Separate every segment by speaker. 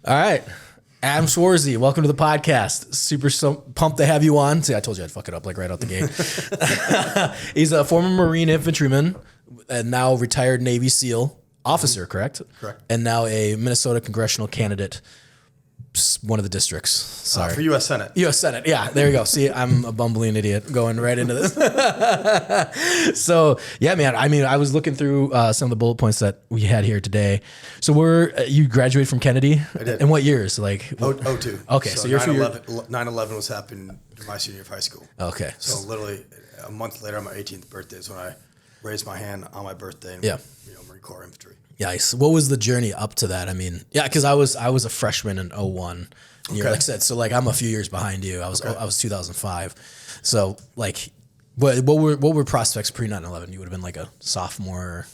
Speaker 1: All right. Adam Schwarze, welcome to the podcast. Super pumped to have you on. See, I told you I'd fuck it up like right out the gate. He's a former Marine infantryman and now retired Navy SEAL officer, correct?
Speaker 2: Correct.
Speaker 1: And now a Minnesota congressional candidate, one of the districts. Sorry.
Speaker 2: For U.S. Senate.
Speaker 1: U.S. Senate. Yeah, there you go. See, I'm a bumbling idiot going right into this. So, yeah, man, I mean, I was looking through some of the bullet points that we had here today. So you graduated from Kennedy?
Speaker 2: I did.
Speaker 1: In what years? Like
Speaker 2: 02.
Speaker 1: Okay, so you're
Speaker 2: 9/11 was happening to my senior year of high school.
Speaker 1: Okay.
Speaker 2: So literally a month later on my 18th birthday is when I raised my hand on my birthday and Marine Corps infantry.
Speaker 1: Nice. What was the journey up to that? I mean, yeah, because I was a freshman in 01. And you're, like I said, so like I'm a few years behind you. I was 2005. So like, what were prospects pre 9/11? You would have been like a sophomore.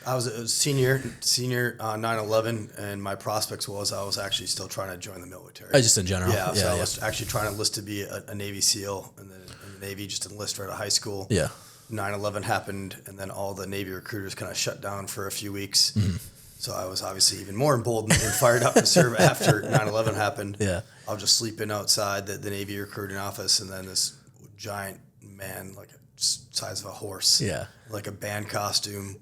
Speaker 2: I was a senior 9/11, and my prospects was I was actually still trying to join the military.
Speaker 1: Just in general.
Speaker 2: Yeah. So I was actually trying to enlist to be a Navy SEAL, and then in the Navy just enlist right out of high school.
Speaker 1: Yeah.
Speaker 2: 9/11 happened, and then all the Navy recruiters kind of shut down for a few weeks.
Speaker 1: Mm-hmm.
Speaker 2: So I was obviously even more emboldened and fired up to serve after 9/11 happened.
Speaker 1: Yeah.
Speaker 2: I was just sleeping outside the Navy recruiting office, and then this giant man, like size of a horse, like a band costume,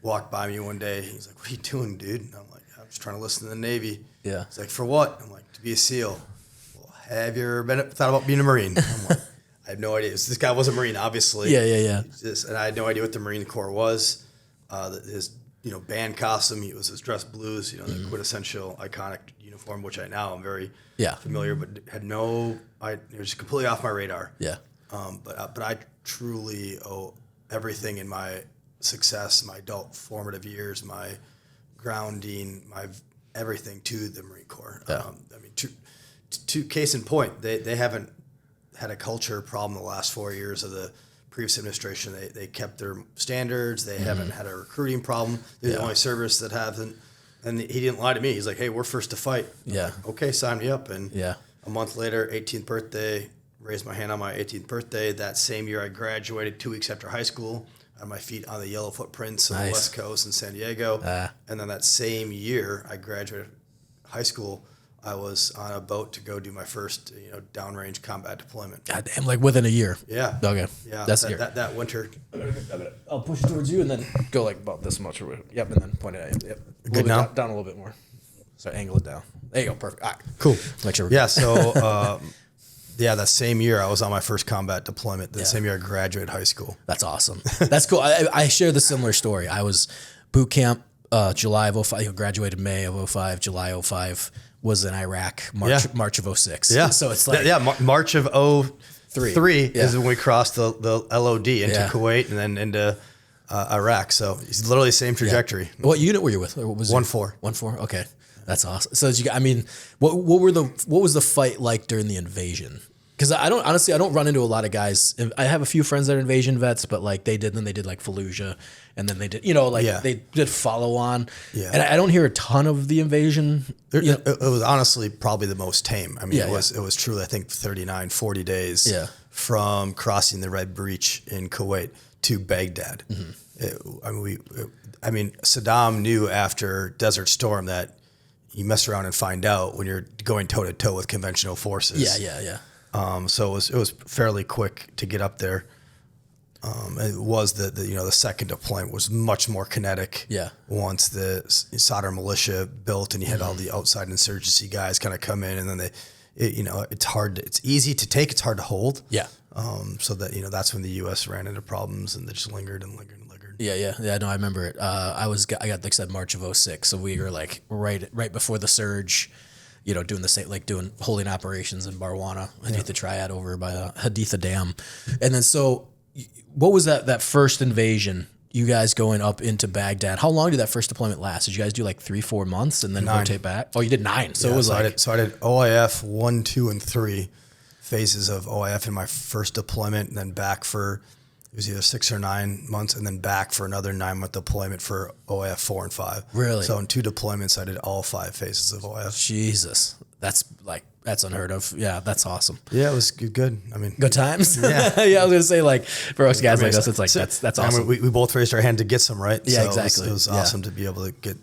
Speaker 2: walked by me one day. He's like, "What are you doing, dude?" And I'm like, "I'm just trying to listen to the Navy."
Speaker 1: Yeah.
Speaker 2: He's like, "For what?" I'm like, "To be a SEAL." Well, have you ever thought about being a Marine? I'm like, I have no idea. This guy was a Marine, obviously.
Speaker 1: Yeah.
Speaker 2: And I had no idea what the Marine Corps was. His, band costume, he was his dress blues, the quintessential iconic uniform, which I'm very familiar, but had it was completely off my radar.
Speaker 1: Yeah.
Speaker 2: But I truly owe everything in my success, my adult formative years, my grounding, my everything to the Marine Corps.
Speaker 1: Yeah.
Speaker 2: To case in point, they haven't had a culture problem the last 4 years of the previous administration. They kept their standards. They haven't had a recruiting problem. They're the only service that haven't. And he didn't lie to me. He's like, "Hey, we're first to fight."
Speaker 1: Yeah.
Speaker 2: Like, okay, sign me up. And a month later, 18th birthday, raised my hand on my 18th birthday. That same year, I graduated 2 weeks after high school. On my feet on the yellow footprints on the West Coast in San Diego. And then that same year, I graduated high school. I was on a boat to go do my first, downrange combat deployment.
Speaker 1: God damn, like within a year.
Speaker 2: Yeah.
Speaker 1: Okay.
Speaker 2: Yeah.
Speaker 1: That's
Speaker 2: that winter.
Speaker 1: I'll push it towards you and then go like about this much. Yep, and then point it at you. Yep.
Speaker 2: Good now?
Speaker 1: Down a little bit more. So angle it down. There you go. Perfect. All right.
Speaker 2: Cool.
Speaker 1: Make sure.
Speaker 2: So that same year I was on my first combat deployment. The same year I graduated high school.
Speaker 1: That's awesome. That's cool. I share the similar story. I was boot camp July of 05. Graduated May of 05. July 05. Was in Iraq, March of 06.
Speaker 2: Yeah.
Speaker 1: So it's like...
Speaker 2: March of 03 is when we crossed the LOD into Kuwait and then into Iraq. So it's literally the same trajectory.
Speaker 1: Yeah. What unit were you with? What was
Speaker 2: 1-4.
Speaker 1: 1-4? Okay. That's awesome. So what was the fight like during the invasion? Because I don't run into a lot of guys. I have a few friends that are invasion vets, but like they did like Fallujah, and then they did, they did follow on. Yeah. And I don't hear a ton of the invasion.
Speaker 2: It was honestly probably the most tame. I mean, it was truly, I think 39, 40 days from crossing the Red Breach in Kuwait to Baghdad. Mm-hmm. Saddam knew after Desert Storm that you mess around and find out when you're going toe to toe with conventional forces.
Speaker 1: Yeah.
Speaker 2: So it was fairly quick to get up there. It was the second deployment was much more kinetic.
Speaker 1: Yeah.
Speaker 2: Once the Sadr militia built and you had all the outside insurgency guys kind of come in, and then it's easy to take, it's hard to hold.
Speaker 1: Yeah.
Speaker 2: So that's when the U.S. ran into problems and they just lingered.
Speaker 1: Yeah. No, I remember it. I got like I said, March of 06. So we were like right before the surge. Doing the same, like holding operations in Barwana, Haditha Triad over by Haditha Dam. And then, so what was that first invasion? You guys going up into Baghdad. How long did that first deployment last? Did you guys do like 3-4 months and then rotate back? Oh, you did 9. So it was
Speaker 2: I did OIF 1, 2, and 3 phases of OIF in my first deployment, and then back for, it was either 6 or 9 months, and then back for another 9-month deployment for OIF 4 and 5.
Speaker 1: Really?
Speaker 2: So in 2 deployments, I did all 5 phases of OIF.
Speaker 1: Jesus. That's unheard of. Yeah, that's awesome.
Speaker 2: Yeah, it was good.
Speaker 1: Good times?
Speaker 2: Yeah.
Speaker 1: Yeah, I was going to say, like, for us guys like us, it's like, that's awesome.
Speaker 2: We both raised our hand to get some, right?
Speaker 1: Yeah,
Speaker 2: so
Speaker 1: exactly.
Speaker 2: It was awesome to be able to get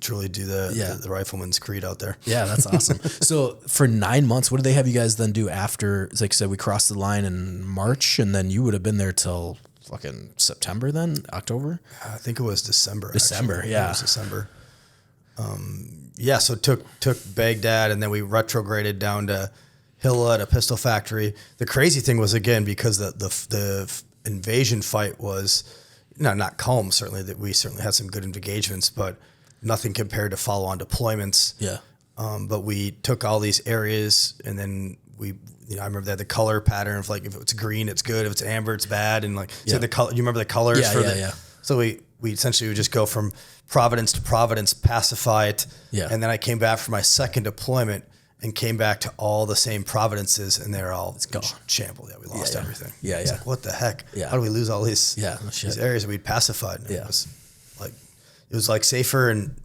Speaker 2: truly do the rifleman's creed out there.
Speaker 1: Yeah, that's awesome. So for 9 months, what did they have you guys then do after? Like I said, we crossed the line in March, and then you would have been there till fucking September, then October.
Speaker 2: I think it was December.
Speaker 1: December,
Speaker 2: yeah, it was December. So took Baghdad, and then we retrograded down to Hilla at a pistol factory. The crazy thing was, again, because the invasion fight was not calm. Certainly, that we certainly had some good engagements, but nothing compared to follow-on deployments.
Speaker 1: Yeah.
Speaker 2: But we took all these areas, and then I remember they had the color pattern of like, if it's green, it's good. If it's amber, it's bad. And like, so the color, you remember the colors?
Speaker 1: Yeah.
Speaker 2: So we essentially would just go from providence to providence, pacify it.
Speaker 1: Yeah.
Speaker 2: And then I came back for my second deployment and came back to all the same providences, and they're all shambled. Yeah, we lost everything.
Speaker 1: Yeah,
Speaker 2: it's like, what the heck?
Speaker 1: Yeah.
Speaker 2: How do we lose all these
Speaker 1: these
Speaker 2: areas that we'd pacified? And
Speaker 1: yeah.
Speaker 2: It was like safer in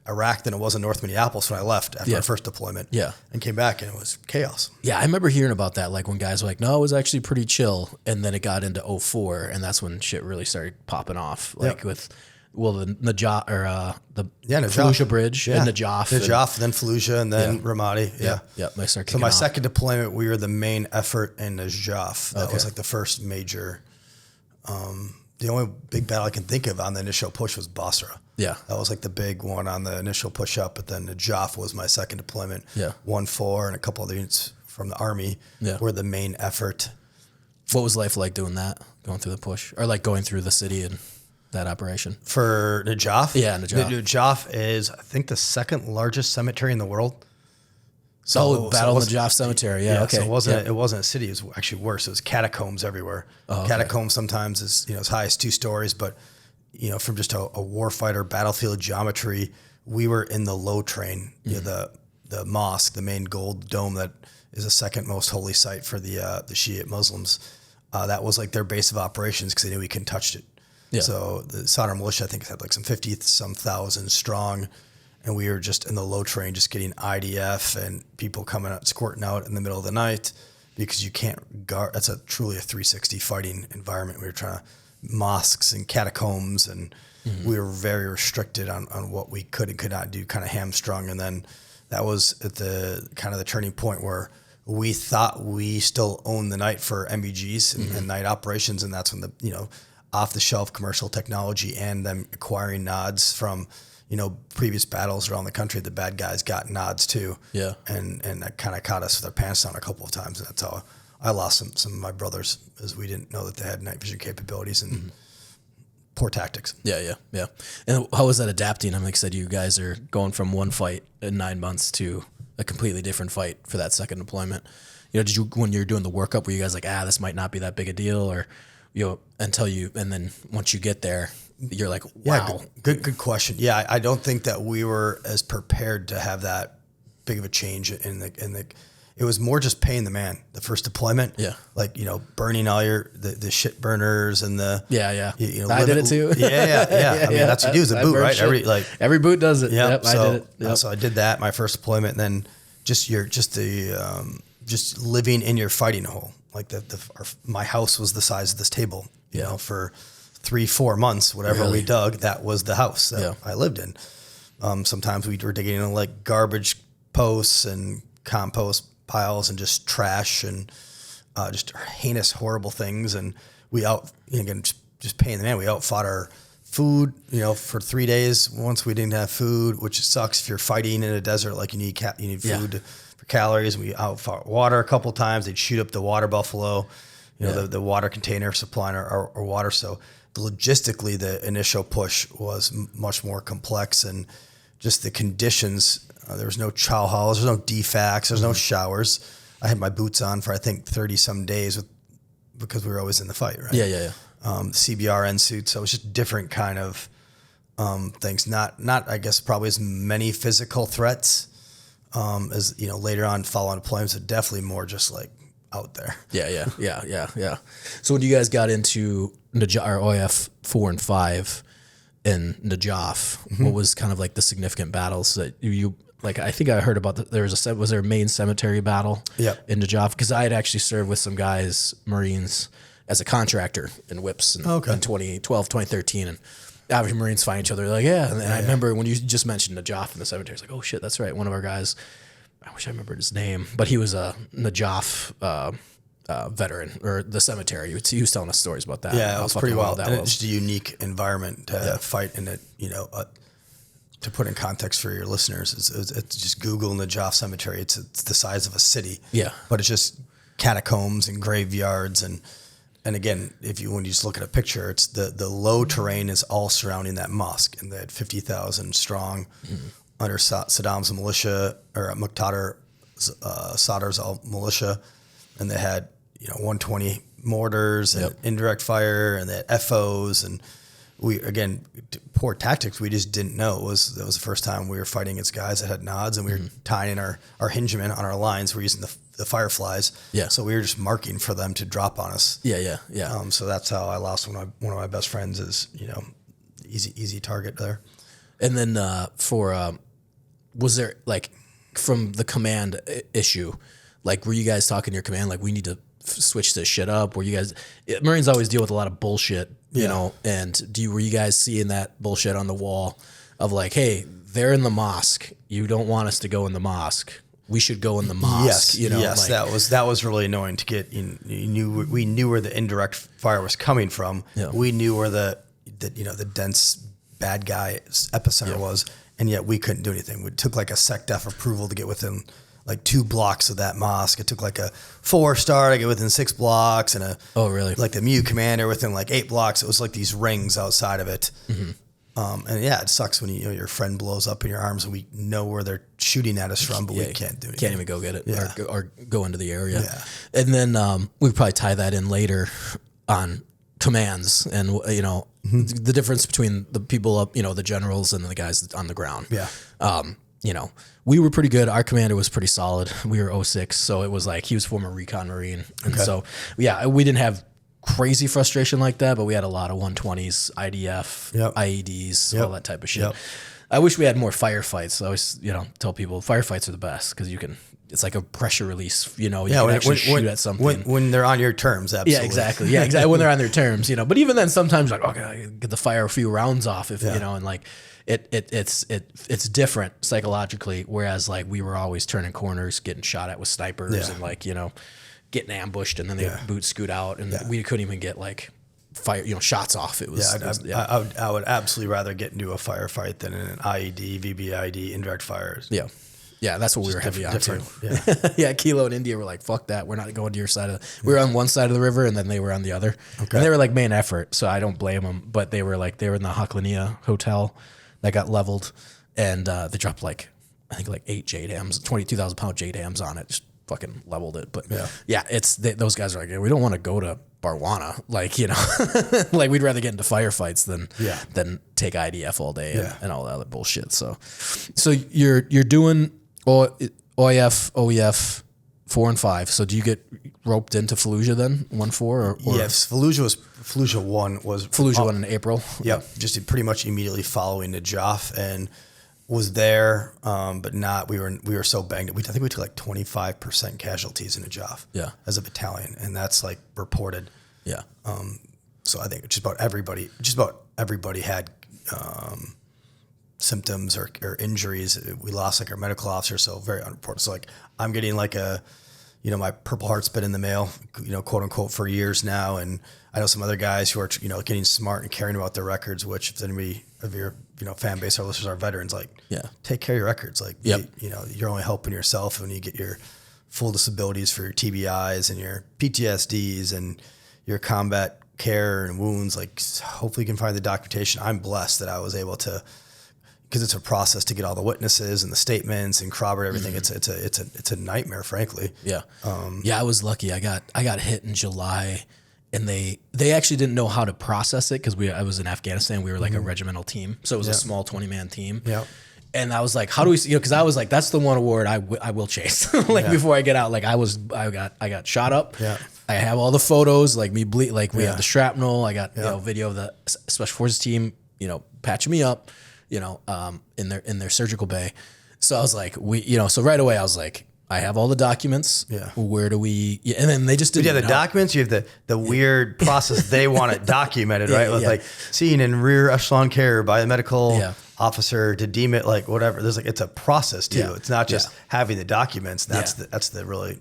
Speaker 2: Iraq than it was in North Minneapolis when I left after my first deployment.
Speaker 1: Yeah.
Speaker 2: And came back, and it was chaos.
Speaker 1: Yeah, I remember hearing about that, like when guys were like, no, it was actually pretty chill. And then it got into 04, and that's when shit really started popping off. Like with, the Najaf, or the Fallujah bridge, and Najaf.
Speaker 2: Najaf, then Fallujah, and then Ramadi. Yeah. So my second deployment, we were the main effort in Najaf. That was like the first major, the only big battle I can think of on the initial push was Basra.
Speaker 1: Yeah.
Speaker 2: That was like the big one on the initial push up, but then Najaf was my second deployment.
Speaker 1: Yeah.
Speaker 2: 1-4 and a couple other units from the Army were the main effort.
Speaker 1: What was life like doing that, going through the push, or like going through the city and that operation?
Speaker 2: For Najaf?
Speaker 1: Yeah, Najaf.
Speaker 2: Najaf is, I think, the second largest cemetery in the world.
Speaker 1: Battle of Najaf Cemetery. Yeah, okay.
Speaker 2: So it wasn't a city. It was actually worse. It was catacombs everywhere. Catacombs sometimes is as high as 2 stories, but from just a warfighter battlefield geometry, we were in the low train. The mosque, the main gold dome that is the second most holy site for the Shiite Muslims. That was like their base of operations because they knew we couldn't touch it. Yeah. So the Sadr militia, I think, had like some 50-some thousand strong. And we were just in the low train, just getting IDF and people coming out, squirting out in the middle of the night because you can't guard. That's truly a 360 fighting environment. We were trying to mosques and catacombs, and we were very restricted on what we could and could not do, kind of hamstrung. And then that was at the kind of the turning point where we thought we still owned the night for MBGs and night operations. And that's when the, off the shelf commercial technology and them acquiring nods from, previous battles around the country, the bad guys got nods too. Yeah. And that kind of caught us with our pants down a couple of times. And that's how I lost some of my brothers, as we didn't know that they had night vision capabilities and poor tactics. Yeah.
Speaker 1: And how was that adapting? Like I said, you guys are going from one fight in 9 months to a completely different fight for that second deployment. Did you, when you're doing the workup, were you guys like, this might not be that big a deal, or, and then once you get there, you're like, wow.
Speaker 2: Yeah, good question. Yeah, I don't think that we were as prepared to have that big of a change in the. It was more just paying the man. The first deployment, like burning all the shit burners and the
Speaker 1: I did it too.
Speaker 2: Yeah. I mean, that's what you do as a boot, right?
Speaker 1: Shit. Every boot does it. Yep,
Speaker 2: so,
Speaker 1: I did it.
Speaker 2: So I did that my first deployment, and then just living in your fighting hole. Like my house was the size of this table. For 3-4 months, whatever we dug, that was the house that I lived in. Sometimes we were digging in like garbage posts and compost piles and just trash and just heinous, horrible things. And we just paying the man. We outfought our food, for 3 days. Once we didn't have food, which sucks if you're fighting in a desert. Like you need food for calories. We outfought water a couple times. They'd shoot up the water buffalo. The water container supplying our water. So logistically, the initial push was much more complex, and just the conditions. There was no chow halls, there's no defects, there's no showers. I had my boots on for I think 30 some days because we were always in the fight, right?
Speaker 1: Yeah.
Speaker 2: CBRN suits, so it was just different kind of things. Not I guess probably as many physical threats as later on following deployments, but definitely more just like out there. Yeah. So when you guys got into Najaf or OIF 4 and 5 in Najaf, what was kind of like the significant battles that you like? I think I heard about was there a main cemetery battle in Najaf? Because I had actually served with some guys, Marines, as a contractor in WIPS in 2012, 2013. And
Speaker 1: obviously Marines find each other. Like, yeah. And I remember when you just mentioned Najaf in the cemetery, it's like, oh shit, that's right. One of our guys, I wish I remembered his name, but he was a Najaf veteran, or the cemetery. He was telling us stories about that.
Speaker 2: Yeah, it was pretty wild. And it's just a unique environment to fight in it, to put in context for your listeners, it's just Google Najaf Cemetery. It's the size of a city.
Speaker 1: Yeah.
Speaker 2: But it's just catacombs and graveyards. And again, when you just look at a picture, it's the low terrain is all surrounding that mosque. And they had 50,000 strong under Saddam's militia, or Muqtada Sadr's militia. And they had, 120 mortars and indirect fire, and they had FOs, and poor tactics. We just didn't know. That was the first time we were fighting against guys that had nods, and we were tying in our hingemen on our lines. We're using the fireflies. Yeah. So we were just marking for them to drop on us.
Speaker 1: Yeah.
Speaker 2: So that's how I lost one of my best friends. Is easy target there.
Speaker 1: And then was there, like, from the command issue, like, were you guys talking to your command like, we need to switch this shit up? Were you guys, Marines always deal with a lot of bullshit, you know, and were you guys seeing that bullshit on the wall of like, hey, they're in the mosque, you don't want us to go in the mosque, we should go in the mosque?
Speaker 2: Yes, like, that was really annoying to get. We knew where the indirect fire was coming from. Yeah. We knew where the dense bad guy epicenter was, and yet we couldn't do anything. It took like a SecDef approval to get within like 2 blocks of that mosque. It took like a 4-star to get within 6 blocks, and like the MU commander within like 8 blocks. It was like these rings outside of it. And it sucks when your friend blows up in your arms, and we know where they're shooting at us from, but we can't do anything.
Speaker 1: Can't even go get it or go into the area. Yeah. And then we probably tie that in later on commands, and the difference between the people up, the generals and the guys on the ground. Yeah. We were pretty good. Our commander was pretty solid. We were 06, so it was like he was former recon Marine. And so, we didn't have crazy frustration like that, but we had a lot of 120s, IDF, IEDs, all that type of shit. I wish we had more firefights. I always, tell people firefights are the best because it's like a pressure release, you can actually shoot at something.
Speaker 2: When they're on your terms, absolutely.
Speaker 1: Yeah, exactly. Yeah, exactly. When they're on their terms, but even then sometimes like, okay, get the fire a few rounds off and like, it's different psychologically, whereas like we were always turning corners, getting shot at with snipers and like, getting ambushed, and then they boot scoot out, and we couldn't even get like fire, shots off. It was,
Speaker 2: I would absolutely rather get into a firefight than in an IED, VBID, indirect fires.
Speaker 1: Yeah, that's what we were heavy on too. Yeah. Kilo and India were like, fuck that. We're not going to your side we were on one side of the river, and then they were on the other. Okay. And they were like main effort, so I don't blame them. But they were in the Haklania hotel that got leveled, and they dropped like, I think like 8 JDAMs, 22,000 pound JDAMs on it. Just fucking leveled it. But those guys are like, we don't want to go to Barwana. Like, like we'd rather get into firefights than take IDF all day and all that other bullshit. So you're doing OIF, OEF 4 and 5. So do you get roped into Fallujah then, 1-4? Or?
Speaker 2: Yes, Fallujah 1 was
Speaker 1: Fallujah 1 in April.
Speaker 2: Yep, just pretty much immediately following Najaf, and was there, but not. We were so banged up. I think we took like 25% casualties in Najaf. As a battalion, and that's like reported. Yeah. So I think just about everybody had symptoms or injuries. We lost like our medical officer, so very unreported. So like I'm getting like my Purple Heart's been in the mail, quote unquote, for years now. And I know some other guys who are, getting smart and caring about their records, which if anybody of your, fan base, our listeners are veterans, like, take care of your records. Like, you're only helping yourself when you get your full disabilities for your TBIs and your PTSDs and your combat care and wounds. Like, hopefully you can find the documentation. I'm blessed that I was able to, because it's a process to get all the witnesses and the statements and corroborate everything. It's a nightmare, frankly.
Speaker 1: I was lucky. I got hit in July, and they actually didn't know how to process it because I was in Afghanistan. We were like a regimental team, so it was a small 20-man team. And I was like, how do we? Because I was like, that's the one award I will chase. Before I get out, like I got shot up. I have all the photos, like me bleed, like we have the shrapnel. I got video of the Special Forces team, patching me up. In their surgical bay. So I was like, so right away I was like, I have all the documents.
Speaker 2: Yeah.
Speaker 1: Where do we? Yeah, and then they just didn't.
Speaker 2: But yeah, the documents. You have the weird process. They want it documented, right? With like seen in rear echelon care by a medical officer to deem it like whatever. There's like it's a process too. Yeah. It's not just having the documents. That's the really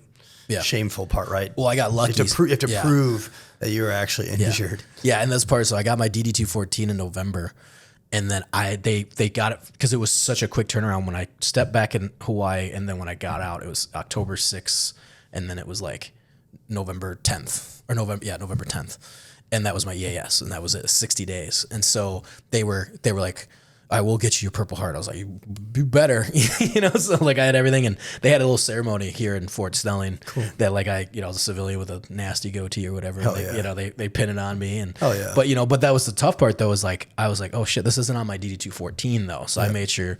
Speaker 2: shameful part, right?
Speaker 1: Well, I got lucky.
Speaker 2: You have to prove that you were actually injured.
Speaker 1: Yeah, and that's part. So I got my DD-214 in November. And then they got it because it was such a quick turnaround when I stepped back in Hawaii, and then when I got out, it was October 6th, and then it was like November 10th, November 10th, and that was my EAS, and that was it, 60 days. And so they were like, I will get you your Purple Heart. I was like, you better, so like I had everything, and they had a little ceremony here in Fort Snelling that like I was a civilian with a nasty goatee or whatever. They pin it on me, and but that was the tough part though, is like, I was like, oh shit, this isn't on my DD-214 though. So I made sure,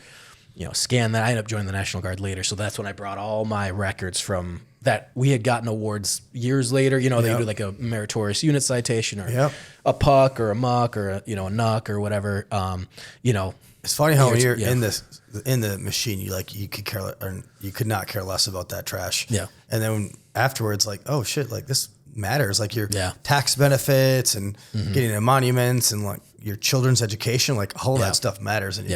Speaker 1: scan that. I ended up joining the National Guard later. So that's when I brought all my records from that. We had gotten awards years later, they do like a meritorious unit citation or a puck or a muck or a nuck or whatever.
Speaker 2: It's funny how when you're in the machine, you could not care less about that trash. Yeah. And then afterwards, like, oh shit, like this matters, like your tax benefits and getting a monuments and like your children's education, like all that stuff matters. And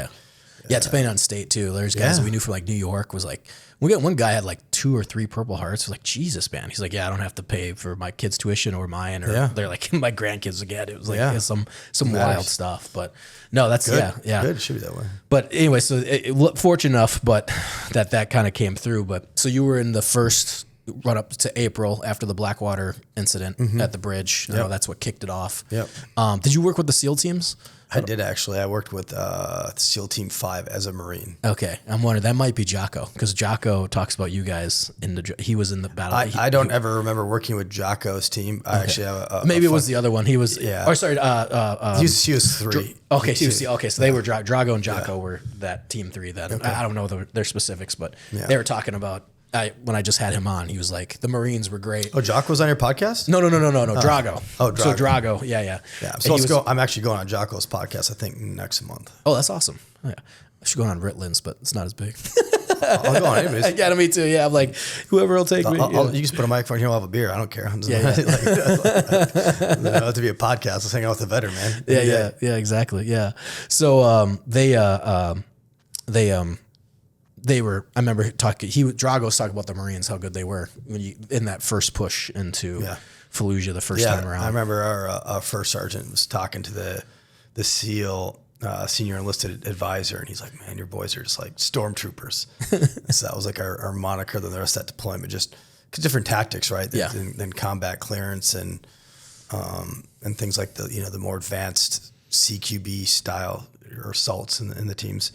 Speaker 1: depending on state too. There's guys that we knew from like New York was like, we got one guy had like 2 or 3 Purple Hearts. It was like, Jesus, man. He's like, I don't have to pay for my kids' tuition or mine, or they're like my grandkids again. It was like some wild stuff, but no, that's
Speaker 2: good. Good. It should be that way.
Speaker 1: But anyway, so it fortunate enough, but that kind of came through. But so you were in the first run up to April after the Blackwater incident at the bridge. I know that's what kicked it off. Yep. Did you work with the SEAL teams?
Speaker 2: I did actually. I worked with SEAL Team 5 as a Marine.
Speaker 1: Okay, I'm wondering, that might be Jocko, because Jocko talks about you guys he was in the battle.
Speaker 2: I don't ever remember working with Jocko's team. I actually have
Speaker 1: maybe it was the other one. He was Oh, sorry.
Speaker 2: He was 3.
Speaker 1: Okay, so they were Drago and Jocko were that Team 3. Then I don't know their specifics, but they were talking about. When I just had him on, he was like, the Marines were great.
Speaker 2: Oh, Jocko was on your podcast?
Speaker 1: No, Drago.
Speaker 2: Oh, Drago.
Speaker 1: So Drago, yeah.
Speaker 2: So I'm actually going on Jocko's podcast, I think, next month.
Speaker 1: Oh, that's awesome. Yeah. I should go on Ritland's, but it's not as big.
Speaker 2: I'll go on anyways.
Speaker 1: Yeah, me too. Yeah, I'm like, whoever will take me.
Speaker 2: You just put a microphone here, I'll have a beer. I don't care. I'm just I don't have to be a podcast. Let's hang out with the veteran, man.
Speaker 1: Yeah, exactly. Yeah. So they were, I remember Drago was talking about the Marines, how good they were in that first push into Fallujah the first time around.
Speaker 2: I remember our first sergeant was talking to the SEAL senior enlisted advisor, and he's like, man, your boys are just like stormtroopers. So that was like our moniker. Then the rest of that deployment, just different tactics, right? Than combat clearance and things like the more advanced CQB style or assaults in the teams.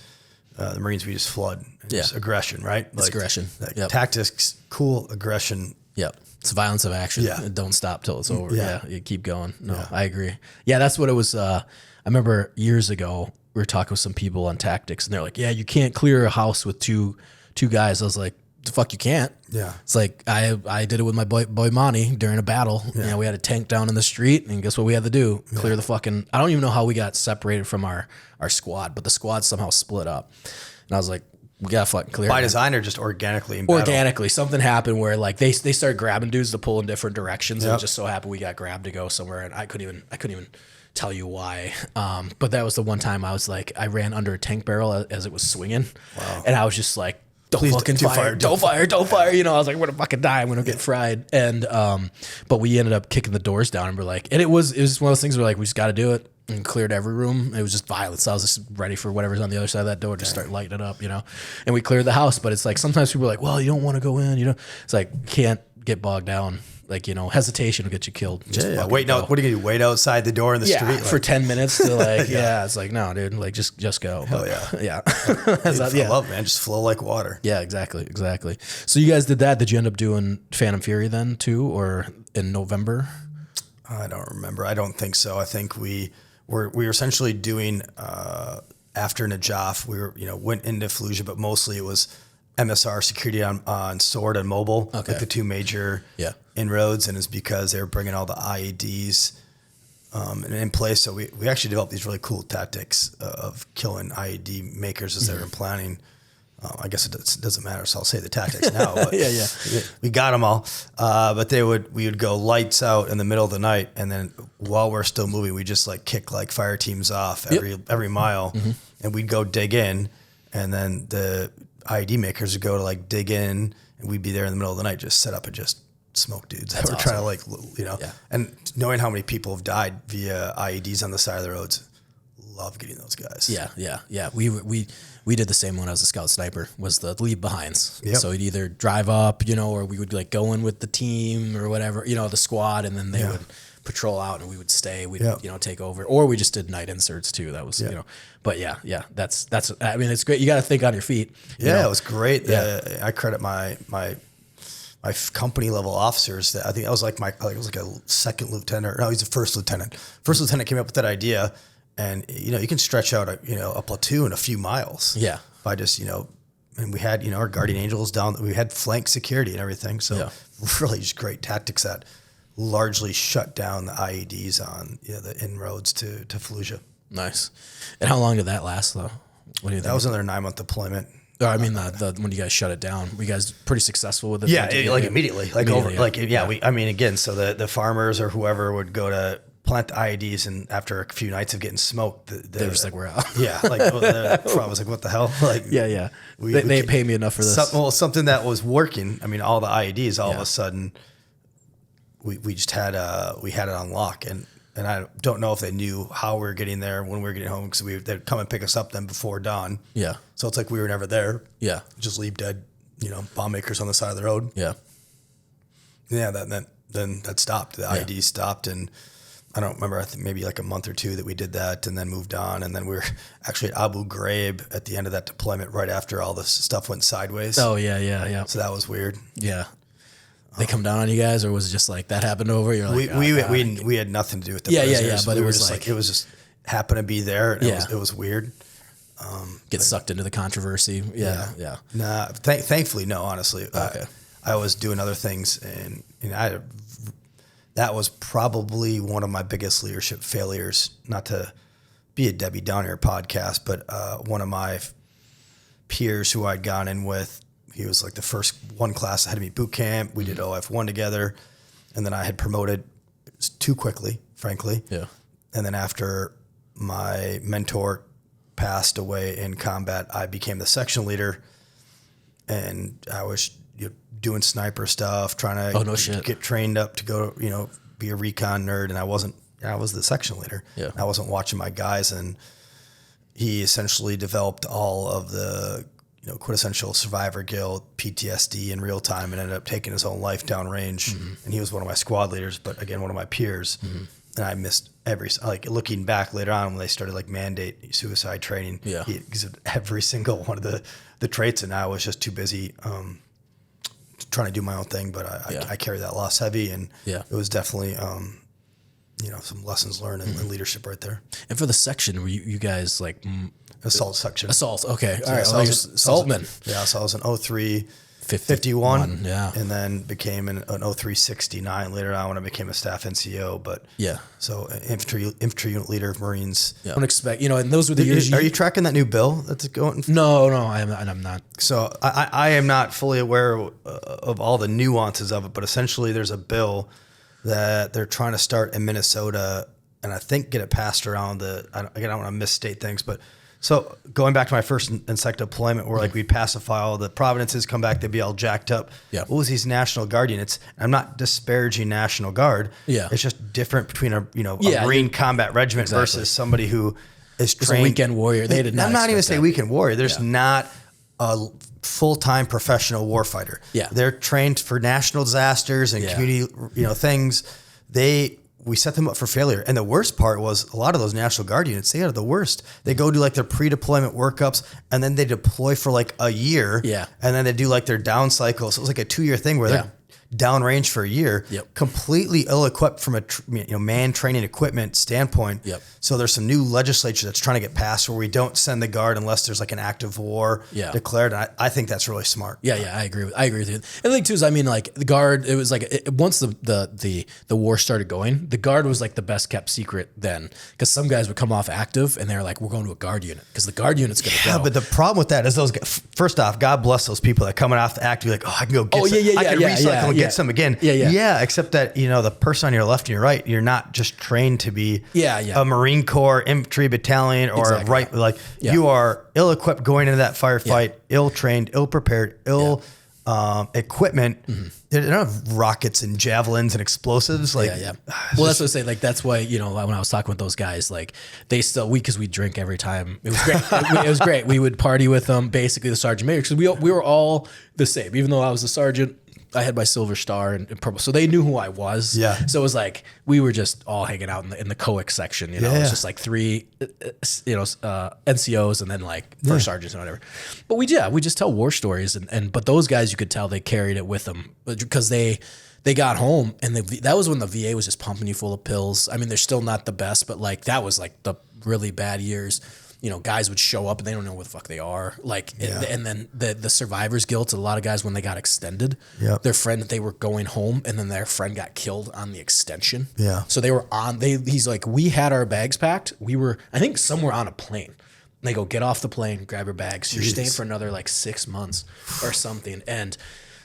Speaker 2: The Marines, we just flood. Just aggression, right?
Speaker 1: It's aggression.
Speaker 2: Tactics, cool, aggression.
Speaker 1: Yep. It's violence of action. Yeah. Don't stop till it's over. Yeah. You keep going. No, I agree. Yeah, that's what it was. I remember years ago, we were talking with some people on tactics, and they're like, you can't clear a house with two guys. I was like, the fuck you can't. Yeah. It's like, I did it with my boy Monty during a battle. Yeah. We had a tank down in the street, and guess what we had to do? Clear the fucking, I don't even know how we got separated from our squad, but the squad somehow split up. And I was like, we got to fucking clear.
Speaker 2: By design or just organically in
Speaker 1: battle? Organically. Something happened where like they started grabbing dudes to pull in different directions. And it just so happened we got grabbed to go somewhere, and I couldn't even tell you why. But that was the one time I was like, I ran under a tank barrel as it was swinging. Wow. And I was just like, don't fucking fire. Don't fire. I was like, I'm going to fucking die. I'm going to get fried. And, but we ended up kicking the doors down, and we're like, and it was one of those things where like, we just got to do it, and cleared every room. It was just violence. I was just ready for whatever's on the other side of that door to start lighting it up, and we cleared the house. But it's like, sometimes people are like, well, you don't want to go in, it's like, can't get bogged down. Like, hesitation will get you killed.
Speaker 2: Wait, no, what are you going to do? Wait outside the door in the street?
Speaker 1: For 10 minutes to like, it's like, no, dude, like just go.
Speaker 2: Hell yeah. I love, man. Just flow like water.
Speaker 1: Yeah, exactly. So you guys did that. Did you end up doing Phantom Fury then too, or in November?
Speaker 2: I don't remember. I don't think so. I think we were essentially doing, after Najaf, we were, went into Fallujah, but mostly it was MSR security on Sword and Mobile, like the two major inroads, and it's because they were bringing all the IEDs in place. So we actually developed these really cool tactics of killing IED makers as they were planning. I guess it doesn't matter, so I'll say the tactics now. But
Speaker 1: yeah.
Speaker 2: We got them all. But we would go lights out in the middle of the night, and then while we're still moving, we just like kick like fire teams off every mile, and we'd go dig in, and then the IED makers would go to like dig in, and we'd be there in the middle of the night, just set up and just smoke dudes. That's trying to like, and knowing how many people have died via IEDs on the side of the roads, love getting those guys.
Speaker 1: Yeah. We did the same when I was a scout sniper, was the leave behinds.
Speaker 2: Yep.
Speaker 1: So we'd either drive up, or we would like go in with the team or whatever, the squad, and then they would patrol out and we would stay, we'd, take over, or we just did night inserts too. That was, but that's, I mean, it's great. You got to think on your feet.
Speaker 2: It was great. I credit my company level officers that I think that was like it was like a second lieutenant. No, he's a first lieutenant. First lieutenant came up with that idea. And, you can stretch out a platoon a few miles.
Speaker 1: Yeah.
Speaker 2: By just, and we had, our guardian angels down, we had flank security and everything. So really just great tactics that largely shut down the IEDs on the inroads to Fallujah.
Speaker 1: Nice. And how long did that last though? What do you think?
Speaker 2: That was another 9-month deployment.
Speaker 1: Oh, I mean, the when you guys shut it down, were you guys pretty successful with it?
Speaker 2: Yeah, immediately. Again, so the farmers or whoever would go to plant the IEDs, and after a few nights of getting smoked, they're
Speaker 1: just like, we're out.
Speaker 2: Yeah, like I was like, what the hell? Like,
Speaker 1: yeah. They pay me enough for this.
Speaker 2: Something that was working. I mean, all the IEDs, all of a sudden, we just had we had it on lock, and I don't know if they knew how we were getting there when we were getting home, because they'd come and pick us up then before dawn.
Speaker 1: Yeah.
Speaker 2: So it's like we were never there.
Speaker 1: Yeah.
Speaker 2: Just leave dead, bomb makers on the side of the road.
Speaker 1: Yeah.
Speaker 2: Yeah. Then that stopped. The IED stopped, and I don't remember, I think maybe like a month or two that we did that, and then moved on. And then we were actually at Abu Ghraib at the end of that deployment, right after all this stuff went sideways.
Speaker 1: Oh, yeah.
Speaker 2: So that was weird.
Speaker 1: Yeah. They come down on you guys, or was it just like that happened over? You're like,
Speaker 2: we had nothing to do with the prisoners.
Speaker 1: But
Speaker 2: it was it was just happened to be there. And it was weird.
Speaker 1: Get sucked into the controversy. Yeah.
Speaker 2: Nah, thankfully, no, honestly.
Speaker 1: Okay.
Speaker 2: I was doing other things, and that was probably one of my biggest leadership failures. Not to be a Debbie Downer podcast, but one of my peers who I'd gone in with, he was like the first one class ahead of me boot camp. We did OF1 together, and then I had promoted too quickly, frankly.
Speaker 1: Yeah.
Speaker 2: And then after my mentor passed away in combat, I became the section leader, and I was doing sniper stuff, trying to get trained up to go, be a recon nerd. And I was the section leader.
Speaker 1: Yeah.
Speaker 2: I wasn't watching my guys. And he essentially developed all of the, quintessential survivor guilt, PTSD in real time, and ended up taking his own life downrange. Mm-hmm. And he was one of my squad leaders, but again, one of my peers. Mm-hmm. And I missed looking back later on when they started mandate suicide training. Yeah. He exhibited every single one of the traits, and I was just too busy, trying to do my own thing, but I carry that loss heavy, and it was definitely, some lessons learned in leadership right there.
Speaker 1: And for the section, were you guys
Speaker 2: assault section?
Speaker 1: Assault. Okay.
Speaker 2: So
Speaker 1: all right. Assaultman.
Speaker 2: Yeah. So I was an 03 51,
Speaker 1: yeah,
Speaker 2: and then became an 03 69 later on when I became a staff NCO. But so infantry unit leader of Marines.
Speaker 1: Yeah. I don't expect, and those were the years.
Speaker 2: Are you tracking that new bill that's going?
Speaker 1: No, I'm not.
Speaker 2: So I am not fully aware of all the nuances of it, but essentially there's a bill that they're trying to start in Minnesota, and I think get it passed around I don't want to misstate things, but so going back to my first and second deployment, where we'd pacify all the Providences, come back, they'd be all jacked up.
Speaker 1: Yeah.
Speaker 2: What was these National Guard units? I'm not disparaging National Guard.
Speaker 1: Yeah.
Speaker 2: It's just different between a Marine combat regiment versus somebody who is trained.
Speaker 1: A weekend warrior. They did not.
Speaker 2: I'm not even saying weekend warrior. There's not a full-time professional warfighter.
Speaker 1: Yeah.
Speaker 2: They're trained for national disasters and community, things. We set them up for failure. And the worst part was a lot of those National Guard units, they are the worst. They go do their pre-deployment workups, and then they deploy for a year.
Speaker 1: Yeah.
Speaker 2: And then they do their down cycle. So it was a 2-year thing where downrange for a year, completely ill-equipped from a man training equipment standpoint. So there's some new legislature that's trying to get passed where we don't send the Guard unless there's like an active war declared. And I think that's really smart.
Speaker 1: I agree with you. And the thing too is, I mean, like the Guard, it was like once the war started going, the Guard was like the best kept secret then, because some guys would come off active and they're like, we're going to a Guard unit because the Guard unit's going to go.
Speaker 2: Yeah, but the problem with that is those guys, first off, God bless those people that coming off the active, like, oh, I can go get some. I can recycle and get some again. Yeah, except that, the person on your left and your right, you're not just trained to be a Marine Corps infantry battalion or you are ill-equipped going into that firefight, ill-trained, ill-prepared, equipment. They don't have rockets and javelins and explosives. Well,
Speaker 1: that's what I say. Like, that's why, when I was talking with those guys, like because we drink every time. It was great. It was great. We would party with them, basically the sergeant major, because we were all the same. Even though I was a sergeant, I had my silver star and purple, so they knew who I was. So it was like we were just all hanging out in the coic section. It was just like 3, NCOs and then like first sergeants and whatever. But we just tell war stories, but those guys, you could tell they carried it with them because they got home and that was when the VA was just pumping you full of pills. I mean, they're still not the best, but like that was like the really bad years. Guys would show up and they don't know where the fuck they are. And then the survivor's guilt. A lot of guys, when they got extended, their friend, they were going home and then their friend got killed on the extension. So they were he's like, we had our bags packed. We were, I think, somewhere on a plane. And they go, get off the plane, grab your bags. You're staying for another like 6 months or something. And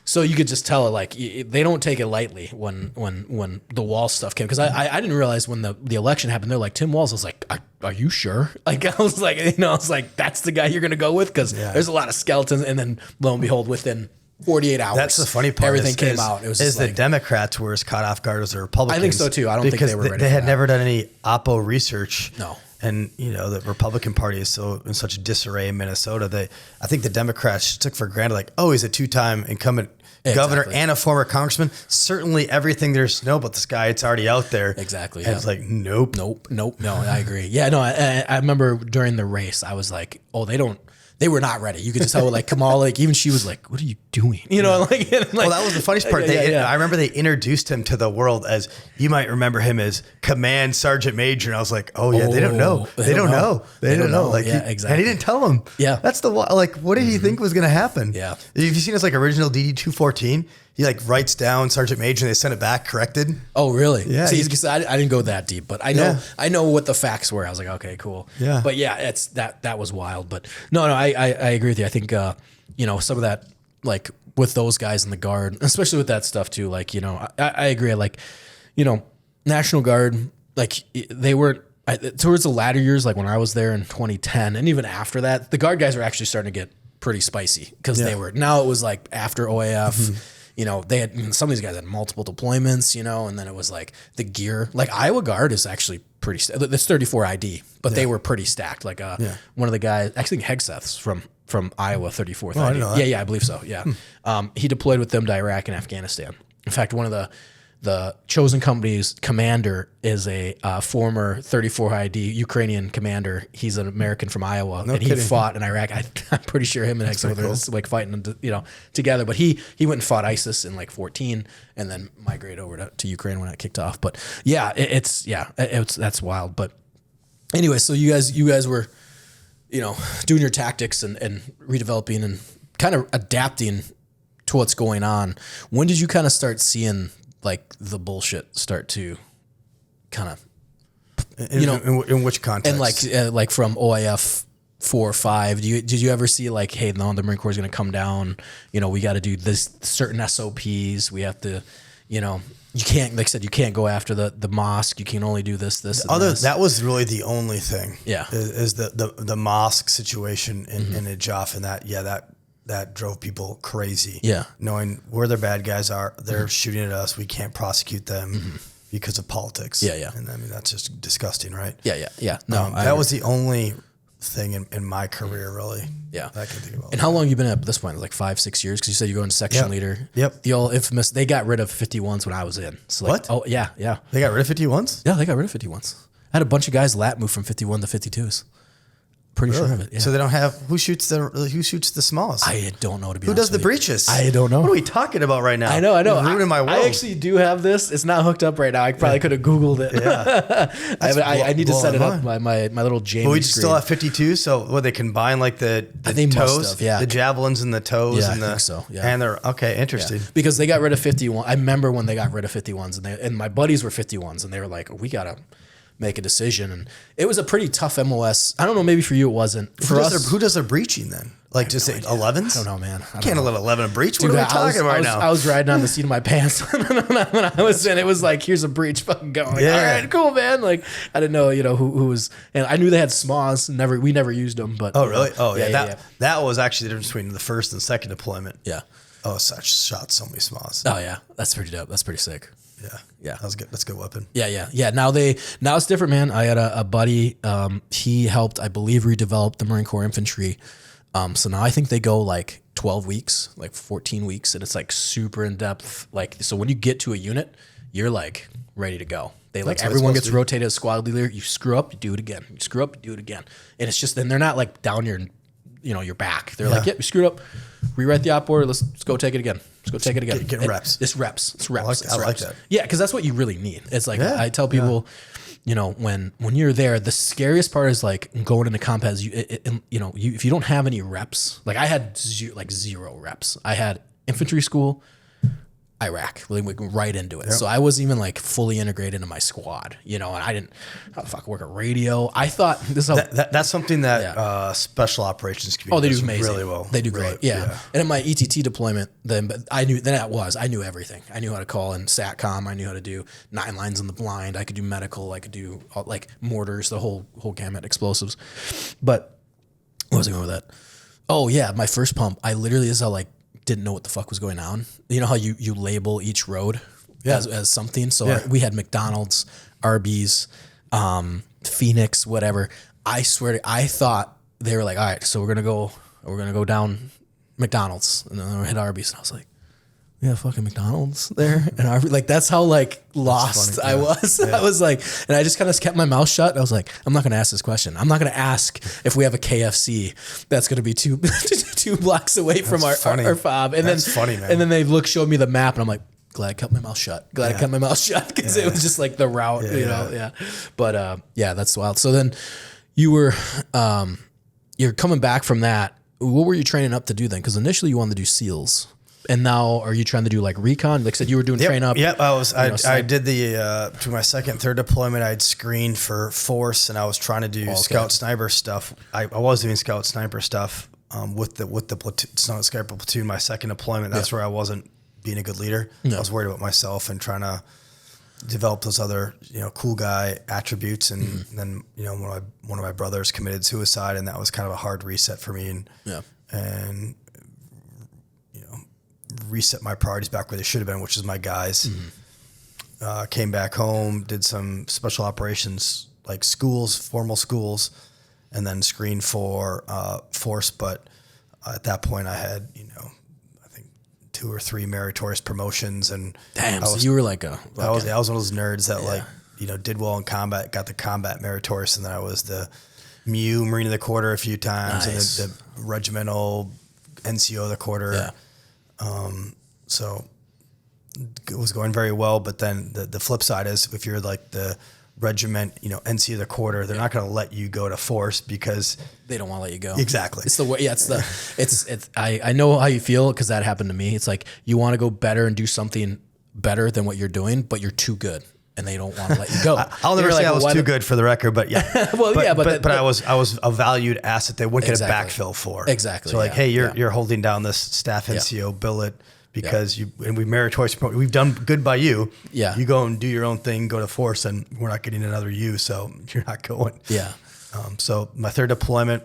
Speaker 1: so you could just tell, like, they don't take it lightly when the Walz stuff came. Because I didn't realize when the election happened, they're like, Tim Walz. I was like, are you sure? Like, I was like, that's the guy you're going to go with? Because there's a lot of skeletons. And then lo and behold, within 48 hours,
Speaker 2: that's the funny part.
Speaker 1: Everything came out. It was just
Speaker 2: the Democrats were as caught off guard as the Republicans.
Speaker 1: I think so too. I don't think they were ready.
Speaker 2: They had never done any Oppo research.
Speaker 1: No.
Speaker 2: And the Republican Party is in such disarray in Minnesota. I think the Democrats took for granted, like, oh, he's a 2-time incumbent governor and a former congressman. Certainly everything there's to know about this guy, it's already out there.
Speaker 1: Exactly.
Speaker 2: And it's like, nope.
Speaker 1: No, I agree. Yeah, no, I remember during the race, I was like, oh, they were not ready. You could just tell, like, Kamal, like, even she was like, what are you doing?
Speaker 2: Well, that was the funniest part. I remember they introduced him to the world as, you might remember him as Command Sergeant Major. And I was like, oh yeah, they don't know. They don't know. They don't know. Like, exactly. And he didn't tell them. That's what did he think was going to happen? Have you seen his like original DD 214? He like writes down Sergeant Major and they send it back corrected.
Speaker 1: Oh, really? Yeah. See, I didn't go that deep, but I know what the facts were. I was like, okay, cool. Yeah. But yeah, that was wild. But no, I agree with you. I think some of that, like with those guys in the Guard, especially with that stuff too. Like I agree. Like National Guard, like they weren't. Towards the latter years, like when I was there in 2010, and even after that, the Guard guys were actually starting to get pretty spicy because they were. Now it was like after OAF. They had, some of these guys had multiple deployments, and then it was like the gear. Like Iowa Guard is actually pretty, that's 34 ID, but they were pretty stacked. Like one of the guys, actually Hegseth's from Iowa 34th ID. Yeah, I believe so. Yeah. He deployed with them to Iraq and Afghanistan. In fact, one of the chosen company's commander is a former 34 ID Ukrainian commander. He's an American from Iowa, he fought in Iraq. I'm pretty sure him and Hegseth were like fighting, together. But he went and fought ISIS in like 2014, and then migrated over to Ukraine when it kicked off. But yeah, that's wild. But anyway, so you guys were, doing your tactics and redeveloping and kind of adapting to what's going on. When did you kind of start seeing like the bullshit start to kind of,
Speaker 2: in which context?
Speaker 1: And like from OIF 4 or 5, did you ever see like, hey, no, the Marine Corps is going to come down, we got to do this certain SOPs. We have to, you can't, like I said, you can't go after the mosque. You can only do this.
Speaker 2: That was really the only thing.
Speaker 1: Yeah.
Speaker 2: Is the mosque situation in Najaf, and that drove people crazy.
Speaker 1: Yeah.
Speaker 2: Knowing where their bad guys are, they're shooting at us. We can't prosecute them because of politics.
Speaker 1: Yeah.
Speaker 2: And I mean, that's just disgusting, right?
Speaker 1: Yeah. No,
Speaker 2: that was the only thing in my career, really.
Speaker 1: Yeah.
Speaker 2: That I can think about.
Speaker 1: And how long you been at this point? Like 5-6 years? Because you said you're going section leader.
Speaker 2: Yep.
Speaker 1: The old infamous, they got rid of 51s when I was in. So like,
Speaker 2: what?
Speaker 1: Oh, yeah.
Speaker 2: They got rid of 51s?
Speaker 1: Yeah, they got rid of 51s. I had a bunch of guys lat move from 51 to 52s. Pretty sure of it. Yeah.
Speaker 2: So they don't have who shoots the smalls?
Speaker 1: I don't know, to be
Speaker 2: Who
Speaker 1: honest
Speaker 2: does the
Speaker 1: with you.
Speaker 2: breaches?
Speaker 1: I don't know.
Speaker 2: What are we talking about right now?
Speaker 1: I know.
Speaker 2: You're ruining my world.
Speaker 1: I actually do have this. It's not hooked up right now. I probably could have Googled it.
Speaker 2: Yeah.
Speaker 1: I need to set it up. My little Jamie
Speaker 2: But we
Speaker 1: screen.
Speaker 2: still have 52. So what, they combine like the
Speaker 1: I think
Speaker 2: toes,
Speaker 1: must have, yeah.
Speaker 2: the javelins and the toes,
Speaker 1: Yeah,
Speaker 2: and
Speaker 1: I think so, yeah.
Speaker 2: and they're okay. Interesting.
Speaker 1: Yeah. Because they got rid of 51. I remember when they got rid of 51s, and my buddies were 51s, and they were like, we gotta make a decision. And it was a pretty tough MOS. I don't know, maybe for you it wasn't. For us,
Speaker 2: Who does their breaching then? Like just 11s?
Speaker 1: I don't know, man.
Speaker 2: You can't let 11 breach. What are we talking about right now?
Speaker 1: I was riding on the seat of my pants when I was in. It was like, here's a breach, fucking going. Like,
Speaker 2: Yeah.
Speaker 1: all right, cool, man. Like, I didn't know, who was, and I knew they had SMAs. We never used them, but.
Speaker 2: Oh, really? Oh, yeah. That was actually the difference between the first and second deployment.
Speaker 1: Yeah.
Speaker 2: Oh, such shot so many SMAs.
Speaker 1: Oh yeah, that's pretty dope. That's pretty sick.
Speaker 2: Yeah. That was good. That's a good weapon.
Speaker 1: Yeah. Now it's different, man. I had a buddy. He helped, I believe, redevelop the Marine Corps infantry. So now I think they go like 12 weeks, like 14 weeks, and it's like super in depth. Like, so when you get to a unit, you're like ready to go. Everyone gets rotated as squad leader. You screw up, you do it again. You screw up, you do it again. And it's just, then they're not like down your back. They're like, you screwed up. Rewrite the op order. Let's go take it again. Let's go take it again.
Speaker 2: Get reps.
Speaker 1: It's reps. It's reps.
Speaker 2: I like that.
Speaker 1: Yeah, because that's what you really need. It's like, I tell people, when you're there, the scariest part is like going into combat. If you don't have any reps, like I had zero reps. I had infantry school, Iraq, right into it. Yep. So I wasn't even like fully integrated into my squad, and I didn't work a radio. I thought this is
Speaker 2: that's something that special operations community
Speaker 1: they do amazing.
Speaker 2: Really well.
Speaker 1: They do great. Yeah. And in my ETT deployment, I knew everything. I knew how to call in SATCOM. I knew how to do 9 lines in the blind. I could do medical. I could do like mortars, the whole gamut, explosives. But what was I going with that? Oh yeah, my first pump. I literally didn't know what the fuck was going on. You know how you label each road as something? So we had McDonald's, Arby's, Phoenix, whatever. I swear I thought they were like, all right, so we're gonna go down McDonald's, and then we hit Arby's. And I was like, we have fucking McDonald's there, and Arby's, like that's how lost I was. I was like, and I just kind of kept my mouth shut. I was like, I'm not gonna ask this question. I'm not gonna ask if we have a KFC that's gonna be two blocks away from our fob. And
Speaker 2: that's funny, man.
Speaker 1: And then they showed me the map, and I'm like, glad I kept my mouth shut. I kept my mouth shut because it was just like the route, Yeah. But that's wild. So then you were you're coming back from that. What were you training up to do then? Because initially you wanted to do SEALs. And now, are you trying to do like recon? Like I said, you were doing train up.
Speaker 2: Yep, I did to my second, third deployment. I'd screened for force, and I was trying to do scout sniper stuff. I was doing scout sniper stuff with the platoon, sniper platoon. My second deployment, that's where I wasn't being a good leader. No. I was worried about myself and trying to develop those other cool guy attributes. And then one of my brothers committed suicide, and that was kind of a hard reset for me. And reset my priorities back where they should have been, which is my guys. Came back home, did some special operations like formal schools, and then screened for force. But at that point I had, I think 2 or 3 meritorious promotions. And
Speaker 1: so you were like I
Speaker 2: was one of those nerds that did well in combat, got the combat meritorious, and then I was the MEU, Marine of the Quarter, a few times, nice. And the regimental NCO of the quarter. Yeah. So it was going very well, but then the flip side is if you're like the regiment, NC of the quarter, they're not going to let you go to force because
Speaker 1: they don't want to let you go.
Speaker 2: Exactly.
Speaker 1: It's the way. Yeah. I know how you feel, because that happened to me. It's like you want to go better and do something better than what you're doing, but you're too good, and they don't want to let you go.
Speaker 2: I'll never say I was too good for the record, but yeah. but I was a valued asset they wouldn't get a backfill for.
Speaker 1: Exactly.
Speaker 2: So hey, you're holding down this staff NCO billet because we meritorious. We've done good by you.
Speaker 1: Yeah.
Speaker 2: You go and do your own thing, go to force, and we're not getting another you, so you're not going.
Speaker 1: Yeah.
Speaker 2: So my third deployment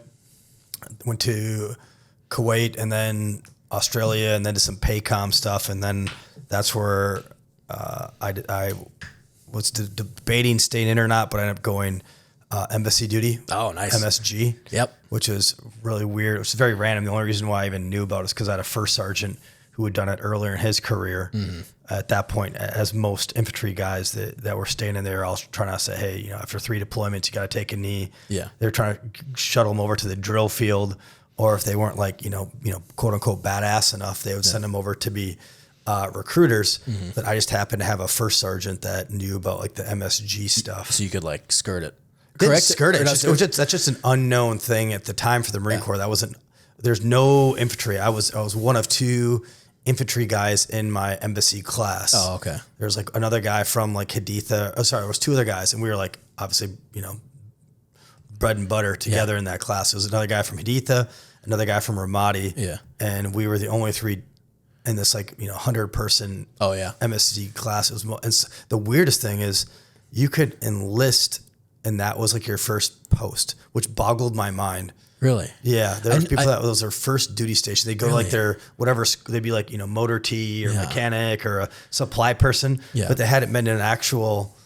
Speaker 2: went to Kuwait and then Australia, and then did some PACOM stuff, and then that's where I was debating staying in or not, but I ended up going embassy duty.
Speaker 1: Oh, nice.
Speaker 2: MSG.
Speaker 1: Yep.
Speaker 2: Which is really weird. It was very random. The only reason why I even knew about it is because I had a first sergeant who had done it earlier in his career. At that point, as most infantry guys that were staying in there, all trying to say, hey, after 3 deployments, you got to take a knee.
Speaker 1: Yeah.
Speaker 2: They're trying to shuttle them over to the drill field, or if they weren't like, quote unquote badass enough, they would send them over to be recruiters. But I just happened to have a first sergeant that knew about like the MSG stuff.
Speaker 1: So you could like skirt it.
Speaker 2: Correct. Skirt it. That's just an unknown thing at the time for the Marine Corps. That wasn't. There's no infantry. I was one of 2 infantry guys in my embassy class.
Speaker 1: Oh, okay.
Speaker 2: There was like another guy from like Haditha. Oh, sorry, there was 2 other guys, and we were like obviously bread and butter together in that class. There was another guy from Haditha, another guy from Ramadi.
Speaker 1: Yeah.
Speaker 2: And we were the only 3 in this 100-person MSC class. It was and the weirdest thing is you could enlist, and that was like your first post, which boggled my mind.
Speaker 1: Really?
Speaker 2: Yeah, there were people that was their first duty station. They go to like their whatever, they'd be like motor T or mechanic or a supply person, but they hadn't been in an actual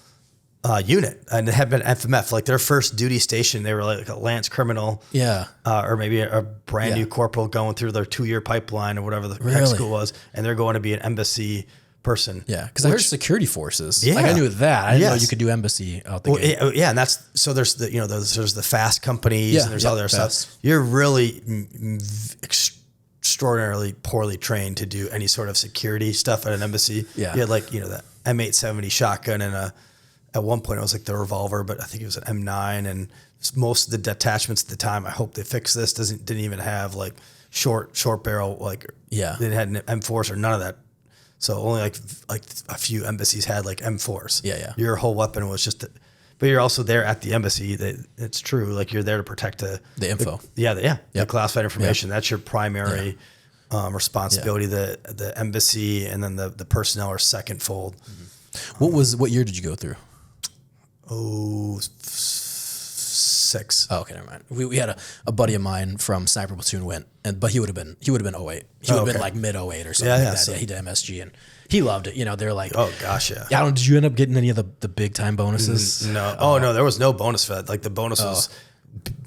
Speaker 2: unit, and it had been FMF. Like their first duty station, they were like a lance criminal, or maybe a brand new corporal going through their 2-year pipeline or whatever the heck school was, and they're going to be an embassy person.
Speaker 1: Yeah, because I heard security forces. Like I knew that. I didn't know you could do embassy out the gate.
Speaker 2: Yeah, and that's so there's the there's the fast companies and there's other stuff. You're really extraordinarily poorly trained to do any sort of security stuff at an embassy. Yeah, you had like the M870 shotgun and at one point it was like the revolver, but I think it was an M9, and most of the detachments at the time, I hope they fixed this, didn't even have like short barrel, like they had an M4s or none of that. So only like a few embassies had like M4s.
Speaker 1: Yeah.
Speaker 2: Your whole weapon was just, but you're also there at the embassy. It's true. Like you're there to protect the
Speaker 1: info.
Speaker 2: The classified information. That's your primary responsibility. The embassy and then the personnel are second fold.
Speaker 1: What year did you go through?
Speaker 2: 6.
Speaker 1: Oh, okay, never mind. We had a buddy of mine from Sniper Platoon but he would have been 08. He would have been like mid 08 or something like that. So he did MSG and he loved it. They're like,
Speaker 2: oh gosh, yeah.
Speaker 1: I don't. Did you end up getting any of the big time bonuses?
Speaker 2: No. No, there was no bonus for that. Like the bonus was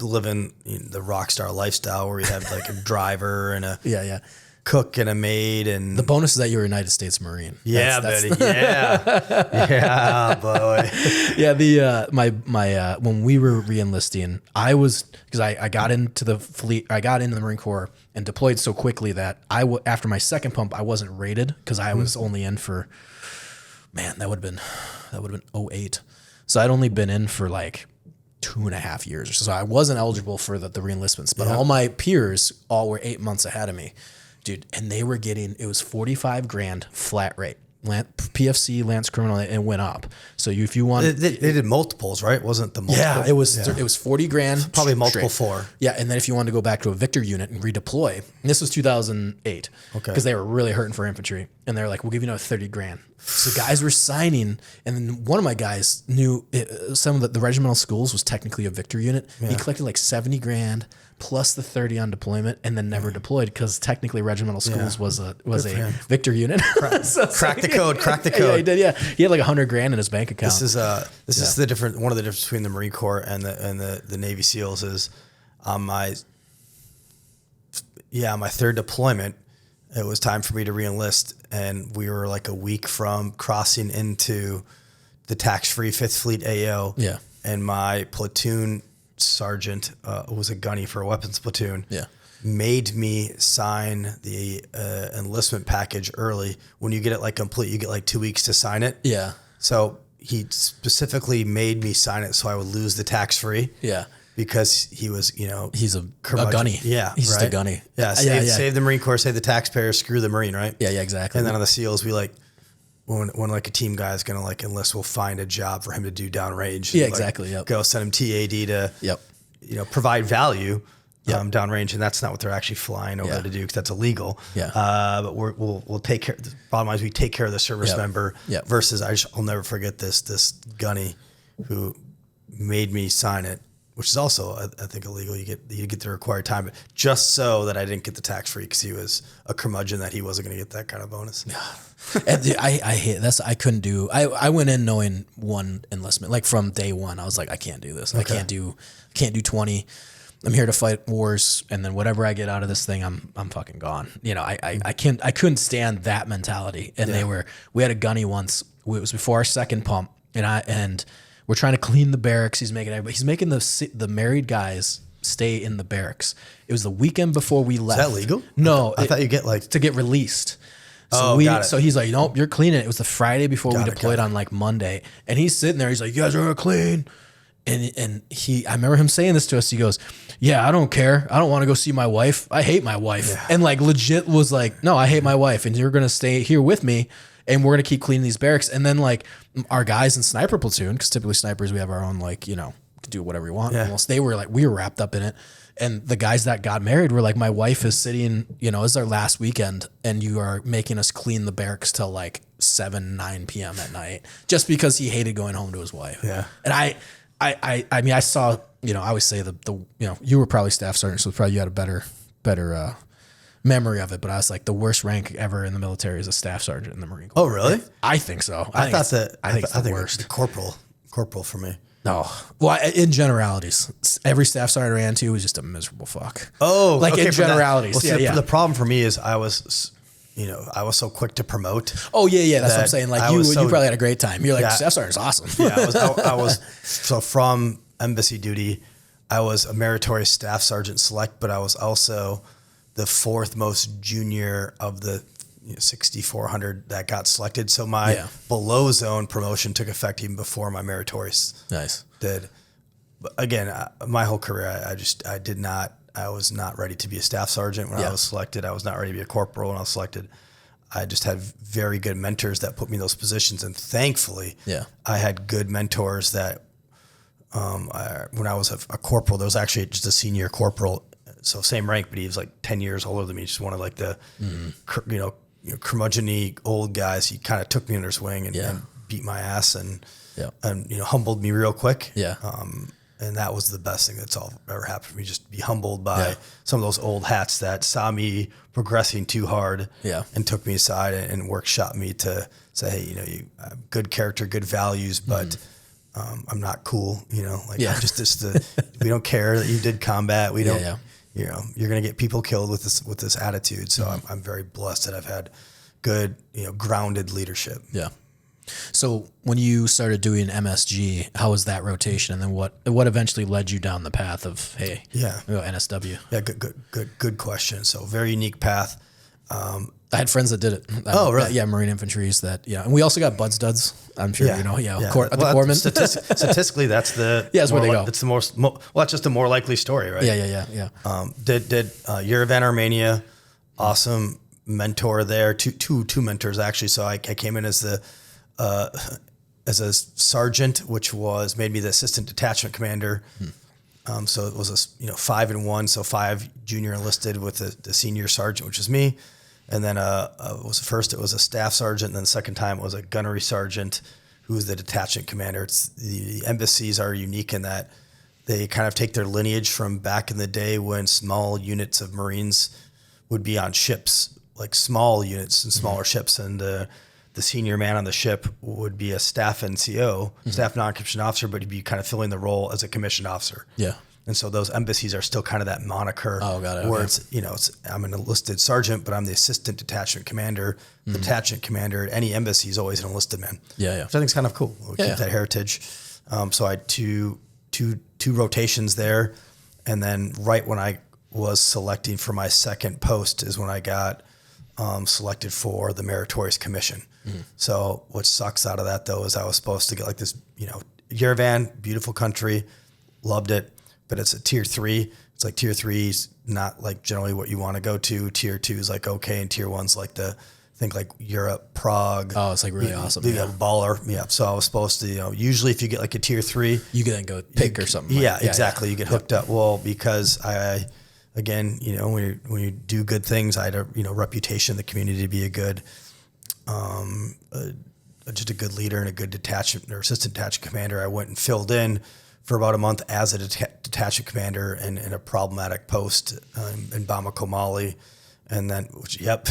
Speaker 2: living the rock star lifestyle where you had like a driver and a cook and a maid, and
Speaker 1: the bonus is that you're a United States Marine.
Speaker 2: That's buddy. Yeah, boy.
Speaker 1: Yeah. My when we were re-enlisting, because I got into the fleet, I got into the Marine Corps and deployed so quickly that after my second pump, I wasn't rated because I was only in for, that would have been 08. So I'd only been in for like 2.5 years or so. So I wasn't eligible for the re-enlistments, but all my peers all were 8 months ahead of me. Dude, and they were getting, it was $45,000 flat rate. PFC, Lance Criminal, and went up. So if you want,
Speaker 2: they did multiples, right? Wasn't the multiple?
Speaker 1: Yeah, it was $40,000.
Speaker 2: Probably multiple straight. 4.
Speaker 1: Yeah, and then if you wanted to go back to a Victor unit and redeploy, and this was 2008. Okay. Because they were really hurting for infantry, and they're like, "We'll give you another $30,000." So guys were signing, and then one of my guys knew some of the regimental schools was technically a Victor unit. Yeah. He collected like $70,000 plus the 30 on deployment, and then never deployed because technically regimental schools was a Victor unit.
Speaker 2: Crack the code.
Speaker 1: Yeah, he did. Yeah, he had like $100,000 in his bank account.
Speaker 2: This is one of the differences between the Marine Corps and the Navy SEALs is on my third deployment. It was time for me to re-enlist, and we were like a week from crossing into the tax-free 5th Fleet AO.
Speaker 1: Yeah.
Speaker 2: And my platoon sergeant was a gunny for a weapons platoon.
Speaker 1: Yeah.
Speaker 2: Made me sign the enlistment package early. When you get it like complete, you get like 2 weeks to sign it.
Speaker 1: Yeah.
Speaker 2: So he specifically made me sign it so I would lose the tax-free.
Speaker 1: Yeah.
Speaker 2: Because he was,
Speaker 1: he's a gunny.
Speaker 2: Yeah.
Speaker 1: He's just a gunny.
Speaker 2: Yeah. Save the Marine Corps, save the taxpayers, screw the Marine, right?
Speaker 1: Yeah, exactly.
Speaker 2: And then on the SEALs, we like, when like a team guy is going to like enlist, we'll find a job for him to do downrange.
Speaker 1: Yeah, exactly. Yep.
Speaker 2: Go send him TAD to, provide value downrange. And that's not what they're actually flying over to do because that's illegal.
Speaker 1: Yeah.
Speaker 2: But we'll take care. The bottom line is we take care of the service member versus I'll never forget this gunny who made me sign it, which is also, I think, illegal. You get the required time, but just so that I didn't get the tax free because he was a curmudgeon that he wasn't going to get that kind of bonus.
Speaker 1: And I hate this. I couldn't do. I went in knowing one enlistment, like from day one. I was like, I can't do this. Okay. I can't do 20. I'm here to fight wars, and then whatever I get out of this thing, I'm fucking gone. You know, I couldn't stand that mentality. And we had a gunny once. It was before our second pump, and we're trying to clean the barracks. He's making the married guys stay in the barracks. It was the weekend before we left.
Speaker 2: Is that legal?
Speaker 1: No,
Speaker 2: I thought you get
Speaker 1: to get released. So
Speaker 2: got it.
Speaker 1: So he's like, nope, you're cleaning it. It was the Friday before we deployed on like Monday, and he's sitting there. He's like, you guys are gonna clean. And I remember him saying this to us. He goes, yeah, I don't care. I don't want to go see my wife. I hate my wife. Yeah. And like legit was like, no, I hate my wife. And you're going to stay here with me. And we're going to keep cleaning these barracks. And then like our guys in sniper platoon, because typically snipers, we have our own, like, you know, to do whatever we want. Yeah. Almost. We were wrapped up in it. And the guys that got married were like, my wife is sitting, you know, it's our last weekend. And you are making us clean the barracks till like 9 p.m. at night. Just because he hated going home to his wife.
Speaker 2: Yeah.
Speaker 1: And I mean, I saw, you know, I always say the you know, you were probably staff sergeant, so probably you had a better memory of it. But I was like, the worst rank ever in the military is a staff sergeant in the Marine Corps.
Speaker 2: Oh, really?
Speaker 1: I think so.
Speaker 2: I think it's the
Speaker 1: worst.
Speaker 2: Corporal for me.
Speaker 1: No, well, in generalities, every staff sergeant I ran to was just a miserable fuck.
Speaker 2: Oh,
Speaker 1: like
Speaker 2: okay,
Speaker 1: in generalities.
Speaker 2: Well, the problem for me is I was so quick to promote.
Speaker 1: Oh yeah. That's what I'm saying. Like you probably had a great time. You're like, staff sergeant's awesome.
Speaker 2: Yeah, I was so from embassy duty, I was a meritorious staff sergeant select, but I was also the fourth most junior of the 6,400 that got selected. So my below zone promotion took effect even before my meritorious did. But again, my whole career, I was not ready to be a staff sergeant when I was selected. I was not ready to be a corporal when I was selected. I just had very good mentors that put me in those positions. And thankfully, I had good mentors that when I was a corporal, there was actually just a senior corporal. So same rank, but he was like 10 years older than me. Just one of like the, curmudgeon-y old guys. He kind of took me under his wing and beat my ass and humbled me real quick. Yeah. And that was the best thing that's all ever happened to me. Just be humbled by some of those old hats that saw me progressing too hard and took me aside and workshop me to say, hey, you have good character, good values, but I'm not cool. We don't care that you did combat. We don't, you're going to get people killed with this attitude. So I'm very blessed that I've had good, grounded leadership. Yeah.
Speaker 1: So when you started doing MSG, how was that rotation? And then what eventually led you down the path of, hey, NSW?
Speaker 2: Yeah, good question. So very unique path.
Speaker 1: I had friends that did it.
Speaker 2: Really?
Speaker 1: Yeah, Marine infantries and we also got Bud Studs. I'm sure you know. The corpsmen.
Speaker 2: Statistically, that's the
Speaker 1: that's where they go.
Speaker 2: It's the that's just a more likely story, right?
Speaker 1: Yeah.
Speaker 2: Did Yerevan, Armenia, awesome mentor there. Two mentors actually. So I came in as a sergeant, which made me the assistant detachment commander. So it was 5 and 1, so 5 junior enlisted with the senior sergeant, which was me. And then it was a staff sergeant, and then the second time it was a gunnery sergeant who was the detachment commander. The embassies are unique in that they kind of take their lineage from back in the day when small units of Marines would be on ships, like small units and smaller ships, and the senior man on the ship would be a staff NCO, staff non-commissioned officer, but he'd be kind of filling the role as a commissioned officer. Yeah. And so those embassies are still kind of that moniker where it's I'm an enlisted sergeant, but I'm the assistant detachment commander. The detachment commander at any embassy is always an enlisted man. Yeah. Which I think is kind of cool. We keep that heritage. So I had two rotations there. And then right when I was selecting for my second post is when I got selected for the meritorious commission. So what sucks out of that though is I was supposed to get like this, Yerevan, beautiful country, loved it, but it's a tier 3. It's like tier 3 is not like generally what you want to go to. Tier 2 is like okay, and tier 1's like think like Europe, Prague.
Speaker 1: Oh, it's like really awesome.
Speaker 2: Baller. Yeah. So I was supposed to, usually if you get like a tier 3,
Speaker 1: you can then go pick or something.
Speaker 2: Exactly. You get hooked up. Well, because again, when you do good things, I had a reputation in the community to be a good, just a good leader and a good detachment or assistant detachment commander. I went and filled in for about a month as a detachment commander in a problematic post in Bamako, Mali, And then,
Speaker 1: Yeah,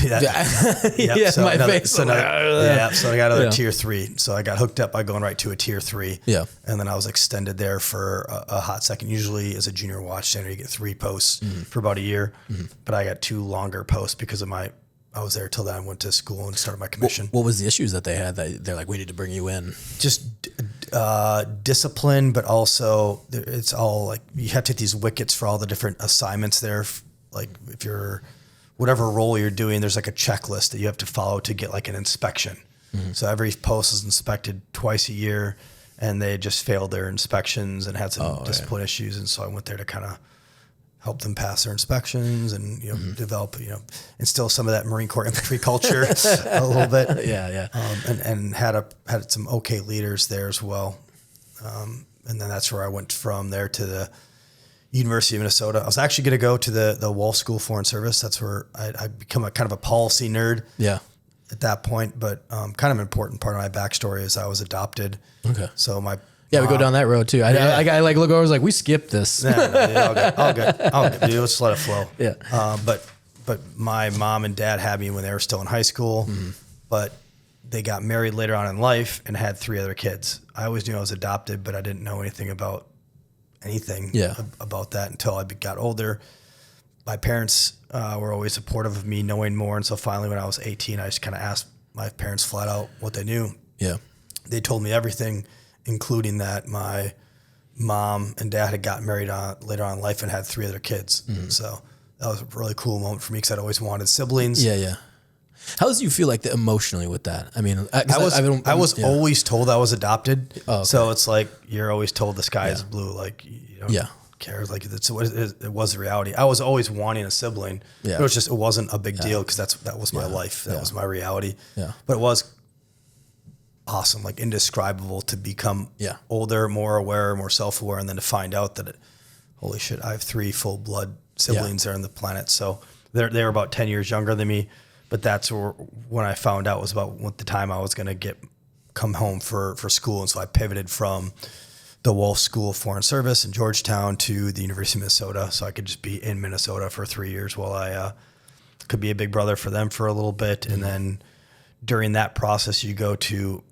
Speaker 2: So
Speaker 1: my face.
Speaker 2: So I got another tier 3. So I got hooked up by going right to a tier 3.
Speaker 1: Yeah.
Speaker 2: And then I was extended there for a hot second. Usually as a junior watchstander, you get 3 posts for about a year. But I got 2 longer posts because of I was there till then. I went to school and started my commission.
Speaker 1: What was the issues that they had that they're like, we need to bring you in?
Speaker 2: Just discipline, but also it's all like you have to take these wickets for all the different assignments there. Like if you're whatever role you're doing, there's like a checklist that you have to follow to get like an inspection. So every post is inspected twice a year, and they just failed their inspections and had some discipline issues. And so I went there to kind of help them pass their inspections and, develop, instill some of that Marine Corps infantry culture a little bit.
Speaker 1: Yeah.
Speaker 2: And had some okay leaders there as well. And then that's where I went from there to the University of Minnesota. I was actually going to go to the Wolf School of Foreign Service. That's where I become a kind of a policy nerd.
Speaker 1: Yeah.
Speaker 2: At that point, but kind of an important part of my backstory is I was adopted.
Speaker 1: Okay.
Speaker 2: So my
Speaker 1: we go down that road too. I like look over, I was like, we skipped this.
Speaker 2: All good. Dude, let's let it flow.
Speaker 1: Yeah.
Speaker 2: But my mom and dad had me when they were still in high school, but they got married later on in life and had 3 other kids. I always knew I was adopted, but I didn't know anything about about that until I got older. My parents were always supportive of me knowing more. And so finally, when I was 18, I just kind of asked my parents flat out what they knew.
Speaker 1: Yeah.
Speaker 2: They told me everything, including that my mom and dad had gotten married later on in life and had 3 other kids. So that was a really cool moment for me because I'd always wanted siblings.
Speaker 1: Yeah. How does you feel like emotionally with that? I mean,
Speaker 2: I was always told I was adopted.
Speaker 1: Oh, okay.
Speaker 2: So it's like, you're always told the sky is blue. Like, you don't care. Like it was the reality. I was always wanting a sibling.
Speaker 1: Yeah.
Speaker 2: It wasn't a big deal because that was my life. That was my reality.
Speaker 1: Yeah.
Speaker 2: But it was awesome, like indescribable to become older, more aware, more self-aware, and then to find out that holy shit, I have 3 full blood siblings there on the planet. So they were about 10 years younger than me. But that's when I found out was about what the time I was going to come home for school. And so I pivoted from the Wolf School of Foreign Service in Georgetown to the University of Minnesota. So I could just be in Minnesota for 3 years while I could be a big brother for them for a little bit. And then during that process, you go to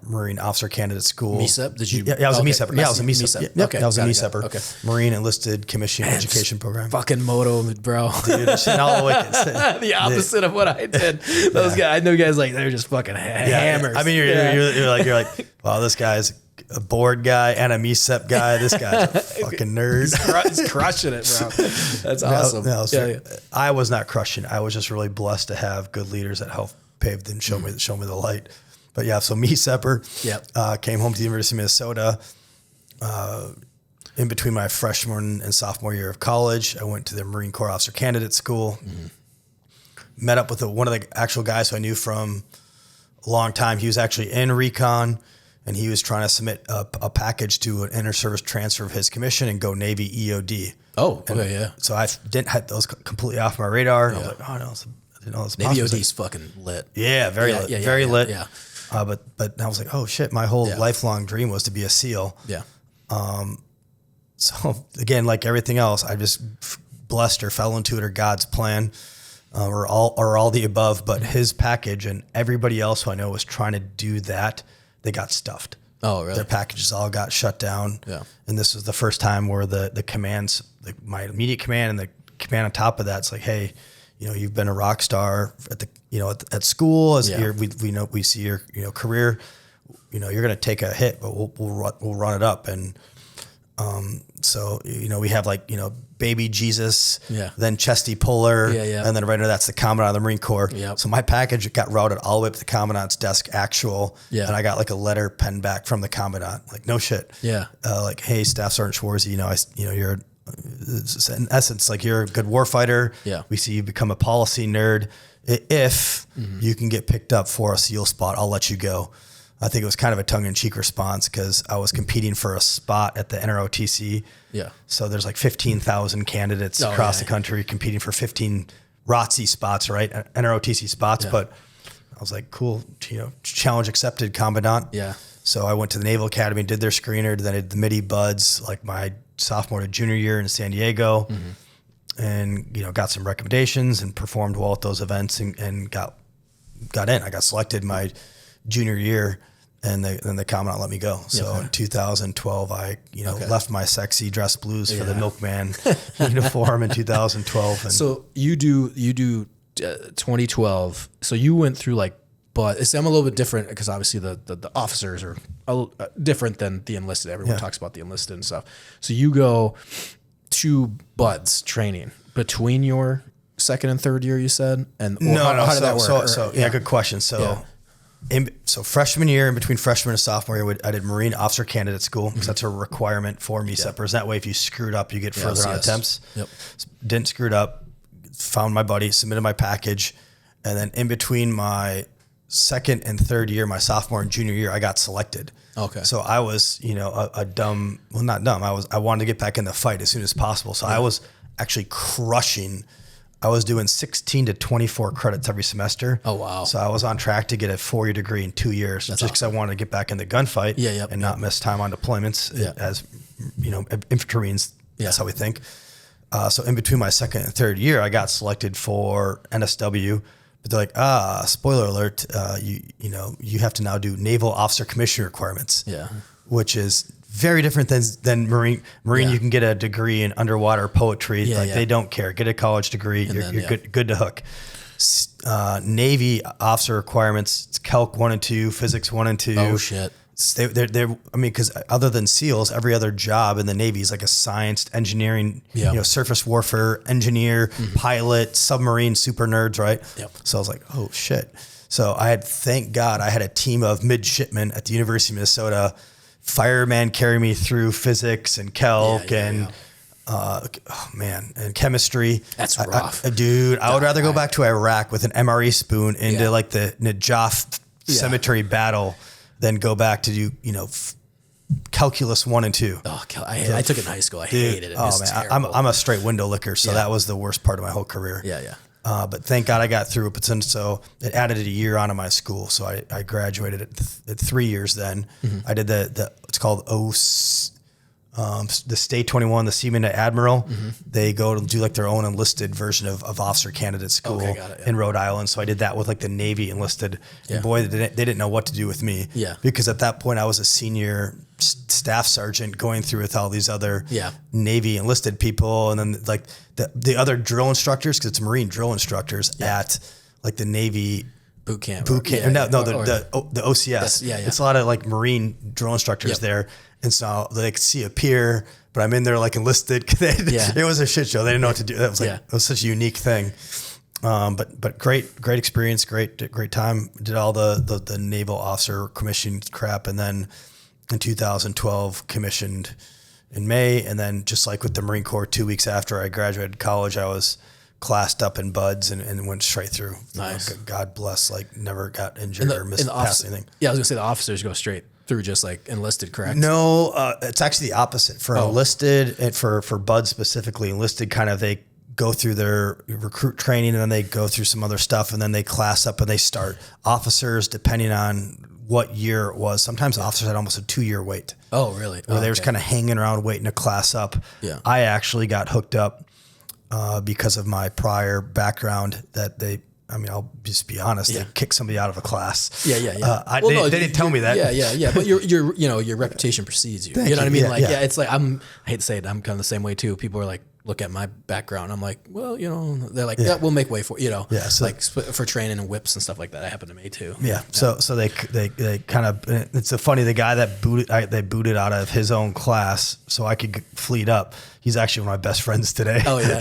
Speaker 2: Marine Officer Candidate School.
Speaker 1: MESEP? Did you?
Speaker 2: Yeah, I was a MESEP. Yeah, I was a MESEP.
Speaker 1: MESEP. Okay.
Speaker 2: I was a MESEP.
Speaker 1: Okay.
Speaker 2: Marine Enlisted Commissioning Education Program.
Speaker 1: Fucking moto, bro.
Speaker 2: Dude, all the wickets.
Speaker 1: The opposite of what I did. Those guys, I know guys like they're just fucking hammers.
Speaker 2: I mean, you're like, wow, this guy's a board guy and a MESEP guy. This guy's a fucking nerd.
Speaker 1: He's crushing it, bro. That's awesome.
Speaker 2: I was not crushing it. I was just really blessed to have good leaders that helped pave and show me the light. But yeah, so MESEPer came home to the University of Minnesota in between my freshman and sophomore year of college. I went to the Marine Corps Officer Candidate School, met up with one of the actual guys who I knew from a long time. He was actually in recon, and he was trying to submit a package to an inter-service transfer of his commission and go Navy EOD.
Speaker 1: Oh, okay, yeah.
Speaker 2: So I didn't have those completely off my radar. And I was like, oh no, I didn't know this.
Speaker 1: Navy EOD is fucking lit.
Speaker 2: Yeah, very lit. Very lit.
Speaker 1: Yeah.
Speaker 2: But I was like, oh shit, my whole lifelong dream was to be a SEAL.
Speaker 1: Yeah.
Speaker 2: So again, like everything else, I just blessed or fell into it or God's plan, or all the above. But his package and everybody else who I know was trying to do that, they got stuffed.
Speaker 1: Oh, really?
Speaker 2: Their packages all got shut down.
Speaker 1: Yeah. And
Speaker 2: this was the first time where the commands, my immediate command and the command on top of that's like, hey, you've been a rock star at school we see your career, you're going to take a hit, but we'll run it up. And so we have baby Jesus, then chesty puller, and then right under that's the commandant of the Marine Corps.
Speaker 1: Yep.
Speaker 2: So my package got routed all the way up to the commandant's desk actual, and I got a letter penned back from the commandant, no shit.
Speaker 1: Yeah.
Speaker 2: Hey, Staff Sergeant Schwarze, you're in essence, you're a good warfighter.
Speaker 1: Yeah.
Speaker 2: We see you become a policy nerd. If you can get picked up for a SEAL spot, I'll let you go. I think it was kind of a tongue-in-cheek response because I was competing for a spot at the NROTC.
Speaker 1: Yeah.
Speaker 2: So there's 15,000 candidates across the country competing for 15 ROTC spots, right? NROTC spots. Yeah. But I was like, cool, challenge accepted, commandant.
Speaker 1: Yeah.
Speaker 2: So I went to the Naval Academy, did their screener, then I did the MIDI buds, my sophomore to junior year in San Diego. and, got some recommendations and performed well at those events and got in. I got selected my junior year, and then the commandant let me go. So in 2012, I, left my sexy dress blues for the milkman uniform in 2012. And
Speaker 1: so you do 2012. So you went through but I'm a little bit different because obviously the officers are different than the enlisted. Everyone talks about the enlisted and stuff. So you go to buds training between your second and third year, you said? And how did that work?
Speaker 2: Good question. So freshman year, in between freshman and sophomore year, I did Marine Officer Candidate School because that's a requirement for MECEPers. That way, if you screwed up, you get further on attempts.
Speaker 1: Yep.
Speaker 2: Didn't screw it up. Found my buddy, submitted my package, and then in between my second and third year, my sophomore and junior year, I got selected.
Speaker 1: Okay.
Speaker 2: So I was, not dumb. I wanted to get back in the fight as soon as possible. So I was actually crushing. I was doing 16 to 24 credits every semester.
Speaker 1: Oh, wow.
Speaker 2: So I was on track to get a 4-year degree in 2 years just because I wanted to get back in the gunfight and not miss time on deployments as, infantrymen. That's how we think. So in between my second and third year, I got selected for NSW. But they're like, spoiler alert, you have to now do naval officer commission requirements.
Speaker 1: Yeah.
Speaker 2: Which is very different than Marine. You can get a degree in underwater poetry. They don't care. Get a college degree. You're good to hook. Navy officer requirements, it's Calc 1 and 2, Physics 1 and 2.
Speaker 1: Oh, shit.
Speaker 2: Because other than SEALs, every other job in the Navy is like a science, engineering, surface warfare, engineer, pilot, submarine, super nerds, right?
Speaker 1: Yep.
Speaker 2: So I was like, oh shit. So thank God, I had a team of midshipmen at the University of Minnesota, fireman carry me through physics and calc and chemistry.
Speaker 1: That's rough.
Speaker 2: I would rather go back to Iraq with an MRE spoon into the Najaf cemetery battle than go back to do, calculus 1 and 2.
Speaker 1: Oh, I took it in high school. I hated it.
Speaker 2: Oh man, I'm a straight window licker, so that was the worst part of my whole career.
Speaker 1: Yeah.
Speaker 2: But thank God I got through it. But so it added a year onto my school. So I graduated at 3 years then. I did it's called the State 21, the Seaman to Admiral. They go to do their own enlisted version of Officer Candidate School in Rhode Island. So I did that with the Navy enlisted. And boy, they didn't know what to do with me.
Speaker 1: Yeah.
Speaker 2: Because at that point I was a senior staff sergeant going through with all these other Navy enlisted people. And then the other drill instructors, because it's Marine drill instructors at the Navy
Speaker 1: boot camp.
Speaker 2: The OCS. It's a lot of Marine drill instructors there. And so they could see a peer, but I'm in there enlisted. It was a shit show. They didn't know what to do. That was it was such a unique thing. But great experience, great time. Did all the naval officer commission crap, and then in 2012 commissioned in May, and then just with the Marine Corps, 2 weeks after I graduated college, I was classed up in buds and went straight through.
Speaker 1: Nice.
Speaker 2: God bless. Never got injured or passed anything.
Speaker 1: Yeah, I was gonna say the officers go straight through, just enlisted, correct?
Speaker 2: No, it's actually the opposite. For enlisted, and for buds specifically, enlisted they go through their recruit training, and then they go through some other stuff, and then they class up and they start. Officers, depending on what year it was, sometimes officers had almost a 2-year wait.
Speaker 1: Oh, really?
Speaker 2: Where they were just hanging around waiting to class up.
Speaker 1: Yeah.
Speaker 2: I actually got hooked up because of my prior background that I'll just be honest. They kicked somebody out of a class.
Speaker 1: Yeah.
Speaker 2: They didn't tell me that.
Speaker 1: Yeah. But your reputation precedes you. You know what I mean? It's I hate to say it. I'm kind of the same way too. People are look at my background. I'm like, well, they're we'll make way for it. Yeah. So for training and whips and stuff like that. It happened to me too.
Speaker 2: Yeah. So they kind of, it's so funny. The guy that they booted out of his own class so I could fleet up. He's actually one of my best friends today.
Speaker 1: Oh yeah.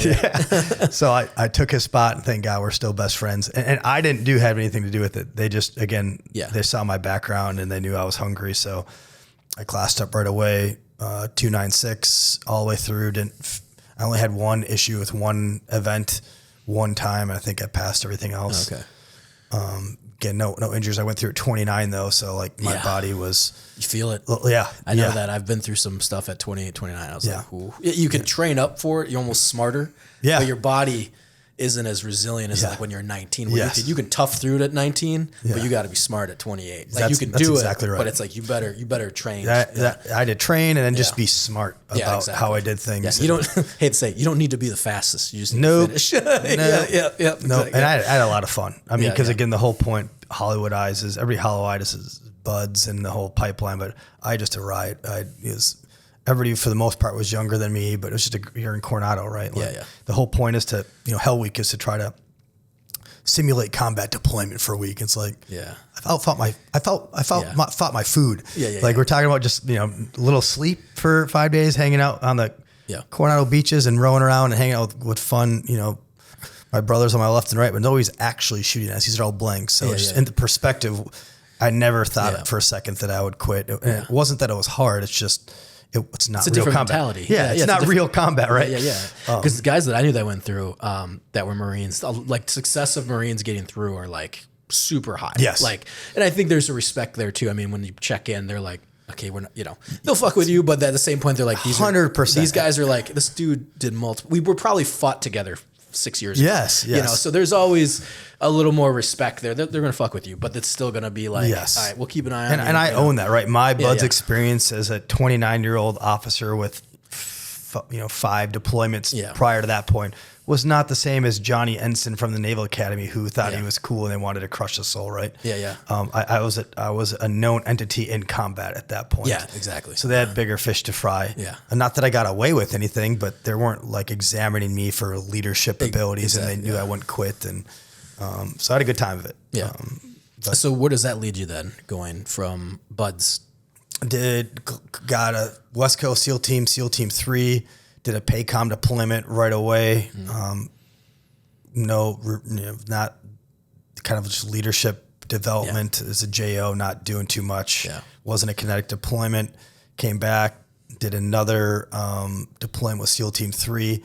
Speaker 2: So I took his spot, and thank God we're still best friends. And I didn't have anything to do with it. They just, they saw my background and they knew I was hungry. So I classed up right away, 296 all the way through. I only had one issue with one event one time. And I think I passed everything else.
Speaker 1: Okay.
Speaker 2: Again, no injuries. I went through at 29 though. So my body was.
Speaker 1: You feel it?
Speaker 2: Yeah.
Speaker 1: I know that. I've been through some stuff at 28, 29. I was ooh. You can train up for it. You're almost smarter.
Speaker 2: Yeah.
Speaker 1: But your body, isn't as resilient as like when you're 19. Where
Speaker 2: Yes.
Speaker 1: you can tough through it at 19, but you got to be smart at 28. Like you can
Speaker 2: that's
Speaker 1: do
Speaker 2: exactly
Speaker 1: it,
Speaker 2: right.
Speaker 1: but it's like you better train.
Speaker 2: I had to train and then just be smart about how I did things.
Speaker 1: Yeah. You don't hate to say it, you don't need to be the fastest. You just need
Speaker 2: Nope.
Speaker 1: to finish.
Speaker 2: No.
Speaker 1: Exactly.
Speaker 2: And I had a lot of fun. I mean, because again, the whole point Hollywoodizes everybody Hollywoodizes buds and the whole pipeline, but I just a ride. Everybody for the most part was younger than me, but it was just you're in Coronado, right? Like, the whole point is to, Hell Week is to try to simulate combat deployment for a week. It's like, I fought my food. Like we're talking about just, a little sleep for 5 days, hanging out on the Coronado beaches and rowing around and hanging out with fun, my brothers on my left and right, but nobody's actually shooting at us. These are all blanks. So just in the perspective, I never thought for a second that I would quit. And it wasn't that it was hard. It's just, it's not real combat.
Speaker 1: Mentality.
Speaker 2: It's not real combat, right?
Speaker 1: Because the guys that I knew that went through, that were Marines, like success of Marines getting through are like super high.
Speaker 2: Yes.
Speaker 1: Like, and I think there's a respect there too. I mean, when you check in, they're like, okay, we're not, they'll fuck with you, but at the same point, they're like,
Speaker 2: 100%.
Speaker 1: These guys are like, this dude did multiple. We were probably fought together 6 years ago.
Speaker 2: Yes.
Speaker 1: So there's always a little more respect there. They're going to fuck with you, but it's still going to be like, all right, we'll keep an eye on you.
Speaker 2: And I own that, right? My bud's experience as a 29-year-old officer with, 5 deployments prior to that point was not the same as Johnny Ensign from the Naval Academy who thought he was cool and they wanted to crush the soul, right? I was a known entity in combat at that point.
Speaker 1: Yeah, exactly.
Speaker 2: So they had bigger fish to fry.
Speaker 1: Yeah.
Speaker 2: And not that I got away with anything, but they weren't like examining me for leadership abilities and they knew I wouldn't quit. And so I had a good time of it.
Speaker 1: Yeah. So where does that lead you then, going from buds?
Speaker 2: Got a West Coast SEAL Team 3, did a PACOM deployment right away. Not kind of just leadership development as a JO, not doing too much. Wasn't a kinetic deployment. Came back, did another deployment with SEAL Team 3.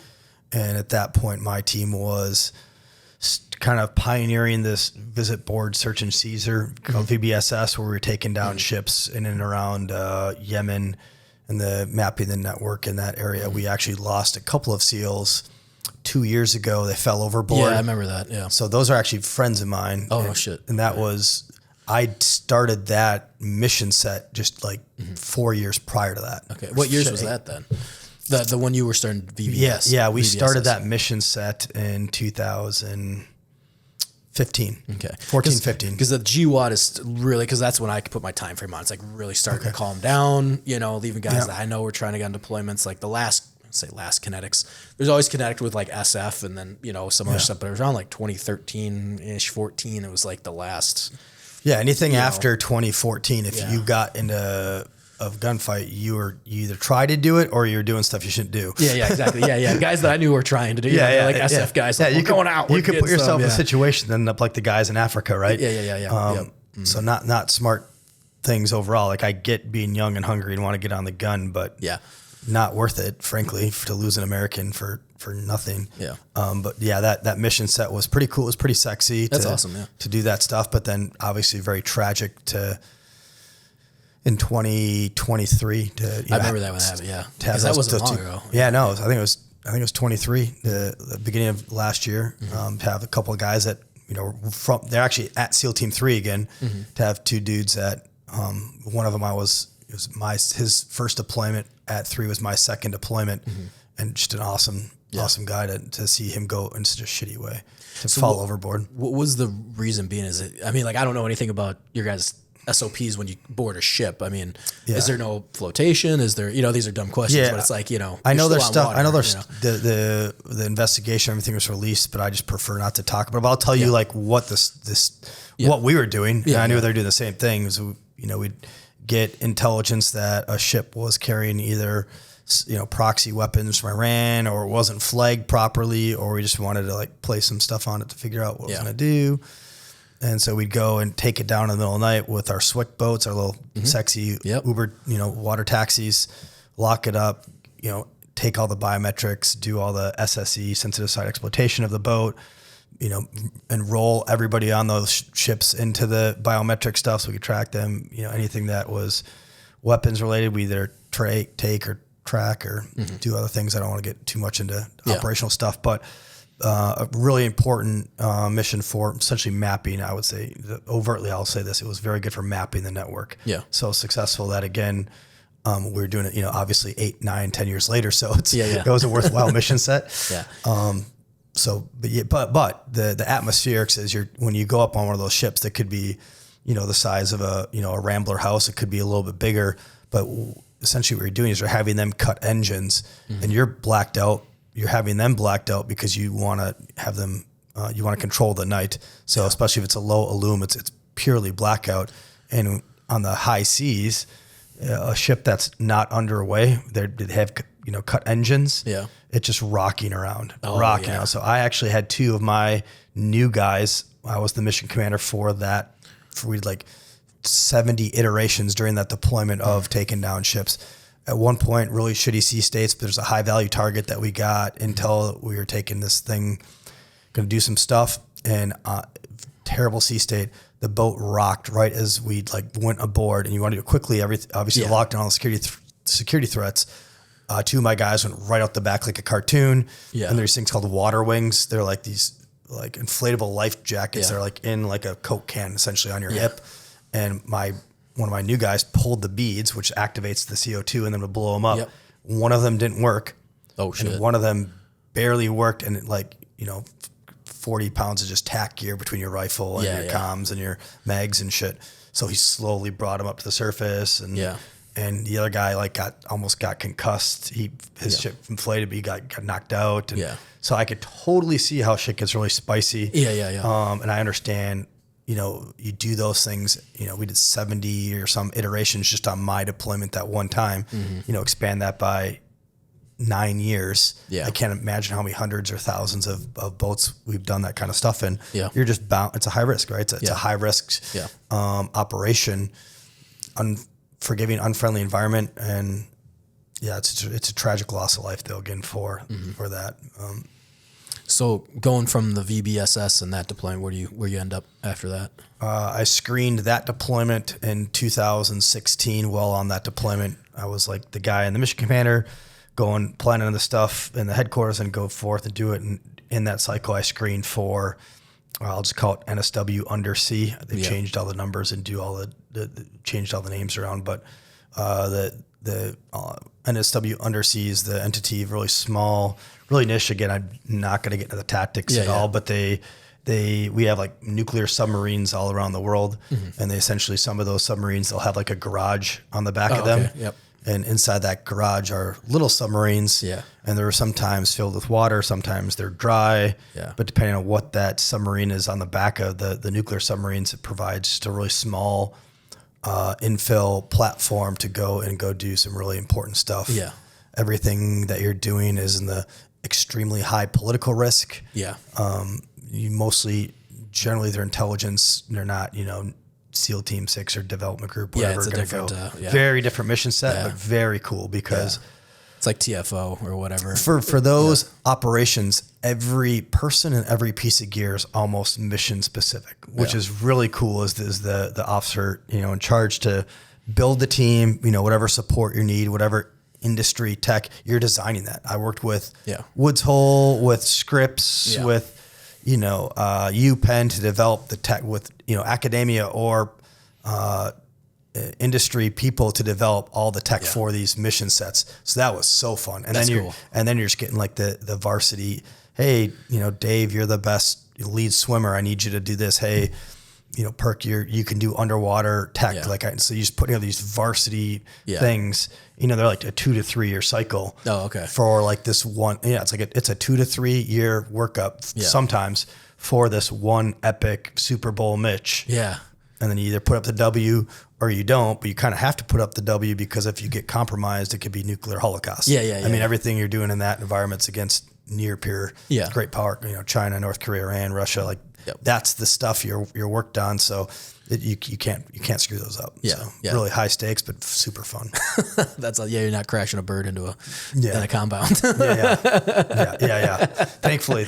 Speaker 2: And at that point, my team was kind of pioneering this visit board search and seizure called VBSS, where we were taking down ships in and around Yemen and mapping the network in that area. We actually lost a couple of SEALs 2 years ago. They fell overboard.
Speaker 1: Yeah, I remember that. Yeah.
Speaker 2: So those are actually friends of mine.
Speaker 1: Oh, no shit.
Speaker 2: And that was, I started that mission set just like 4 years prior to that.
Speaker 1: Okay. What years was that then? The one you were starting VBS?
Speaker 2: Yeah, we started that mission set in 2015.
Speaker 1: Okay.
Speaker 2: 14, 15.
Speaker 1: Because the GWAT is really, because that's when I could put my time frame on. It's like really starting to calm down, leaving guys that I know were trying to get on deployments. Like the last kinetics. There's always kinetic with like SF and then, some other stuff, but it was around like 2013-ish, 14. It was like the last.
Speaker 2: Yeah, anything after 2014, if you got into a gunfight, you either try to do it or you're doing stuff you shouldn't do.
Speaker 1: Yeah, exactly. Yeah. Guys that I knew were trying to do. Like SF guys. Like, we're going out.
Speaker 2: You could put yourself in a situation and end up like the guys in Africa, right?
Speaker 1: Yeah.
Speaker 2: So not smart things overall. Like I get being young and hungry and want to get on the gun, but not worth it, frankly, to lose an American for nothing.
Speaker 1: Yeah.
Speaker 2: But that mission set was pretty cool. It was pretty sexy.
Speaker 1: That's awesome. Yeah.
Speaker 2: To do that stuff, but then obviously very tragic in 2023
Speaker 1: I remember that one happened. Yeah. Because that wasn't long ago.
Speaker 2: Yeah, no, I think it was 23, the beginning of last year. To have a couple of guys that they're actually at SEAL Team 3 again. To have 2 dudes that one of them his first deployment at 3 was my second deployment, and just an awesome guy to see him go in such a shitty way to fall overboard.
Speaker 1: What was the reason being? Is it? I mean, like I don't know anything about your guys' SOPs when you board a ship. I mean, is there no flotation? Is there, these are dumb questions, but it's like,
Speaker 2: I know there's stuff. I know there's the investigation, everything was released, but I just prefer not to talk about it. But I'll tell you like what what we were doing. And I knew they were doing the same things. We'd get intelligence that a ship was carrying either, proxy weapons from Iran or it wasn't flagged properly, or we just wanted to like play some stuff on it to figure out what it was going to do. And so we'd go and take it down in the middle of the night with our Swick boats, our little sexy Uber, water taxis, lock it up, take all the biometrics, do all the SSE, sensitive site exploitation of the boat, enroll everybody on those ships into the biometric stuff so we could track them. Anything that was weapons related, we either take or track or do other things. I don't want to get too much into operational stuff, but a really important mission for essentially mapping. I would say overtly, I'll say this: it was very good for mapping the network.
Speaker 1: Yeah.
Speaker 2: So successful that again, we were doing it. Obviously 8, 9, 10 years later. So it was a worthwhile mission set.
Speaker 1: Yeah.
Speaker 2: So, but the atmosphere is when you go up on one of those ships that could be, the size of a Rambler house. It could be a little bit bigger, but essentially what you're doing is you're having them cut engines, and you're blacked out. You're having them blacked out because you want to have them, you want to control the night. So especially if it's a low illum, it's purely blackout. And on the high seas, a ship that's not underway, they have, cut engines.
Speaker 1: Yeah.
Speaker 2: It's just rocking around. So I actually had 2 of my new guys. I was the mission commander for that. We had like 70 iterations during that deployment of taking down ships. At one point, really shitty sea states, but there's a high value target that we got intel. We were taking this thing, going to do some stuff, and terrible sea state. The boat rocked right as we went aboard, and you want to do it quickly. Obviously locked down all the security threats. 2 of my guys went right out the back like a cartoon. Yeah. And there's things called water wings. They're like these inflatable life jackets. They're in a Coke can essentially on your hip. And one of my new guys pulled the beads, which activates the CO2 and then would blow them up. Yep. One of them didn't work.
Speaker 1: Oh shit.
Speaker 2: And one of them barely worked, and 40 pounds of just tack gear between your rifle and your comms and your mags and shit. So he slowly brought him up to the surface, and and the other guy almost got concussed. His ship inflated, but he got knocked out. And so I could totally see how shit gets really spicy. And I understand, you do those things. We did 70 or some iterations just on my deployment that one time. Expand that by 9 years. I can't imagine how many hundreds or thousands of boats we've done that kind of stuff in. You're just bound. It's a high risk, right? It's a high risk operation, unforgiving, unfriendly environment, and it's a tragic loss of life though again for that.
Speaker 1: So going from the VBSS and that deployment, where you end up after that?
Speaker 2: I screened that deployment in 2016. While on that deployment, I was like the guy and the mission commander planning the stuff in the headquarters and go forth and do it. And in that cycle, I screened for, I'll just call it NSW Undersea. They changed all the numbers and changed all the names around. But the NSW Undersea is the entity, really small, really niche. Again, I'm not going to get into the tactics at all, but we have nuclear submarines all around the world, and they essentially, some of those submarines, they'll have a garage on the back of them.
Speaker 1: Okay. Yep.
Speaker 2: And inside that garage are little submarines, and they're sometimes filled with water, sometimes they're dry. But depending on what that submarine is on the back of the nuclear submarines, it provides just a really small infill platform to go do some really important stuff. Everything that you're doing is in the extremely high political risk. You mostly, generally, their intelligence, they're not, SEAL Team 6 or development group, whatever.
Speaker 1: It's a different,
Speaker 2: very different mission set, but very cool because
Speaker 1: it's like TFO or whatever.
Speaker 2: For those operations, every person and every piece of gear is almost mission specific, which is really cool. Is the officer, in charge to build the team, whatever support you need, whatever industry tech, you're designing that. I worked with Woods Hole, with Scripps, with UPenn to develop the tech, with academia or industry people to develop all the tech for these mission sets. So that was so fun. And then you're just getting the varsity. Hey, Dave, you're the best lead swimmer. I need you to do this. Hey, Perk, you can do underwater tech. So you just putting all these varsity things. They're like a 2 to 3 year cycle.
Speaker 1: Oh, okay.
Speaker 2: For this one, it's a 2 to 3 year workup sometimes for this one epic Super Bowl Mitch. And then you either put up the W or you don't, but you kind of have to put up the W because if you get compromised, it could be nuclear holocaust. I mean, everything you're doing in that environment's against near peer great power. China, North Korea, Iran, Russia, that's the stuff you're worked on. So you can't screw those up. Really high stakes, but super fun.
Speaker 1: You're not crashing a bird into in a compound.
Speaker 2: Thankfully.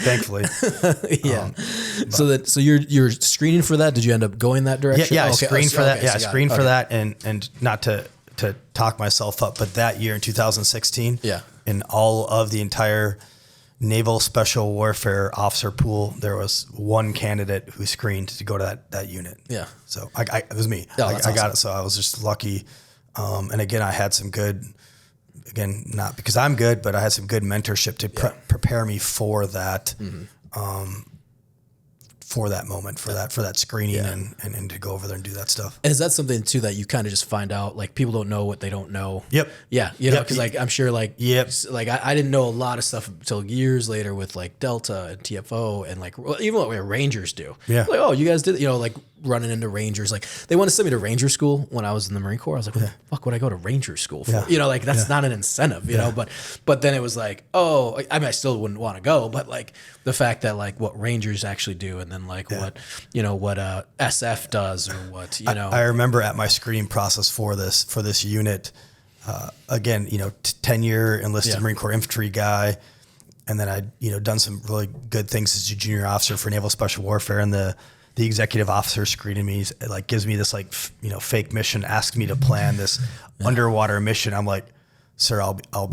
Speaker 1: So you're screening for that. Did you end up going that direction?
Speaker 2: I screened for that. I screened for that, and not to talk myself up, but that year in 2016, in all of the entire Naval Special Warfare officer pool, there was one candidate who screened to go to that unit.
Speaker 1: Yeah.
Speaker 2: So it was me.
Speaker 1: Oh,
Speaker 2: I got it. So I was just lucky. And again, I had some good, not because I'm good, but I had some good mentorship to prepare me for that. For that moment, for that screening and to go over there and do that stuff.
Speaker 1: And is that something too that you kind of just find out, like people don't know what they don't know?
Speaker 2: Yep.
Speaker 1: Yeah. You know, cause like, I'm sure like, like I didn't know a lot of stuff until years later with like Delta and TFO and like even what Rangers do.
Speaker 2: Yeah.
Speaker 1: Like, oh, you guys did, like running into Rangers. Like they want to send me to Ranger school when I was in the Marine Corps. I was like, what the fuck would I go to Ranger school for? Like that's not an incentive, you know, but then it was like, oh, I mean, I still wouldn't want to go, but like the fact that like what Rangers actually do and then like what SF does or what,
Speaker 2: I remember at my screening process for this unit, again, 10-year enlisted Marine Corps infantry guy. And then I'd, done some really good things as a junior officer for Naval Special Warfare, and the executive officer screening me, like gives me this like, fake mission, asks me to plan this underwater mission. I'm like, sir, I'm not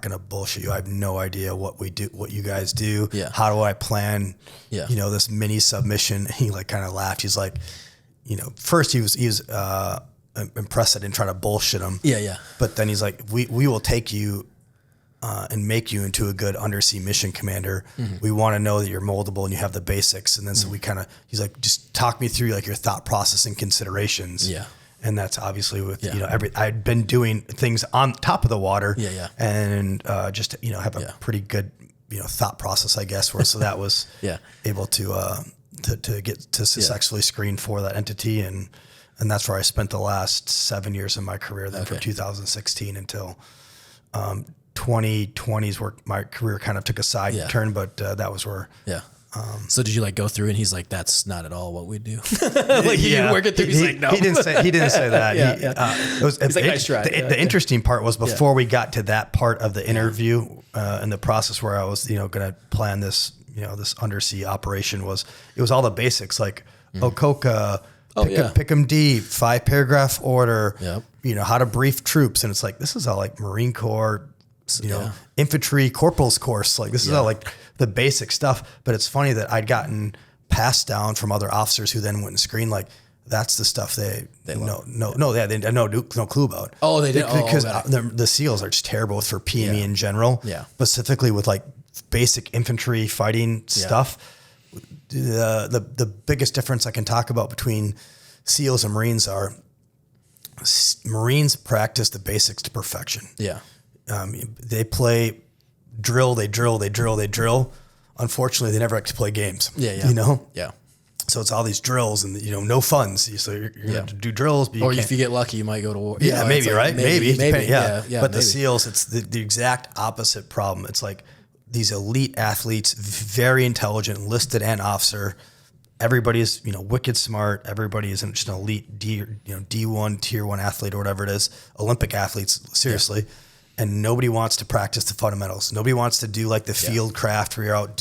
Speaker 2: going to bullshit you. I have no idea what we do, what you guys do.
Speaker 1: Yeah.
Speaker 2: How do I plan, this mini submission? He like kind of laughed. He's like, first he was impressed I didn't try to bullshit him.
Speaker 1: Yeah. Yeah.
Speaker 2: But then he's like, we will take you and make you into a good undersea mission commander. We want to know that you're moldable and you have the basics. And then so he's like, just talk me through like your thought process and considerations.
Speaker 1: Yeah.
Speaker 2: And that's obviously with, I'd been doing things on top of the water and just, have a pretty good, thought process, I guess, so that was able to get to successfully screen for that entity. And that's where I spent the last 7 years of my career then from 2016 until, 2020s where my career kind of took a side turn, but that was where. Yeah.
Speaker 1: So did you like go through and he's like, that's not at all what we do. Like you work it through. He's like, no.
Speaker 2: He didn't say that. It was,
Speaker 1: he's like, nice try.
Speaker 2: The interesting part was before we got to that part of the interview in the process where I was, going to plan this, this undersea operation it was all the basics like Okoka, pick 'em deep, 5-paragraph order, how to brief troops. And it's like, this is all like Marine Corps, infantry corporal's course. Like this is all like the basic stuff. But it's funny that I'd gotten passed down from other officers who then went and screened. Like that's the stuff they had no clue about.
Speaker 1: Oh, they did
Speaker 2: because the SEALs are just terrible for PME in general. Yeah, specifically with like basic infantry fighting stuff. The biggest difference I can talk about between SEALs and Marines are Marines practice the basics to perfection. Yeah. They play drill. Unfortunately, they never actually play games. Yeah. So it's all these drills and no funds. So you're going to do drills, but
Speaker 1: if you get lucky, you might go to war.
Speaker 2: Yeah, maybe right. Maybe.
Speaker 1: Yeah.
Speaker 2: But the SEALs, it's the exact opposite problem. It's like these elite athletes, very intelligent, enlisted and officer. Everybody's wicked smart. Everybody is just an elite D1 tier 1 athlete or whatever it is. Olympic athletes, seriously. Yeah. And nobody wants to practice the fundamentals. Nobody wants to do like the field craft where you're out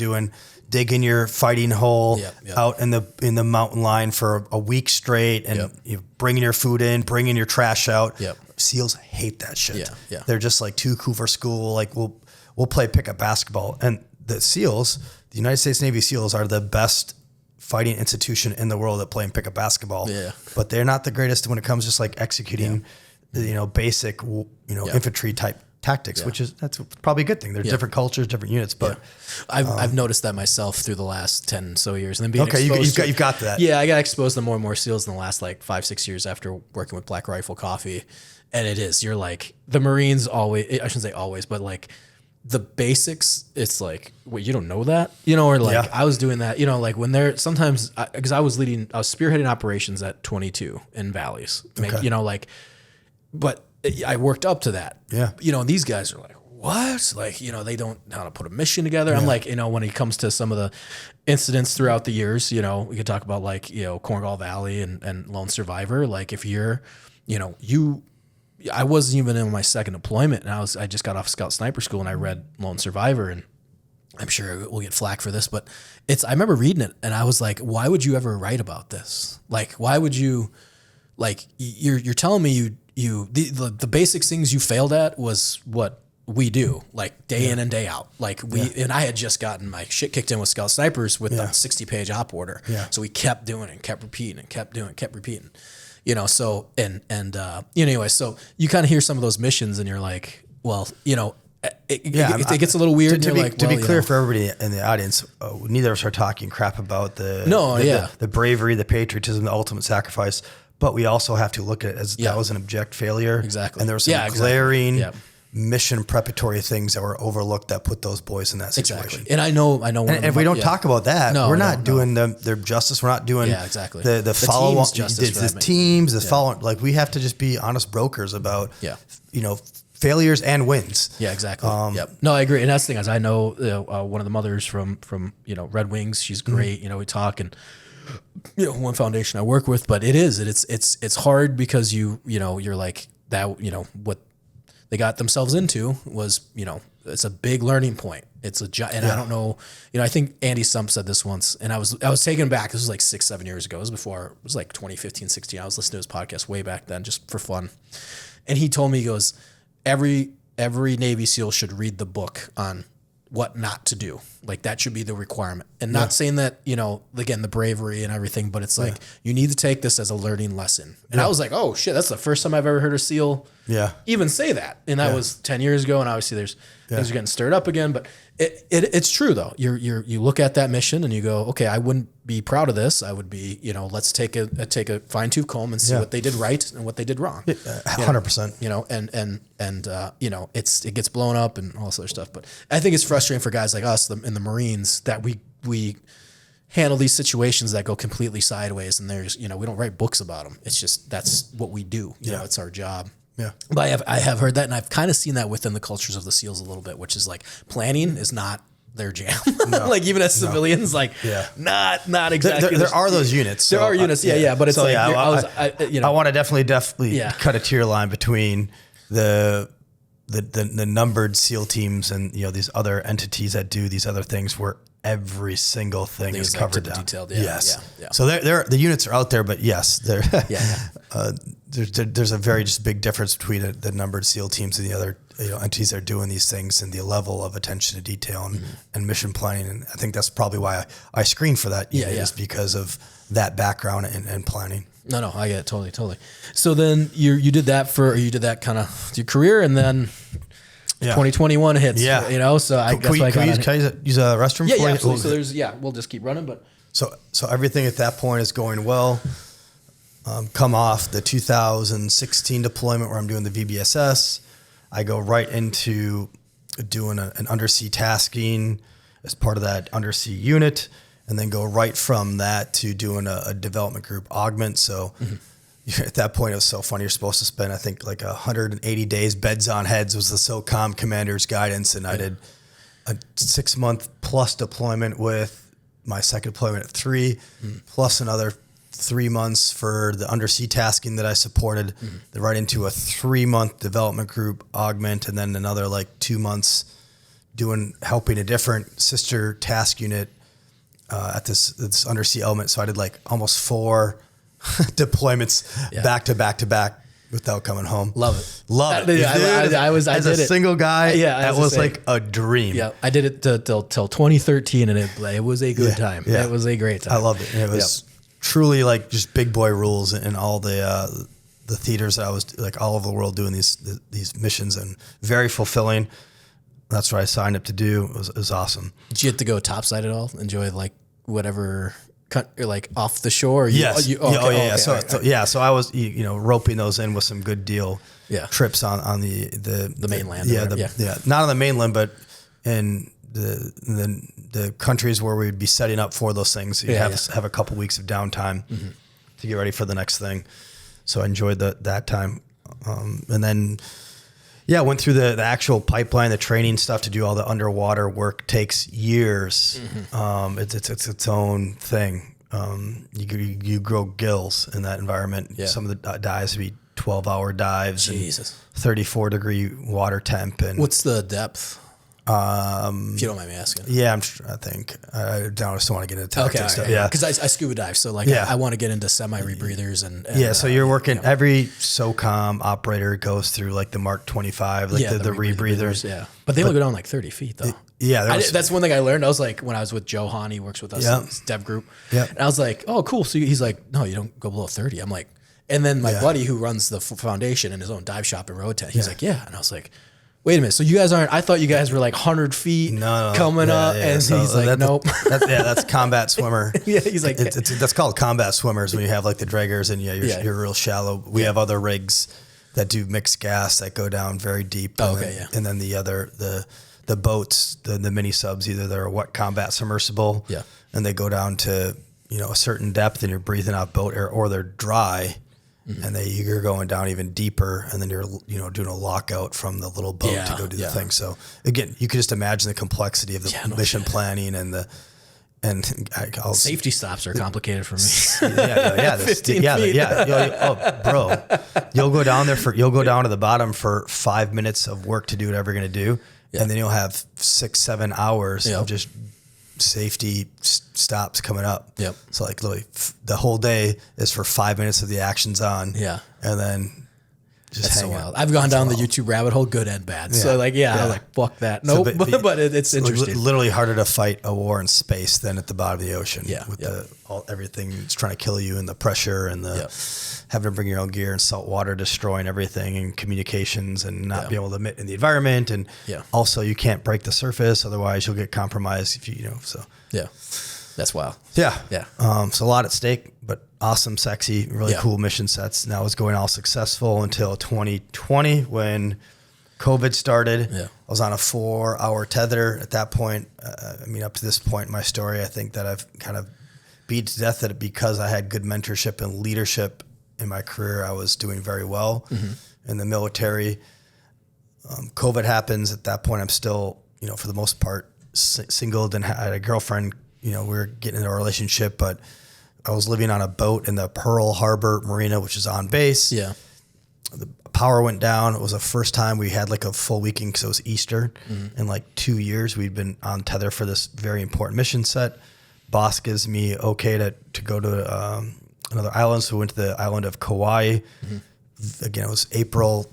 Speaker 2: digging your fighting hole out in the mountain line for a week straight and you bringing your food in, bringing your trash out. Yep. SEALs hate that shit. Yeah. They're just like too cool for school. Like we'll play pickup basketball. And the SEALs, the United States Navy SEALs are the best fighting institution in the world at playing pickup basketball. Yeah. But they're not the greatest when it comes just like executing basic infantry type tactics, that's probably a good thing. There's different cultures, different units, but
Speaker 1: I've noticed that myself through the last 10 so years. And then being
Speaker 2: you've got that.
Speaker 1: Yeah, I got exposed to more and more SEALs in the last like 5-6 years after working with Black Rifle Coffee. And you're like the Marines always, I shouldn't say always, but like the basics, it's like, wait, you don't know that? Or like I was doing that, like when they're sometimes, because I was spearheading operations at 22 in valleys, but I worked up to that. Yeah. These guys are like, what? Like, they don't know how to put a mission together. Yeah. I'm like, when it comes to some of the incidents throughout the years, we could talk about like, Cornwall Valley and Lone Survivor. Like if you're, I wasn't even in my second deployment and I just got off Scout Sniper School and I read Lone Survivor, and I'm sure we'll get flack for this, but I remember reading it and I was like, why would you ever write about this? Like, why would you, like, you're telling me the basic things you failed at was what we do, like day in and day out. Like and I had just gotten my shit kicked in with Scout Snipers with the 60-page op order.
Speaker 2: Yeah.
Speaker 1: So we kept doing it and kept repeating and kept doing it, kept repeating. You know, so anyway, so you kind of hear some of those missions and you're like, well, you know, it gets a little weird.
Speaker 2: To be clear for everybody in the audience, neither of us are talking crap about the bravery, the patriotism, the ultimate sacrifice. But we also have to look at it as that was an abject failure.
Speaker 1: Exactly.
Speaker 2: And there were some glaring mission preparatory things that were overlooked that put those boys in that situation.
Speaker 1: Exactly. And I know.
Speaker 2: And if we don't talk about that, we're not doing their justice. We're not doing the follow up, the teams, the follow. Like we have to just be honest brokers about, you know, failures and wins.
Speaker 1: Yeah, exactly. No, I agree. And that's the thing is I know one of the mothers from you know, Red Wings. She's great. You know, we talk and, you know, one foundation I work with, but it's hard because you know, you're like that, you know, what they got themselves into was, you know, it's a big learning point. It's a and I don't know, you know, I think Andy Sump said this once and I was taken back. This was like 6-7 years ago. It was like 2015, 16. I was listening to his podcast way back then just for fun. And he told me, he goes, every Navy SEAL should read the book on what not to do. Like that should be the requirement. And not saying that, you know, again, the bravery and everything, but it's like, you need to take this as a learning lesson. And I was like, oh shit, that's the first time I've ever heard a SEAL even say that. And that was 10 years ago. And obviously there's things are getting stirred up again, but it's true though. You look at that mission and you go, okay, I wouldn't be proud of this. I would be, you know, let's take a fine tooth comb and see what they did right and what they did wrong.
Speaker 2: 100%.
Speaker 1: You know, and you know, it gets blown up and all this other stuff. But I think it's frustrating for guys like us in the Marines that we handle these situations that go completely sideways and there's, you know, we don't write books about them. It's just, that's what we do. You know, it's our job.
Speaker 2: Yeah.
Speaker 1: But I have heard that and I've kind of seen that within the cultures of the SEALs a little bit, which is like planning is not their jam. Like even as civilians, like not exactly.
Speaker 2: There are those units.
Speaker 1: There are units. But it's like,
Speaker 2: I want to definitely cut a tier line between the numbered SEAL teams and, you know, these other entities that do these other things where every single thing is covered down.
Speaker 1: Detailed.
Speaker 2: So the units are out there, but yes, there's a very just big difference between the numbered SEAL teams and the other, you know, entities that are doing these things and the level of attention to detail and mission planning. And I think that's probably why I screened for that. Is because of that background and planning.
Speaker 1: No, I get it. Totally. So then you did that kind of your career and then 2021 hits, you know, so I guess
Speaker 2: can I use a restroom?
Speaker 1: Yeah, absolutely. So we'll just keep running, but.
Speaker 2: So everything at that point is going well. Come off the 2016 deployment where I'm doing the VBSS. I go right into doing an undersea tasking as part of that undersea unit, and then go right from that to doing a development group augment. So at that point, it was so funny. You're supposed to spend, I think, like 180 days, beds on heads was the SOCOM commander's guidance. And I did a 6-month plus deployment with my second deployment at 3, plus another 3 months for the undersea tasking that I supported, then right into a 3-month development group augment, and then another like 2 months helping a different sister task unit at this undersea element. So I did like almost 4 deployments back to back without coming home.
Speaker 1: Love it.
Speaker 2: I did a single guy. That was like a dream.
Speaker 1: Yeah, I did it till 2013, and it was a good time. It was a great time.
Speaker 2: I loved it. And it was truly like just big boy rules in all the theaters that I was like all over the world doing these missions, and very fulfilling. That's what I signed up to do. It was awesome.
Speaker 1: Did you get to go topside at all? Enjoy like whatever, like off the shore?
Speaker 2: Yes. So I was roping those in with some good deal trips on the
Speaker 1: mainland.
Speaker 2: Not on the mainland, but in the countries where we'd be setting up for those things. So you have a couple weeks of downtime to get ready for the next thing. So I enjoyed that time. And then, went through the actual pipeline, the training stuff to do all the underwater work takes years. It's its own thing. You grow gills in that environment. Yeah. Some of the dives would be 12-hour dives. Jesus. And 34-degree water temp. And
Speaker 1: what's the depth? If you don't mind me asking.
Speaker 2: Yeah, I think. I just don't want to get into tactics stuff. Yeah.
Speaker 1: Because I scuba dive. So like, I want to get into semi-rebreathers and
Speaker 2: yeah, so you're working, every SOCOM operator goes through like the Mark 25, like the rebreathers.
Speaker 1: Yeah. But they only go down like 30 feet though.
Speaker 2: Yeah.
Speaker 1: That's one thing I learned. I was like, when I was with Joe Hahn, he works with us in this dev group. Yeah. And I was like, oh, cool. So he's like, no, you don't go below 30. I'm like, and then my buddy who runs the foundation in his own dive shop in Road 10, he's like, yeah. And I was like, wait a minute. So you guys aren't, I thought you guys were like 100 feet coming up. And so he's like, nope.
Speaker 2: That's combat swimmer.
Speaker 1: Yeah. He's like,
Speaker 2: that's called combat swimmers when you have like the draggers and you're real shallow. We have other rigs that do mixed gas that go down very deep. And then the other, the boats, the mini subs, either they're a wet combat submersible and they go down to, a certain depth and you're breathing out boat air, or they're dry. And you're going down even deeper, and then you're doing a lockout from the little boat to go do the thing. So again, you can just imagine the complexity of the mission planning and
Speaker 1: safety stops are complicated for me.
Speaker 2: 15 feet. Bro, you'll go down to the bottom for 5 minutes of work to do whatever you're going to do, and then you'll have 6-7 hours of just safety stops coming up. Yep. So like literally the whole day is for 5 minutes of the actions on. Yeah. And then just hang out.
Speaker 1: I've gone down the YouTube rabbit hole, good and bad. Yeah. So like, I'm like, fuck that. Nope. So, but it's interesting.
Speaker 2: Literally harder to fight a war in space than at the bottom of the ocean. Yeah. With everything that's trying to kill you and the pressure and the having to bring your own gear and salt water, destroying everything and communications and not be able to emit in the environment. And also you can't break the surface. Otherwise you'll get compromised if so. Yeah.
Speaker 1: That's wild.
Speaker 2: Yeah. Yeah. So a lot at stake, but awesome, sexy, really cool mission sets. And that was going all successful until 2020 when COVID started. Yeah. I was on a 4-hour tether at that point. Up to this point in my story, I think that I've kind of beat to death at it because I had good mentorship and leadership in my career. I was doing very well in the military. COVID happens. At that point, I'm still, for the most part, single. And had a girlfriend. We were getting into a relationship, but I was living on a boat in the Pearl Harbor Marina, which is on base. Yeah. The power went down. It was the first time we had like a full weekend because it was Easter. In like 2 years, we'd been on tether for this very important mission set. Boss gives me okay to go to another island. So we went to the island of Kauai. Again, it was April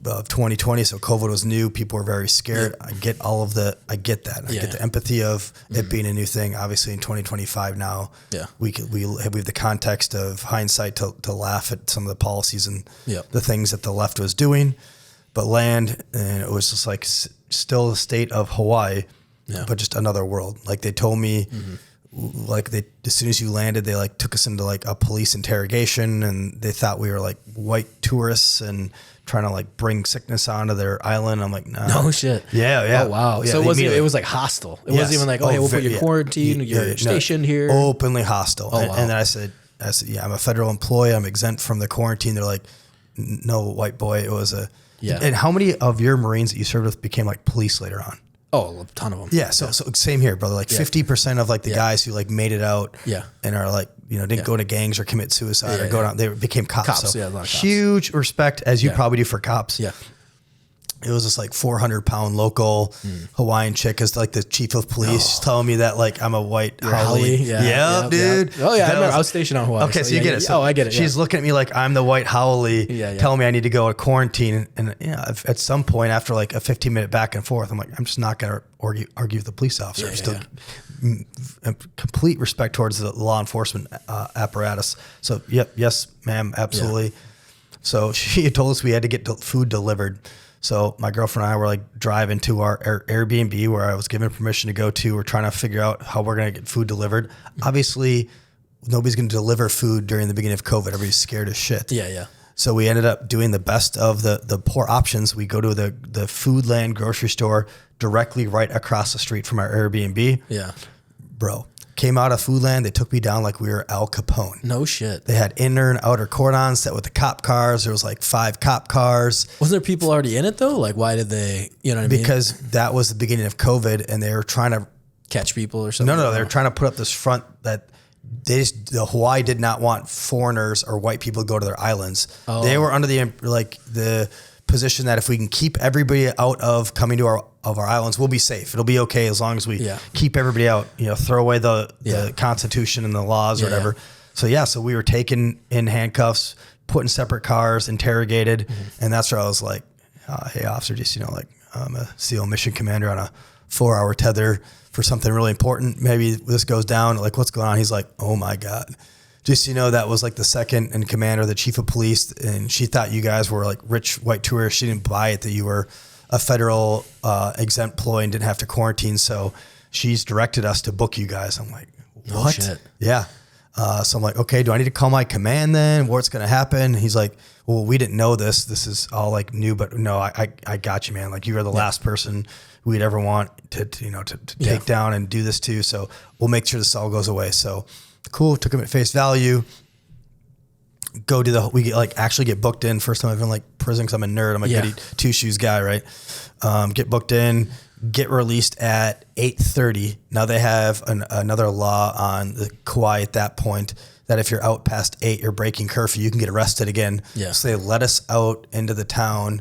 Speaker 2: of 2020. So COVID was new. People were very scared. I get I get that. I get the empathy of it being a new thing. Obviously in 2025 now, we have the context of hindsight to laugh at some of the policies and the things that the left was doing, but land, and it was just like still the state of Hawaii, but just another world. Like they told me, as soon as you landed, they like took us into like a police interrogation, and they thought we were like white tourists and trying to like bring sickness onto their island. I'm like, no shit. Yeah.
Speaker 1: Oh wow. Yeah, so it was like hostile. It wasn't even like, hey, we'll put your quarantine. You're stationed here.
Speaker 2: Openly hostile. Oh, wow. And then I said, yeah, I'm a federal employee. I'm exempt from the quarantine. They're like, no, white boy. It was a. Yeah. And how many of your Marines that you served with became like police later on?
Speaker 1: Oh, a ton of them.
Speaker 2: Yeah. So same here, brother. Like 50% of like the guys who like made it out and are like, didn't go to gangs or commit suicide or go down. They became cops. So a lot of cops. Huge respect, as you probably do for cops. Yeah. It was this like 400-pound local Hawaiian chick as like the chief of police. She's telling me that like I'm a white haole. Yeah, dude.
Speaker 1: Oh yeah, I remember. I was stationed on Hawaii.
Speaker 2: Okay, so you get it. So
Speaker 1: I get it.
Speaker 2: She's looking at me like I'm the white haole, telling me I need to go to quarantine. And at some point after like a 15-minute back and forth, I'm like, I'm just not going to argue with the police officer. I'm still complete respect towards the law enforcement apparatus. So yes, ma'am, absolutely. So she had told us we had to get food delivered. So my girlfriend and I were like driving to our Airbnb where I was given permission to go to. We're trying to figure out how we're going to get food delivered. Obviously, nobody's going to deliver food during the beginning of COVID. Everybody's scared as shit. Yeah. So we ended up doing the best of the poor options. We go to the Foodland grocery store directly right across the street from our Airbnb. Yeah. Bro. Came out of Foodland, they took me down like we were Al Capone.
Speaker 1: No shit.
Speaker 2: They had inner and outer cordons set with the cop cars. There was like 5 cop cars.
Speaker 1: Wasn't there people already in it though? Like why did they, you know what I mean?
Speaker 2: Because that was the beginning of COVID and they were trying to
Speaker 1: catch people or something.
Speaker 2: No, they were trying to put up this front that the Hawaii did not want foreigners or white people to go to their islands. Oh. They were under the position that if we can keep everybody out of coming to our islands, we'll be safe. It'll be okay as long as we keep everybody out, throw away the Constitution and the laws or whatever. So we were taken in handcuffs, put in separate cars, interrogated. And that's where I was like, hey officer, just, I'm a SEAL mission commander on a 4-hour tether for something really important. Maybe this goes down. Like, what's going on? He's like, oh my God. Just, that was like the second in commander, the chief of police. And she thought you guys were like rich white tourists. She didn't buy it that you were a federal exempt employee and didn't have to quarantine. So she's directed us to book you guys. I'm like, what?
Speaker 1: Oh, shit.
Speaker 2: Yeah. So I'm like, okay, do I need to call my command then? What's going to happen? He's like, well, we didn't know this. This is all like new, but no, I got you, man. Like you are the last person we'd ever want to take down and do this to. So we'll make sure this all goes away. So cool. Took him at face value. Actually get booked in. First time I've been like prison, cause I'm a nerd. I'm a goody two shoes guy. Right. Get booked in, get released at 8:30. Now they have another law on the Kauai at that point that if you're out past 8, you're breaking curfew, you can get arrested again. Yeah. So they let us out into the town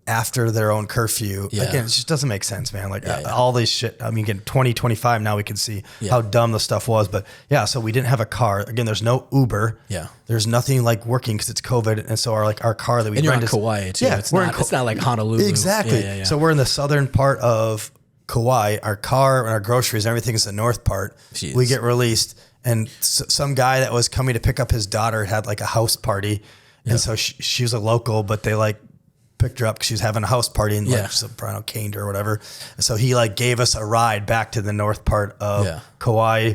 Speaker 2: after their own curfew. Yeah. Again, it just doesn't make sense, man. Like all this shit. I mean, again, 2025 now we can see how dumb the stuff was. But so we didn't have a car. Again, there's no Uber. Yeah. There's nothing like working because it's COVID. And so our car that we
Speaker 1: rented. And you're on Kauai too. Yeah, it's not like Honolulu.
Speaker 2: Exactly. Yeah. So we're in the southern part of Kauai. Our car and our groceries, everything is the north part. Jeez. We get released. And some guy that was coming to pick up his daughter had like a house party. And so she was a local, but they like picked her up because she was having a house party and caned her or whatever. And so he like gave us a ride back to the north part of Kauai.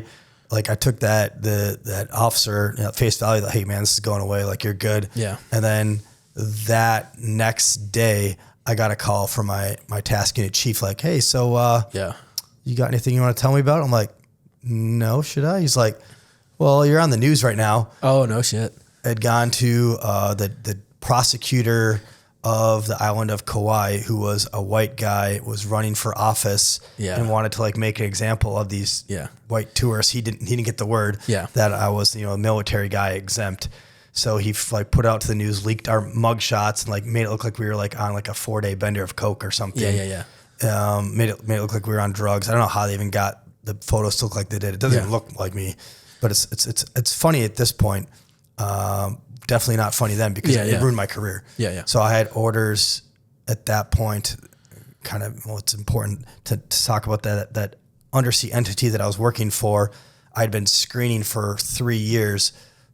Speaker 2: Like I took that officer at face value, like, hey man, this is going away. Like you're good. Yeah. And then that next day I got a call from my task unit chief, like, hey, so you got anything you want to tell me about? I'm like, no, should I? He's like, well, you're on the news right now.
Speaker 1: Oh, no shit.
Speaker 2: Had gone to the prosecutor of the island of Kauai, who was a white guy, was running for office and wanted to like make an example of these white tourists. He didn't get the word that I was, a military guy exempt. So he like put out to the news, leaked our mug shots and like made it look like we were like on like a 4-day bender of Coke or something. Made it look like we were on drugs. I don't know how they even got the photos to look like they did. It doesn't even look like me, but it's funny at this point. Definitely not funny then because it ruined my career. So I had orders at that point. It's important to talk about that undersea entity that I was working for. I'd been screening for 3 years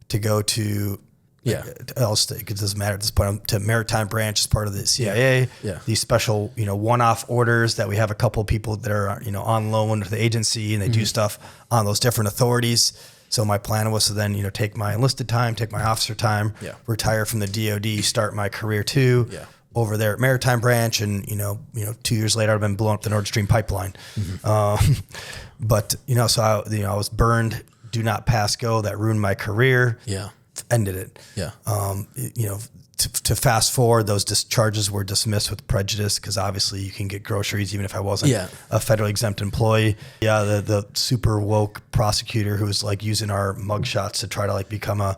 Speaker 2: to go to it doesn't matter at this point. To maritime branch as part of the CIA. These special one-off orders that we have a couple of people that are on loan to the agency and they do stuff on those different authorities. So my plan was to then take my enlisted time, take my officer time, retire from the DoD, start my career too over there at maritime branch, and 2 years later I've been blowing up the Nord Stream pipeline. But so I was burned. Do not pass go. That ruined my career. Ended it. To fast forward, those charges were dismissed with prejudice because obviously you can get groceries even if I wasn't a federally exempt employee. The super woke prosecutor who was like using our mugshots to try to like become a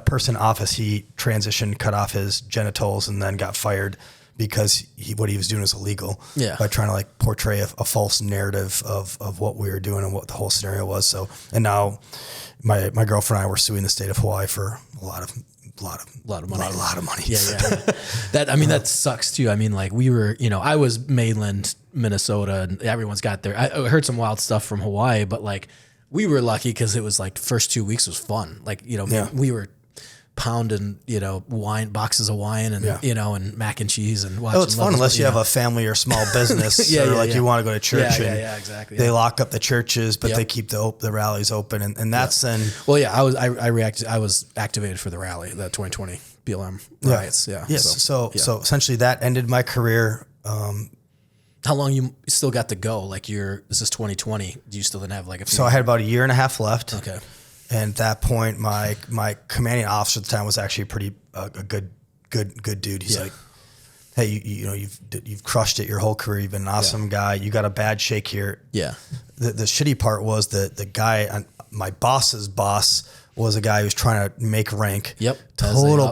Speaker 2: person in office. He transitioned, cut off his genitals, and then got fired because what he was doing was illegal. By trying to like portray a false narrative of what we were doing and what the whole scenario was. So, and now my girlfriend and I were suing the state of Hawaii for a lot of money. That
Speaker 1: sucks too. I mean, like we were, I was mainland Minnesota and everyone's got there. I heard some wild stuff from Hawaii, but like we were lucky because it was like first 2 weeks was fun. Like, we were pounding, wine, boxes of wine and, and mac and cheese and watching.
Speaker 2: Oh, it's fun unless you have a family or small business you want to go to church.
Speaker 1: Exactly.
Speaker 2: They lock up the churches, but they keep the rallies open. And that's then.
Speaker 1: Well, I was activated for the rally, the 2020 BLM riots.
Speaker 2: So essentially that ended my career.
Speaker 1: How long you still got to go? Like this is 2020. Do you still then have like a few?
Speaker 2: So I had about a year and a half left.
Speaker 1: Okay.
Speaker 2: And at that point, my commanding officer at the time was actually a good dude. He's like, hey, you've crushed it your whole career. You've been an awesome guy. You got a bad shake here. The shitty part was the guy, my boss's boss was a guy who was trying to make rank.
Speaker 1: Yep.
Speaker 2: Total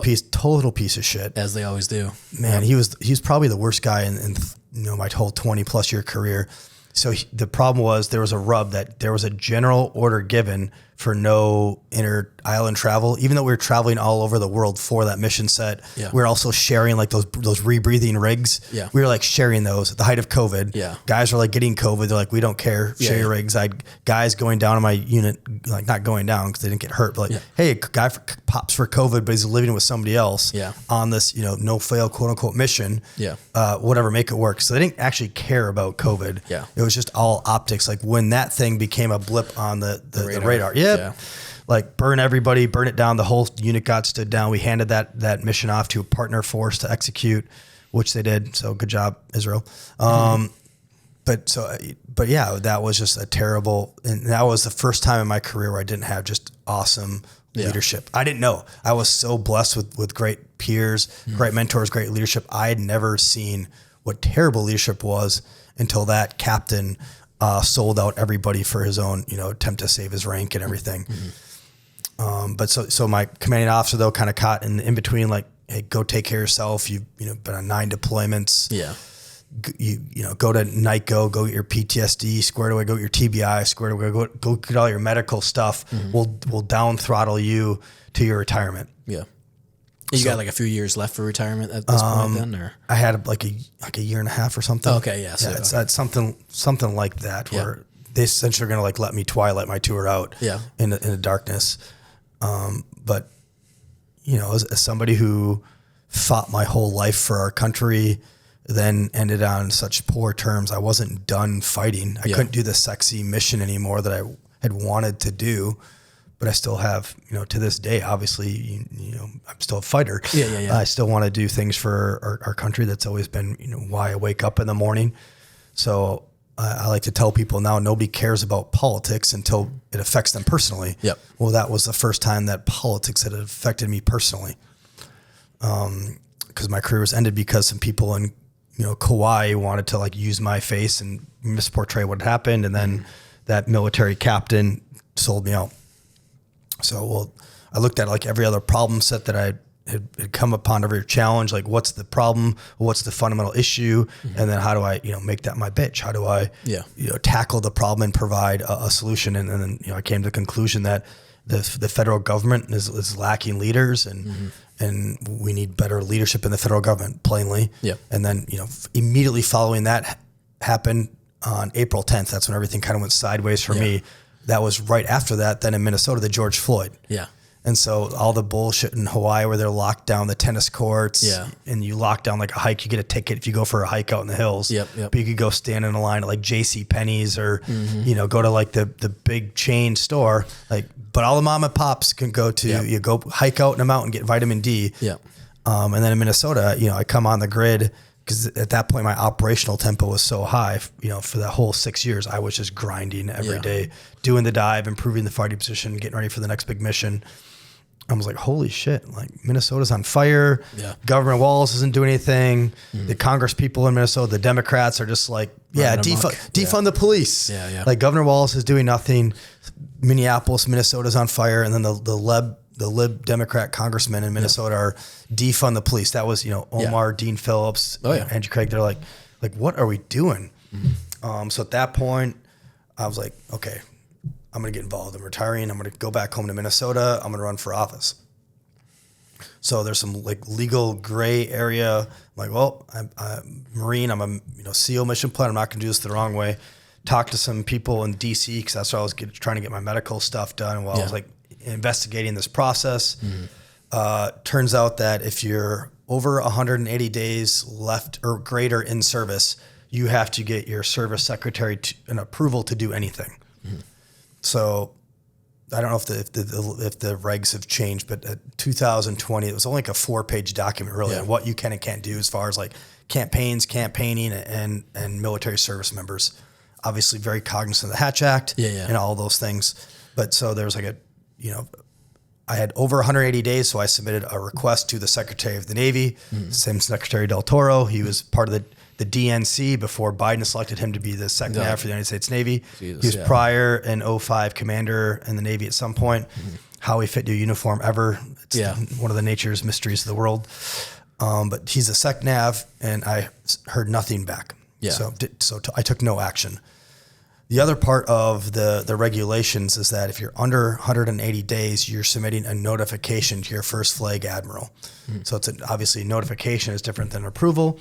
Speaker 2: piece of shit.
Speaker 1: As they always do.
Speaker 2: Man, he's probably the worst guy in my whole 20+ year career. So the problem was there was a rub that there was a general order given for no inter-island travel. Even though we were traveling all over the world for that mission set, we were also sharing like those rebreathing rigs. Yeah. We were like sharing those at the height of COVID. Yeah. Guys were like getting COVID. They're like, we don't care. Share your rigs. Guys going down in my unit, like not going down because they didn't get hurt, but like, hey, a guy pops for COVID, but he's living with somebody else on this, no fail, quote unquote mission. Yeah. Whatever, make it work. So they didn't actually care about COVID. Yeah. It was just all optics. Like when that thing became a blip on the radar. Yeah. Like burn everybody, burn it down. The whole unit got stood down. We handed that mission off to a partner force to execute, which they did. So good job, Israel. But yeah, that was just a terrible, and that was the first time in my career where I didn't have just awesome leadership. I didn't know. I was so blessed with great peers, great mentors, great leadership. I had never seen what terrible leadership was until that captain sold out everybody for his own, attempt to save his rank and everything. But so my commanding officer though kind of caught in between, like, hey, go take care of yourself. You've been on 9 deployments. Yeah. You go to NICO, go get your PTSD squared away, go get your TBI squared away, go get all your medical stuff. We'll down throttle you to your retirement. Yeah. You got like a few years left for retirement at this point then, or? I had like a year and a half or something. Okay. Yeah. So it's something like that where they essentially are going to like let me twilight my tour out in the darkness. But as somebody who fought my whole life for our country, then ended on such poor terms, I wasn't done fighting. I couldn't do the sexy mission anymore that I had wanted to do. But I still have, to this day, obviously, I'm still a fighter. Yeah. I still want to do things for our country. That's always been, why I wake up in the morning. So I like to tell people now, nobody cares about politics until it affects them personally. Yep. Well, that was the first time that politics had affected me personally. Because my career was ended because some people in, Kauai wanted to like use my face and misportray what had happened. And then that military captain sold me out. So, I looked at like every other problem set that I had come upon, every challenge, like what's the problem, what's the fundamental issue, and then how do I, make that my bitch? How do I, tackle the problem and provide a solution? And then, I came to the conclusion that the federal government is lacking leaders, and we need better leadership in the federal government, plainly. Yeah. And then, immediately following that happened on April 10th. That's when everything kind of went sideways for me. That was right after that. Then in Minnesota, the George Floyd. Yeah. And so all the bullshit in Hawaii where they're locked down the tennis courts and you lock down like a hike, you get a ticket if you go for a hike out in the hills. Yep. But you could go stand in a line at like JC Penney's or, go to like the big chain store. But all the mom and pops can go to, you go hike out in a mountain, get vitamin D. Yeah. And then in Minnesota, I come on the grid because at that point my operational tempo was so high, for that whole 6 years, I was just grinding every day, doing the dive, improving the fighting position, getting ready for the next big mission. I was like, holy shit, like Minnesota's on fire. Yeah. Governor Wallace isn't doing anything. The Congress people in Minnesota, the Democrats are just like, defund the police. Yeah. Like Governor Wallace is doing nothing. Minneapolis, Minnesota's on fire. And then the lib Democrat congressmen in Minnesota are defund the police. That was, Omar, Dean Phillips, Andrew Craig. They're like, what are we doing? So at that point I was like, okay, I'm going to get involved. I'm retiring. I'm going to go back home to Minnesota. I'm going to run for office. So there's some like legal gray area. I'm like, well, I'm Marine. I'm a SEAL mission pilot. I'm not going to do this the wrong way. Talk to some people in DC because that's where I was trying to get my medical stuff done. And while I was like investigating this process, turns out that if you're over 180 days left or greater in service, you have to get your service secretary an approval to do anything. So I don't know if the regs have changed, but at 2020, it was only like a 4-page document really on what you can and can't do as far as like campaigning and military service members. Obviously very cognizant of the Hatch Act and all those things. But so there was like I had over 180 days, so I submitted a request to the Secretary of the Navy, same Secretary Del Toro. He was part of the DNC before Biden selected him to be the second nav for the United States Navy. Jesus, he was prior an 05 commander in the Navy at some point. How he fit into a uniform ever. It's one of the nature's mysteries of the world. But he's a sec nav, and I heard nothing back. Yeah. So I took no action. The other part of the regulations is that if you're under 180 days, you're submitting a notification to your first flag admiral. So it's obviously notification is different than approval.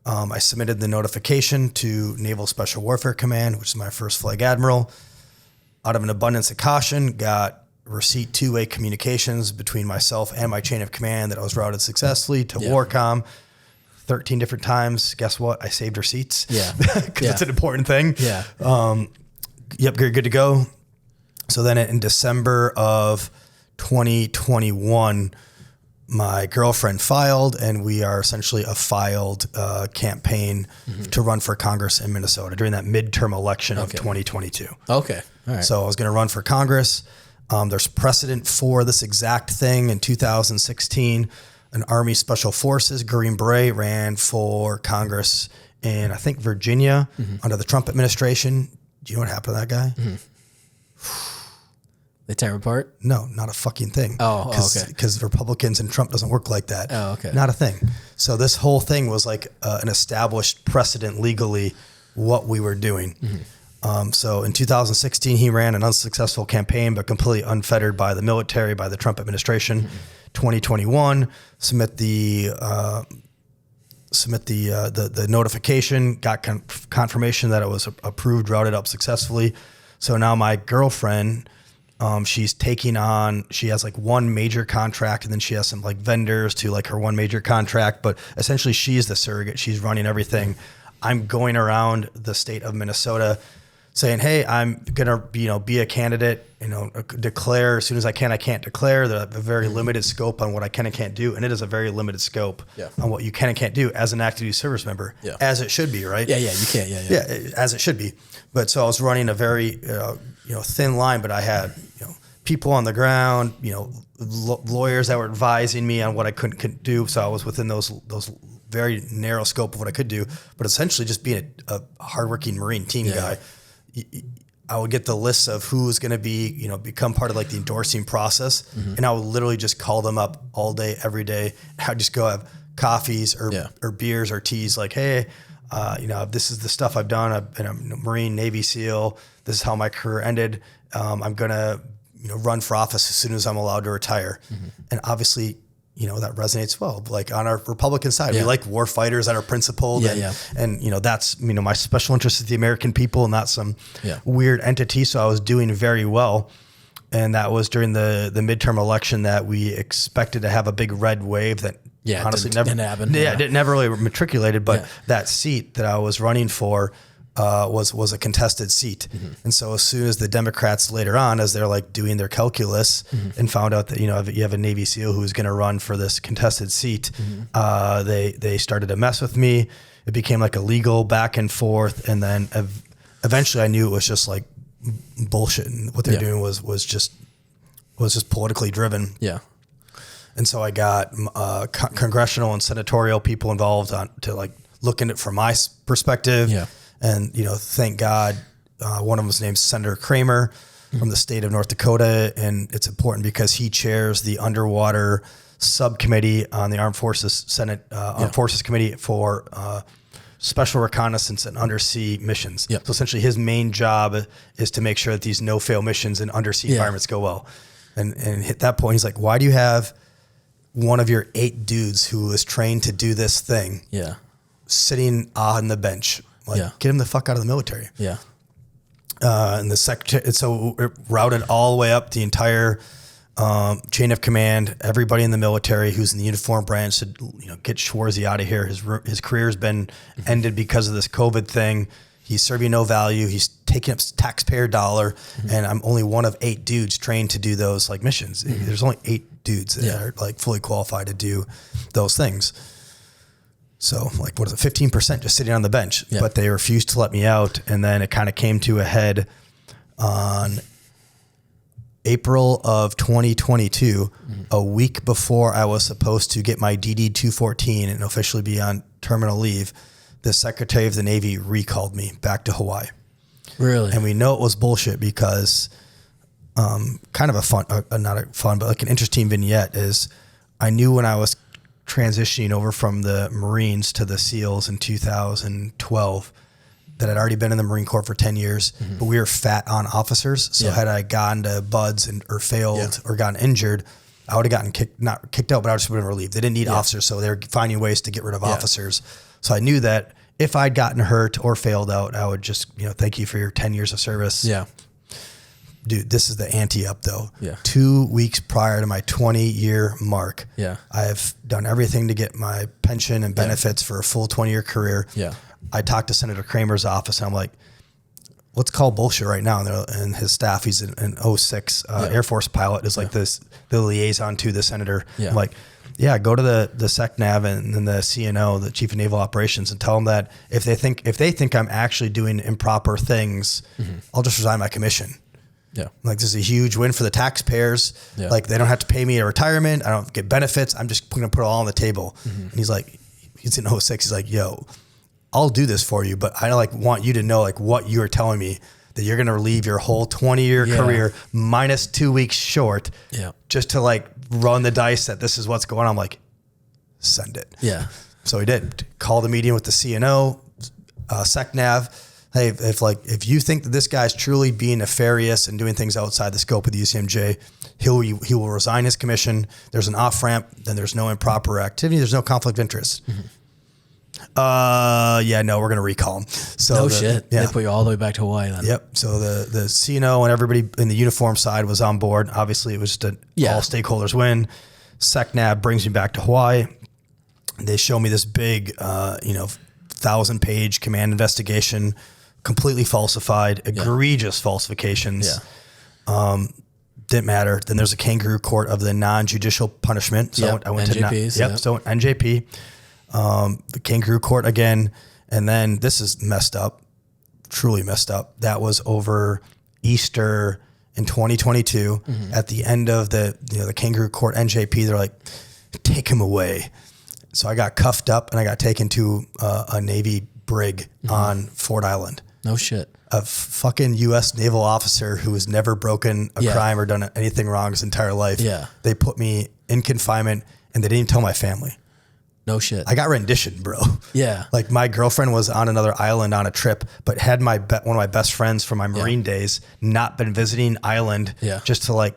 Speaker 2: I submitted the notification to Naval Special Warfare Command, which is my first flag admiral. Out of an abundance of caution, got receipt two-way communications between myself and my chain of command that I was routed successfully to Warcom 13 different times. Guess what? I saved receipts. Yeah. Because it's an important thing. Yeah. Yep, you're good to go. So then in December of 2021, my girlfriend filed, and we are essentially a filed campaign to run for Congress in Minnesota during that midterm election of 2022.
Speaker 1: Okay. All right.
Speaker 2: So I was going to run for Congress. There's precedent for this exact thing. In 2016, an Army Special Forces Green Beret ran for Congress in, I think, Virginia under the Trump administration. Do you know what happened to that guy?
Speaker 1: They tear him apart?
Speaker 2: No, not a fucking thing.
Speaker 1: Oh, okay.
Speaker 2: Because Republicans and Trump doesn't work like that.
Speaker 1: Oh, okay.
Speaker 2: Not a thing. So this whole thing was like an established precedent legally what we were doing. So in 2016, he ran an unsuccessful campaign, but completely unfettered by the military, by the Trump administration. 2021, submit the notification, got confirmation that it was approved, routed up successfully. So now my girlfriend, she's taking on, she has like one major contract, and then she has some like vendors to like her one major contract, but essentially she's the surrogate. She's running everything. I'm going around the state of Minnesota saying, hey, I'm going to, be a candidate, declare as soon as I can. I can't declare. There's a very limited scope on what I can and can't do. And it is a very limited scope on what you can and can't do as an active duty service member, as it should be, right?
Speaker 1: Yeah, you can't.
Speaker 2: Yeah, as it should be. But so I was running a very, thin line, but I had, people on the ground, lawyers that were advising me on what I couldn't do. So I was within those very narrow scope of what I could do, but essentially just being a hardworking Marine team guy. I would get the lists of who's going to be, become part of like the endorsing process. And I would literally just call them up all day, every day. I'd just go have coffees or beers or teas like, hey, this is the stuff I've done. I've been a Marine, Navy SEAL. This is how my career ended. I'm going to, run for office as soon as I'm allowed to retire. And obviously, that resonates well. Like on our Republican side, we like war fighters that are principled. And that's, my special interest is the American people and not some weird entity. So I was doing very well. And that was during the midterm election that we expected to have a big red wave that honestly didn't happen. It never really matriculated, but that seat that I was running for was a contested seat. And so as soon as the Democrats later on, as they're like doing their calculus and found out that, you have a Navy SEAL who's going to run for this contested seat, they started to mess with me. It became like a legal back and forth. And then eventually I knew it was just like bullshit. And what they're doing was just politically driven. Yeah. And so I got congressional and senatorial people involved to like look at it from my perspective. Yeah. And, thank God, one of them was named Senator Kramer from the state of North Dakota. And it's important because he chairs the underwater subcommittee on the Armed Forces Senate Armed Forces Committee for special reconnaissance and undersea missions. So essentially his main job is to make sure that these no-fail missions in undersea environments go well. And at that point, he's like, why do you have one of your 8 dudes who is trained to do this thing sitting on the bench? Like, get him the fuck out of the military. Yeah. And the secretary, so it routed all the way up the entire chain of command. Everybody in the military who's in the uniform branch said, get Schwarze out of here. His career's been ended because of this COVID thing. He's serving no value. He's taking up taxpayer dollar, and I'm only one of 8 dudes trained to do those like missions. There's only 8 dudes that are like fully qualified to do those things. So like, what is it? 15% just sitting on the bench, but they refused to let me out. And then it kind of came to a head on April of 2022, a week before I was supposed to get my DD 214 and officially be on terminal leave, the Secretary of the Navy recalled me back to Hawaii.
Speaker 1: Really?
Speaker 2: And we know it was bullshit because kind of a fun, not a fun, but like an interesting vignette is I knew when I was transitioning over from the Marines to the SEALs in 2012 that I'd already been in the Marine Corps for 10 years, but we were fat on officers. So had I gone to BUDS or failed or gotten injured, I would have gotten not kicked out, but I would have been relieved. They didn't need officers, so they were finding ways to get rid of officers. So I knew that if I'd gotten hurt or failed out, I would just, thank you for your 10 years of service.
Speaker 1: Yeah.
Speaker 2: Dude, this is the ante up though.
Speaker 1: Yeah.
Speaker 2: 2 weeks prior to my 20-year mark,
Speaker 1: Yeah.
Speaker 2: I have done everything to get my pension and benefits for a full 20-year career.
Speaker 1: Yeah.
Speaker 2: I talked to Senator Kramer's office and I'm like, let's call bullshit right now. And his staff, he's an 06 Air Force pilot, is like the liaison to the senator.
Speaker 1: Yeah.
Speaker 2: I'm like, go to the SecNav and then the CNO, the Chief of Naval Operations, and tell them that if they think I'm actually doing improper things, I'll just resign my commission.
Speaker 1: Yeah.
Speaker 2: Like, this is a huge win for the taxpayers.
Speaker 1: Yeah.
Speaker 2: Like, they don't have to pay me a retirement. I don't get benefits. I'm just going to put it all on the table. And he's like, he's in 06. He's like, yo, I'll do this for you, but I want you to know what you are telling me, that you're going to leave your whole 20-year career minus 2 weeks short just to run the dice that this is what's going on. I'm like, send it.
Speaker 1: Yeah.
Speaker 2: So he did. Called a meeting with the CNO, SecNav. Hey, if you think that this guy's truly being nefarious and doing things outside the scope of the UCMJ, he will resign his commission. There's an off ramp. Then there's no improper activity. There's no conflict of interest. No, we're gonna recall him. So
Speaker 1: shit. They put you all the way back to Hawaii then.
Speaker 2: Yep. So the CNO and everybody in the uniform side was on board. Obviously, it was just all stakeholders win. SecNav brings me back to Hawaii. They show me this big, 1,000-page command investigation, completely falsified, egregious falsifications. Yeah. Didn't matter. Then there's a kangaroo court of the non-judicial punishment. So I went
Speaker 1: NJPs,
Speaker 2: to So NJP, the kangaroo court again, and then this is messed up, truly messed up. That was over Easter in 2022. At the end of the kangaroo court NJP, they're like, take him away. So I got cuffed up and I got taken to a Navy brig on Ford Island.
Speaker 1: No shit.
Speaker 2: A fucking U.S. naval officer who has never broken a crime or done anything wrong his entire life. Yeah. They put me in confinement and they didn't even tell my family.
Speaker 1: No shit.
Speaker 2: I got renditioned, bro.
Speaker 1: Yeah.
Speaker 2: Like, my girlfriend was on another island on a trip, but had one of my best friends from my Marine days not been visiting island just to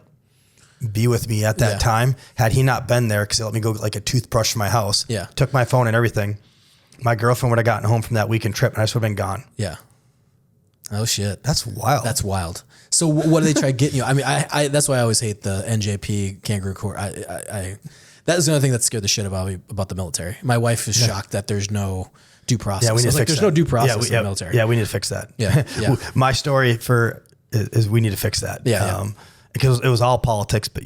Speaker 2: be with me at that time. Had he not been there, because he let me go get a toothbrush from my house, took my phone and everything, my girlfriend would have gotten home from that weekend trip and I just would have been gone. Yeah.
Speaker 1: Oh shit.
Speaker 2: That's wild.
Speaker 1: That's wild. So what do they try getting you? I mean, I that's why I always hate the NJP kangaroo court. That is the only thing that scared the shit about the military. My wife is shocked that there's no due process.
Speaker 2: Yeah, we need to fix that.
Speaker 1: There's no due process in the military.
Speaker 2: Yeah, we need to fix that.
Speaker 1: Yeah.
Speaker 2: My story is we need to fix that. Yeah. Because it was all politics, but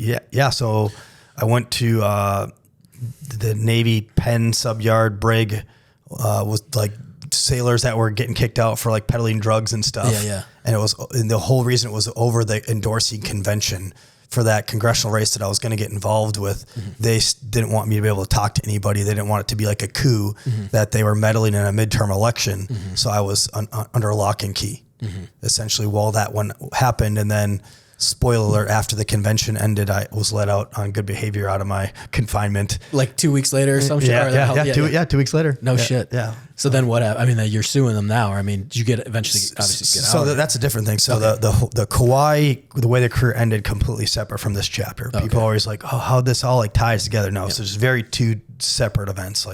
Speaker 2: so I went to the Navy Penn Subyard brig, was sailors that were getting kicked out for peddling drugs and stuff. And the whole reason it was over the endorsing convention for that congressional race that I was going to get involved with. They didn't want me to be able to talk to anybody. They didn't want it to be like a coup that they were meddling in a midterm election. So I was under lock and key, essentially, while that one happened. And then, spoiler alert, after the convention ended, I was let out on good behavior out of my confinement.
Speaker 1: 2 weeks later or something?
Speaker 2: 2 weeks later.
Speaker 1: No shit.
Speaker 2: Yeah.
Speaker 1: So then what happened? I mean, you're suing them now. I mean, did you obviously get out?
Speaker 2: So that's a different thing. So the Kauai, the way the career ended, completely separate from this chapter. People are always like, oh, how this all ties together. No, so it's very two separate events.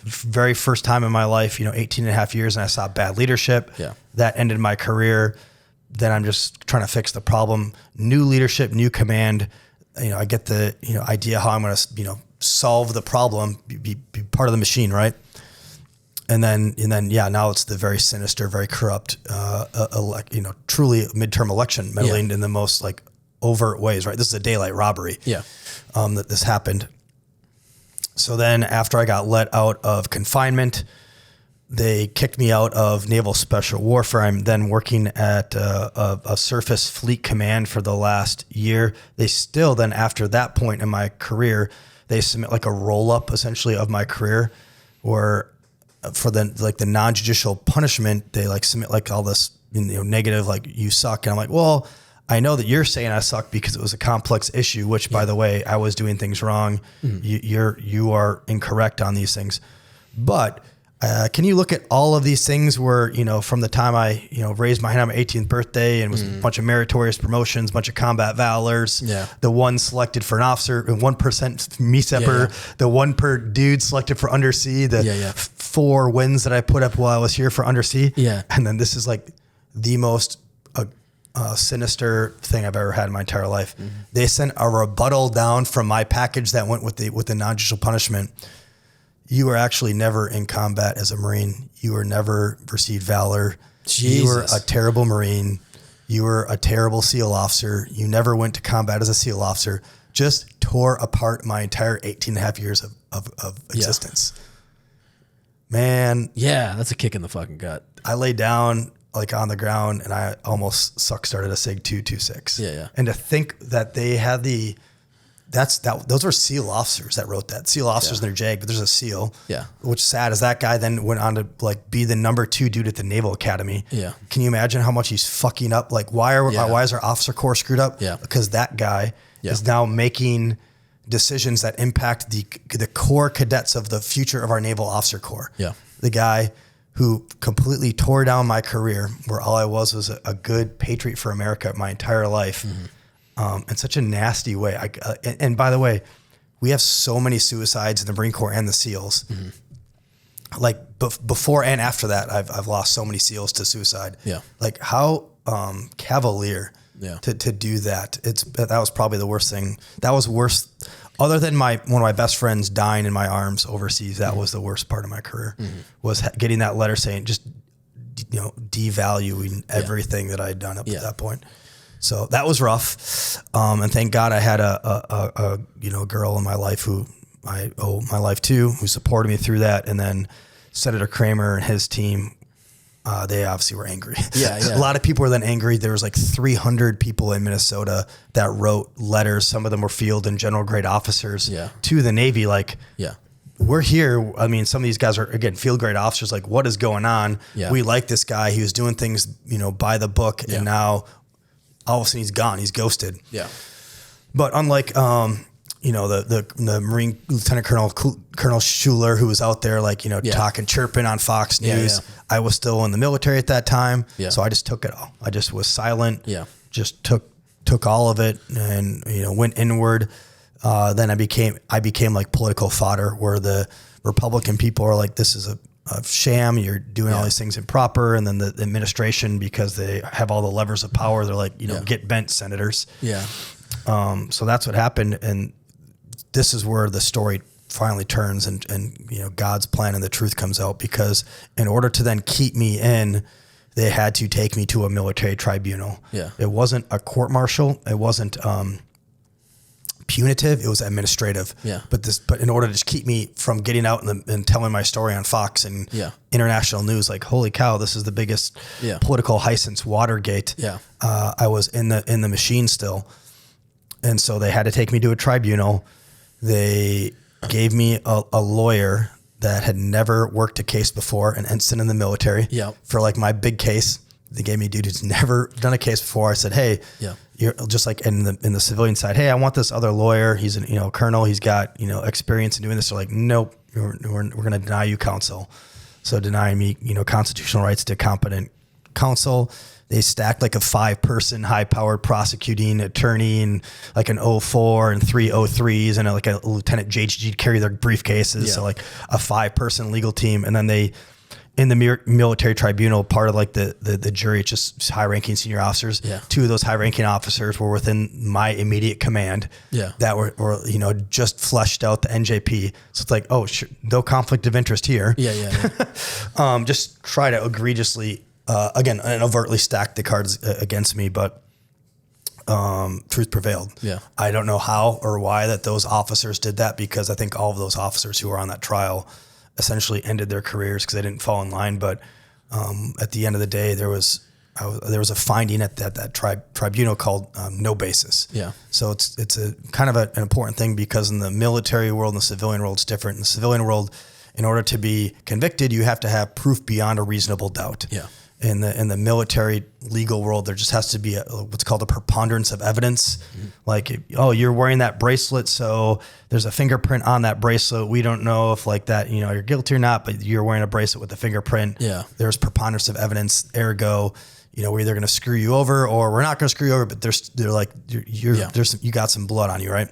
Speaker 2: Very first time in my life, 18 and a half years, and I saw bad leadership. That ended my career. Then I'm just trying to fix the problem. New leadership, new command. I get the idea how I'm going to solve the problem, be part of the machine, right? And then now it's the very sinister, very corrupt, truly midterm election meddling in the most overt ways, right? This is a daylight robbery. That this happened. So then after I got let out of confinement, they kicked me out of Naval Special Warfare. I'm then working at a surface fleet command for the last year. They still then, after that point in my career, they submit like a roll-up essentially of my career, where for the non-judicial punishment, they like submit like all this, negative, like you suck. And I'm like, well, I know that you're saying I suck because it was a complex issue, which by the way, I was doing things wrong. You are incorrect on these things. But can you look at all of these things where, from the time I, raised my hand on my 18th birthday and was a bunch of meritorious promotions, a bunch of combat valors, the one selected for an officer, and 1% MESEPer, the one per dude selected for undersea, the 4 wins that I put up while I was here for undersea. And then this is like the most sinister thing I've ever had in my entire life. They sent a rebuttal down from my package that went with the non-judicial punishment. You were actually never in combat as a Marine. You were never received valor. Jesus. You were a terrible Marine. You were a terrible SEAL officer. You never went to combat as a SEAL officer. Just tore apart my entire 18 and a half years of existence. Man.
Speaker 1: Yeah, that's a kick in the fucking gut.
Speaker 2: I lay down like on the ground and I almost started a SIG 226. And to think that they had those were SEAL officers that wrote that. SEAL officers in their JAG, but there's a SEAL. Which is sad, is that guy then went on to like be the number 2 dude at the Naval Academy. Can you imagine how much he's fucking up? Like why is our officer corps screwed up? Because that guy is now making decisions that impact the core cadets of the future of our Naval Officer Corps. The guy who completely tore down my career, where all I was a good patriot for America my entire life. In such a nasty way. And by the way, we have so many suicides in the Marine Corps and the SEALs. Like before and after that, I've lost so many SEALs to suicide. Like how cavalier to do that. That was probably the worst thing. That was worse. Other than one of my best friends dying in my arms overseas, that was the worst part of my career. Was getting that letter saying just devaluing everything that I had done up to that point. So that was rough. And thank God I had a girl in my life who I owe my life to, who supported me through that. And then Senator Kramer and his team, they obviously were angry. A lot of people were then angry. There was like 300 people in Minnesota that wrote letters. Some of them were field and general grade officers to the Navy. Like, we're here. I mean, some of these guys are, again, field grade officers. Like, what is going on? We like this guy. He was doing things, by the book. And now all of a sudden he's gone. He's ghosted. But unlike, the Marine Lieutenant Colonel Schuler, who was out there, like, talking, chirping on Fox News. I was still in the military at that time. So I just took it all. I just was silent. Just took all of it and, went inward. Then I became like political fodder, where the Republican people are like, this is a sham. You're doing all these things improper. And then the administration, because they have all the levers of power, they're like, get bent, senators. So that's what happened. And this is where the story finally turns and God's plan and the truth comes out, because in order to then keep me in, they had to take me to a military tribunal. It wasn't a court martial. It wasn't, punitive. It was administrative. But in order to just keep me from getting out and telling my story on Fox and international news, like, holy cow, this is the biggest political heist since Watergate. I was in the machine still. And so they had to take me to a tribunal. They gave me a lawyer that had never worked a case before, an ensign in the military. For like my big case, they gave me a dude who's never done a case before. I said, hey, you're just like in the civilian side. Hey, I want this other lawyer. He's a colonel. He's got, experience in doing this. They're like, nope, we're going to deny you counsel. So denying me, constitutional rights to competent counsel. They stacked like a 5-person high-powered prosecuting attorney and like an 04 and 3 03s and like a lieutenant JHG to carry their briefcases. So like a 5-person legal team. And then they, in the military tribunal, part of like the jury, it's just high-ranking senior officers. 2 of those high-ranking officers were within my immediate command. That were just fleshed out the NJP. So it's like, oh, sure, no conflict of interest here. Just try to egregiously, again, and overtly stack the cards against me, but truth prevailed. I don't know how or why that those officers did that, because I think all of those officers who were on that trial essentially ended their careers because they didn't fall in line. But at the end of the day, there was a finding at that tribunal called no basis.
Speaker 1: Yeah.
Speaker 2: So it's a kind of an important thing, because in the military world and the civilian world, it's different. In the civilian world, in order to be convicted, you have to have proof beyond a reasonable doubt.
Speaker 1: Yeah.
Speaker 2: In the military legal world, there just has to be what's called a preponderance of evidence. Mm-hmm. Like, you're wearing that bracelet, so there's a fingerprint on that bracelet. We don't know if like that, you're guilty or not, but you're wearing a bracelet with a fingerprint.
Speaker 1: Yeah.
Speaker 2: There's preponderance of evidence. Ergo, we're either going to screw you over or we're not going to screw you over. But they're like, you got some blood on you, right?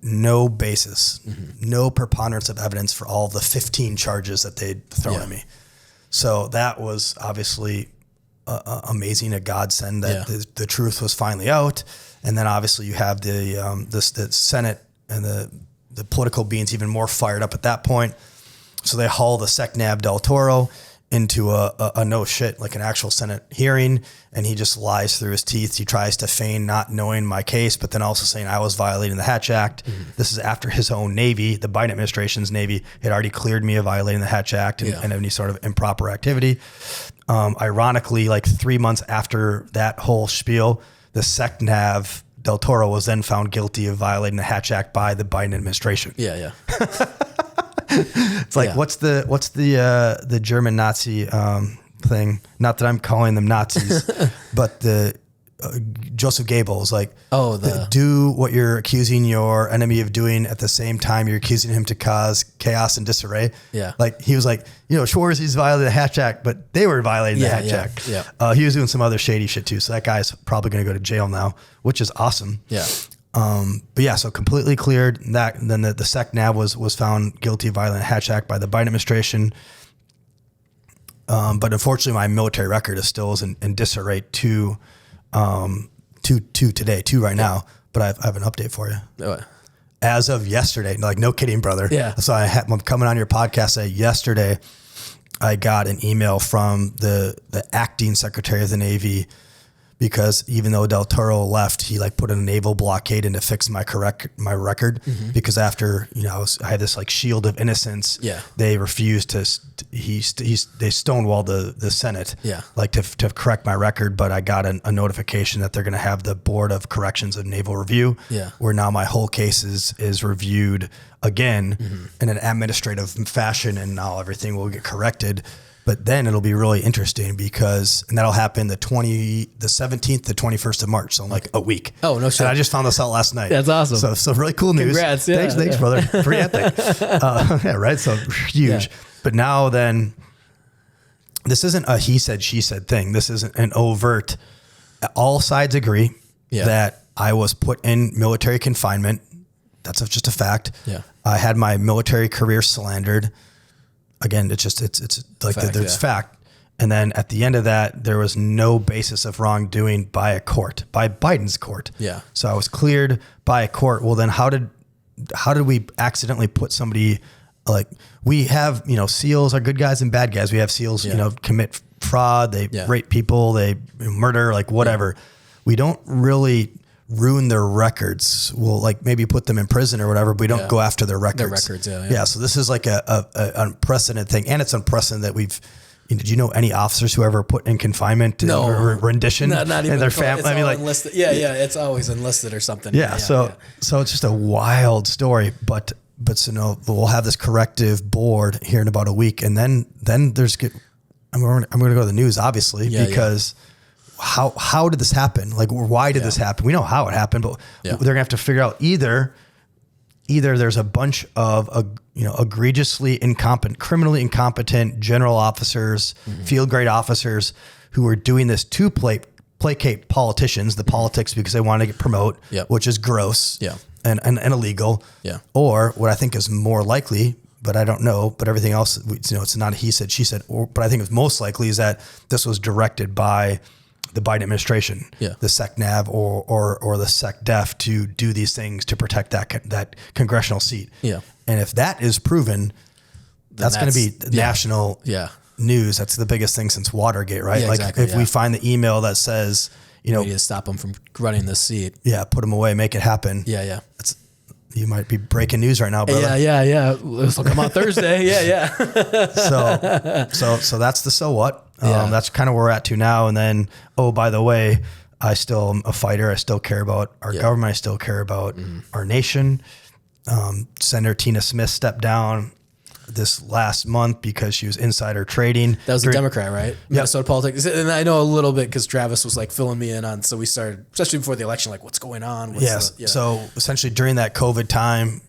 Speaker 2: No basis, no preponderance of evidence for all the 15 charges that they'd thrown at me. So that was obviously amazing, a godsend that the truth was finally out. And then obviously you have the Senate and the political beings even more fired up at that point. So they haul the SecNav Del Toro into a no shit, like an actual Senate hearing. And he just lies through his teeth. He tries to feign not knowing my case, but then also saying I was violating the Hatch Act. Mm-hmm. This is after his own Navy, the Biden administration's Navy, had already cleared me of violating the Hatch Act and any sort of improper activity. Ironically, like 3 months after that whole spiel, the SecNav Del Toro was then found guilty of violating the Hatch Act by the Biden administration.
Speaker 1: Yeah.
Speaker 2: It's like, what's the German Nazi thing? Not that I'm calling them Nazis, but the Joseph Goebbels was like, do what you're accusing your enemy of doing at the same time you're accusing him to cause chaos and disarray. Yeah. Like he was like, Schwarze, he's violated the Hatch Act, but they were violating the Hatch Act. Yeah. He was doing some other shady shit too. So that guy's probably going to go to jail now, which is awesome. Yeah. But yeah, so completely cleared that. And then the SecNav was found guilty of violating the Hatch Act by the Biden administration. But unfortunately, my military record is still in disarray to today, right now. But I have an update for you. What? As of yesterday, like no kidding, brother. Yeah. So I'm coming on your podcast. Yesterday, I got an email from the acting Secretary of the Navy, because even though Del Toro left, he like put a naval blockade in to fix my record. Mm-hmm. Because after I had this like shield of innocence, they refused to. They stonewalled the Senate, like to correct my record. But I got a notification that they're going to have the Board of Corrections of Naval Review, where now my whole case is reviewed again in an administrative fashion, and now everything will get corrected. But then it'll be really interesting and that'll happen the 17th to 21st of March. So in like a week. Oh, no shit. And I just found this out last night. That's awesome. So really cool news.
Speaker 1: Congrats.
Speaker 2: Yeah, thanks, brother. Pretty epic. Right. So huge. Yeah. But now then, this isn't a he said, she said thing. This isn't an overt. All sides agree that I was put in military confinement. That's just a fact. Yeah. I had my military career slandered. Again, it's like there's fact. And then at the end of that, there was no basis of wrongdoing by a court, by Biden's court. Yeah. So I was cleared by a court. Well, then how did we accidentally put somebody, like we have, SEALs are good guys and bad guys. We have SEALs, commit fraud, they rape people, they murder, like whatever. We don't really ruin their records. We'll like maybe put them in prison or whatever, but we don't go after their records. Yeah. So this is like a unprecedented thing, and it's unprecedented that we've. Did you know any officers who ever put in confinement or rendition?
Speaker 1: Not even
Speaker 2: their family. I mean, like
Speaker 1: enlisted. Yeah, it's always enlisted or something.
Speaker 2: Yeah. So it's just a wild story, but we'll have this corrective board here in about a week, and then there's I'm going to go to the news, obviously, because. How did this happen? Like, why did this happen? We know how it happened, but they're gonna have to figure out either there's a bunch of egregiously incompetent, criminally incompetent general officers, field grade officers who are doing this to placate politicians, the politics, because they want to get promote, which is gross and illegal. Yeah. Or what I think is more likely, but I don't know, but everything else, it's not a he said, she said, but I think it's most likely is that this was directed by the Biden administration, the SecNav or the SecDef to do these things to protect that congressional seat. Yeah. And if that is proven, that's going to be national news. That's the biggest thing since Watergate, right? Yeah, like exactly, if we find the email that says,
Speaker 1: we need to stop them from running this seat.
Speaker 2: Yeah. Put them away, make it happen.
Speaker 1: Yeah. Yeah.
Speaker 2: You might be breaking news right now, brother.
Speaker 1: Yeah. This will come out Thursday. Yeah.
Speaker 2: So that's the so what. That's kind of where we're at to now. And then, oh, by the way, I still am a fighter. I still care about our government. I still care about our nation. Senator Tina Smith stepped down this last month because she was insider trading.
Speaker 1: That was a Democrat, right? Minnesota politics. And I know a little bit because Travis was like filling me in on, so we started, especially before the election, like what's going on?
Speaker 2: So essentially during that COVID time,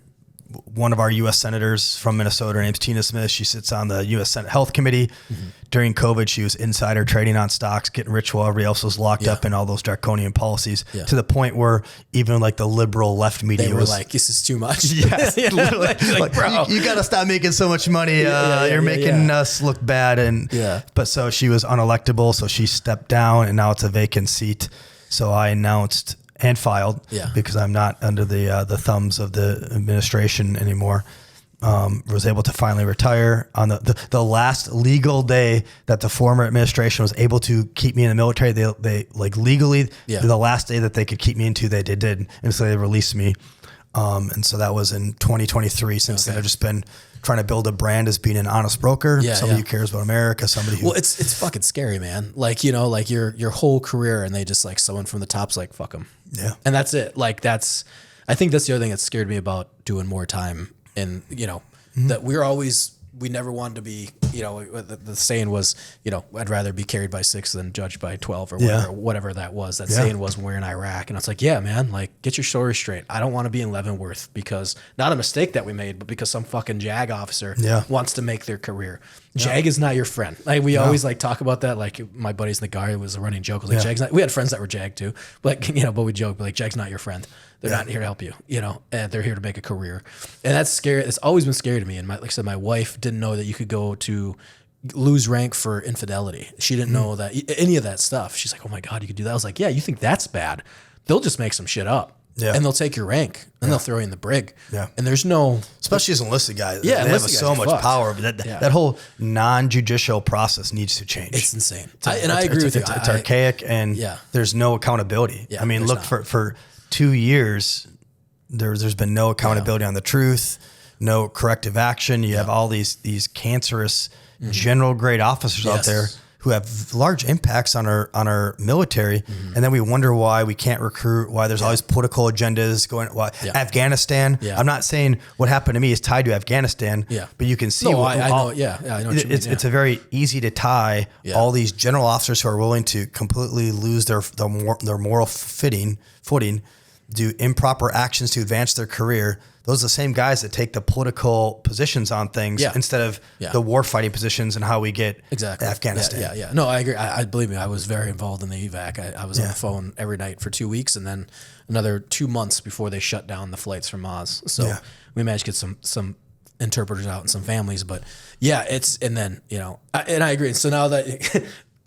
Speaker 2: one of our U.S. senators from Minnesota, her name's Tina Smith. She sits on the U.S. Senate Health Committee. During COVID, she was insider trading on stocks, getting rich while everybody else was locked up in all those draconian policies to the point where even like the liberal left media
Speaker 1: was like, this is too much.
Speaker 2: Yes, literally. like, bro, you got to stop making so much money. You're making us look bad. But so she was unelectable. So she stepped down and now it's a vacant seat. So I announced and filed because I'm not under the thumbs of the administration anymore. Was able to finally retire on the last legal day that the former administration was able to keep me in the military. They like legally the last day that they could keep me into, they did. And so they released me. And so that was in 2023. Since then I've just been trying to build a brand as being an honest broker, somebody who cares about America, somebody who...
Speaker 1: Well, it's fucking scary, man. Like, you know, like your whole career and they just like someone from the top's like, fuck them.
Speaker 2: Yeah.
Speaker 1: And that's it. Like I think that's the other thing that scared me about doing more time. And, you know, that we never wanted to be, you know, the saying was, you know, I'd rather be carried by 6 than judged by 12 or whatever that was. That saying was when we were in Iraq. And it's like, yeah, man, like get your story straight. I don't want to be in Leavenworth because not a mistake that we made, but because some fucking JAG officer wants to make their career. JAG is not your friend. Like we always like talk about that. Like my buddies in the guard, it was a running joke. It was like JAG's not, we had friends that were JAG too, but you know, but we joke, but like JAG's not your friend. They're not here to help you, you know, and they're here to make a career. And that's scary. It's always been scary to me. And like I said, my wife didn't know that you could go to lose rank for infidelity. She didn't know that any of that stuff. She's like, oh my God, you could do that. I was like, yeah, you think that's bad? They'll just make some shit up. Yeah. And they'll take your rank and they'll throw you in the brig. Yeah. And there's no...
Speaker 2: Especially as enlisted guys. Yeah, they have so much power. But that whole non-judicial process needs to change.
Speaker 1: It's insane. I agree with you.
Speaker 2: It's archaic and there's no accountability. I mean, look, for 2 years, there's been no accountability on the truth, no corrective action. You have all these cancerous general grade officers out there who have large impacts on our military. And then we wonder why we can't recruit, why there's always political agendas going, Afghanistan. I'm not saying what happened to me is tied to Afghanistan, but you can see.
Speaker 1: No, I know. I know.
Speaker 2: It's a very easy to tie all these general officers who are willing to completely lose their moral footing, do improper actions to advance their career. Those are the same guys that take the political positions on things instead of the war fighting positions and how we get Afghanistan.
Speaker 1: Yeah. No, I agree. I believe me. I was very involved in the evac. I was on the phone every night for 2 weeks and then another 2 months before they shut down the flights from Oz. So we managed to get some interpreters out and some families, but and then, you know, and I agree. So now that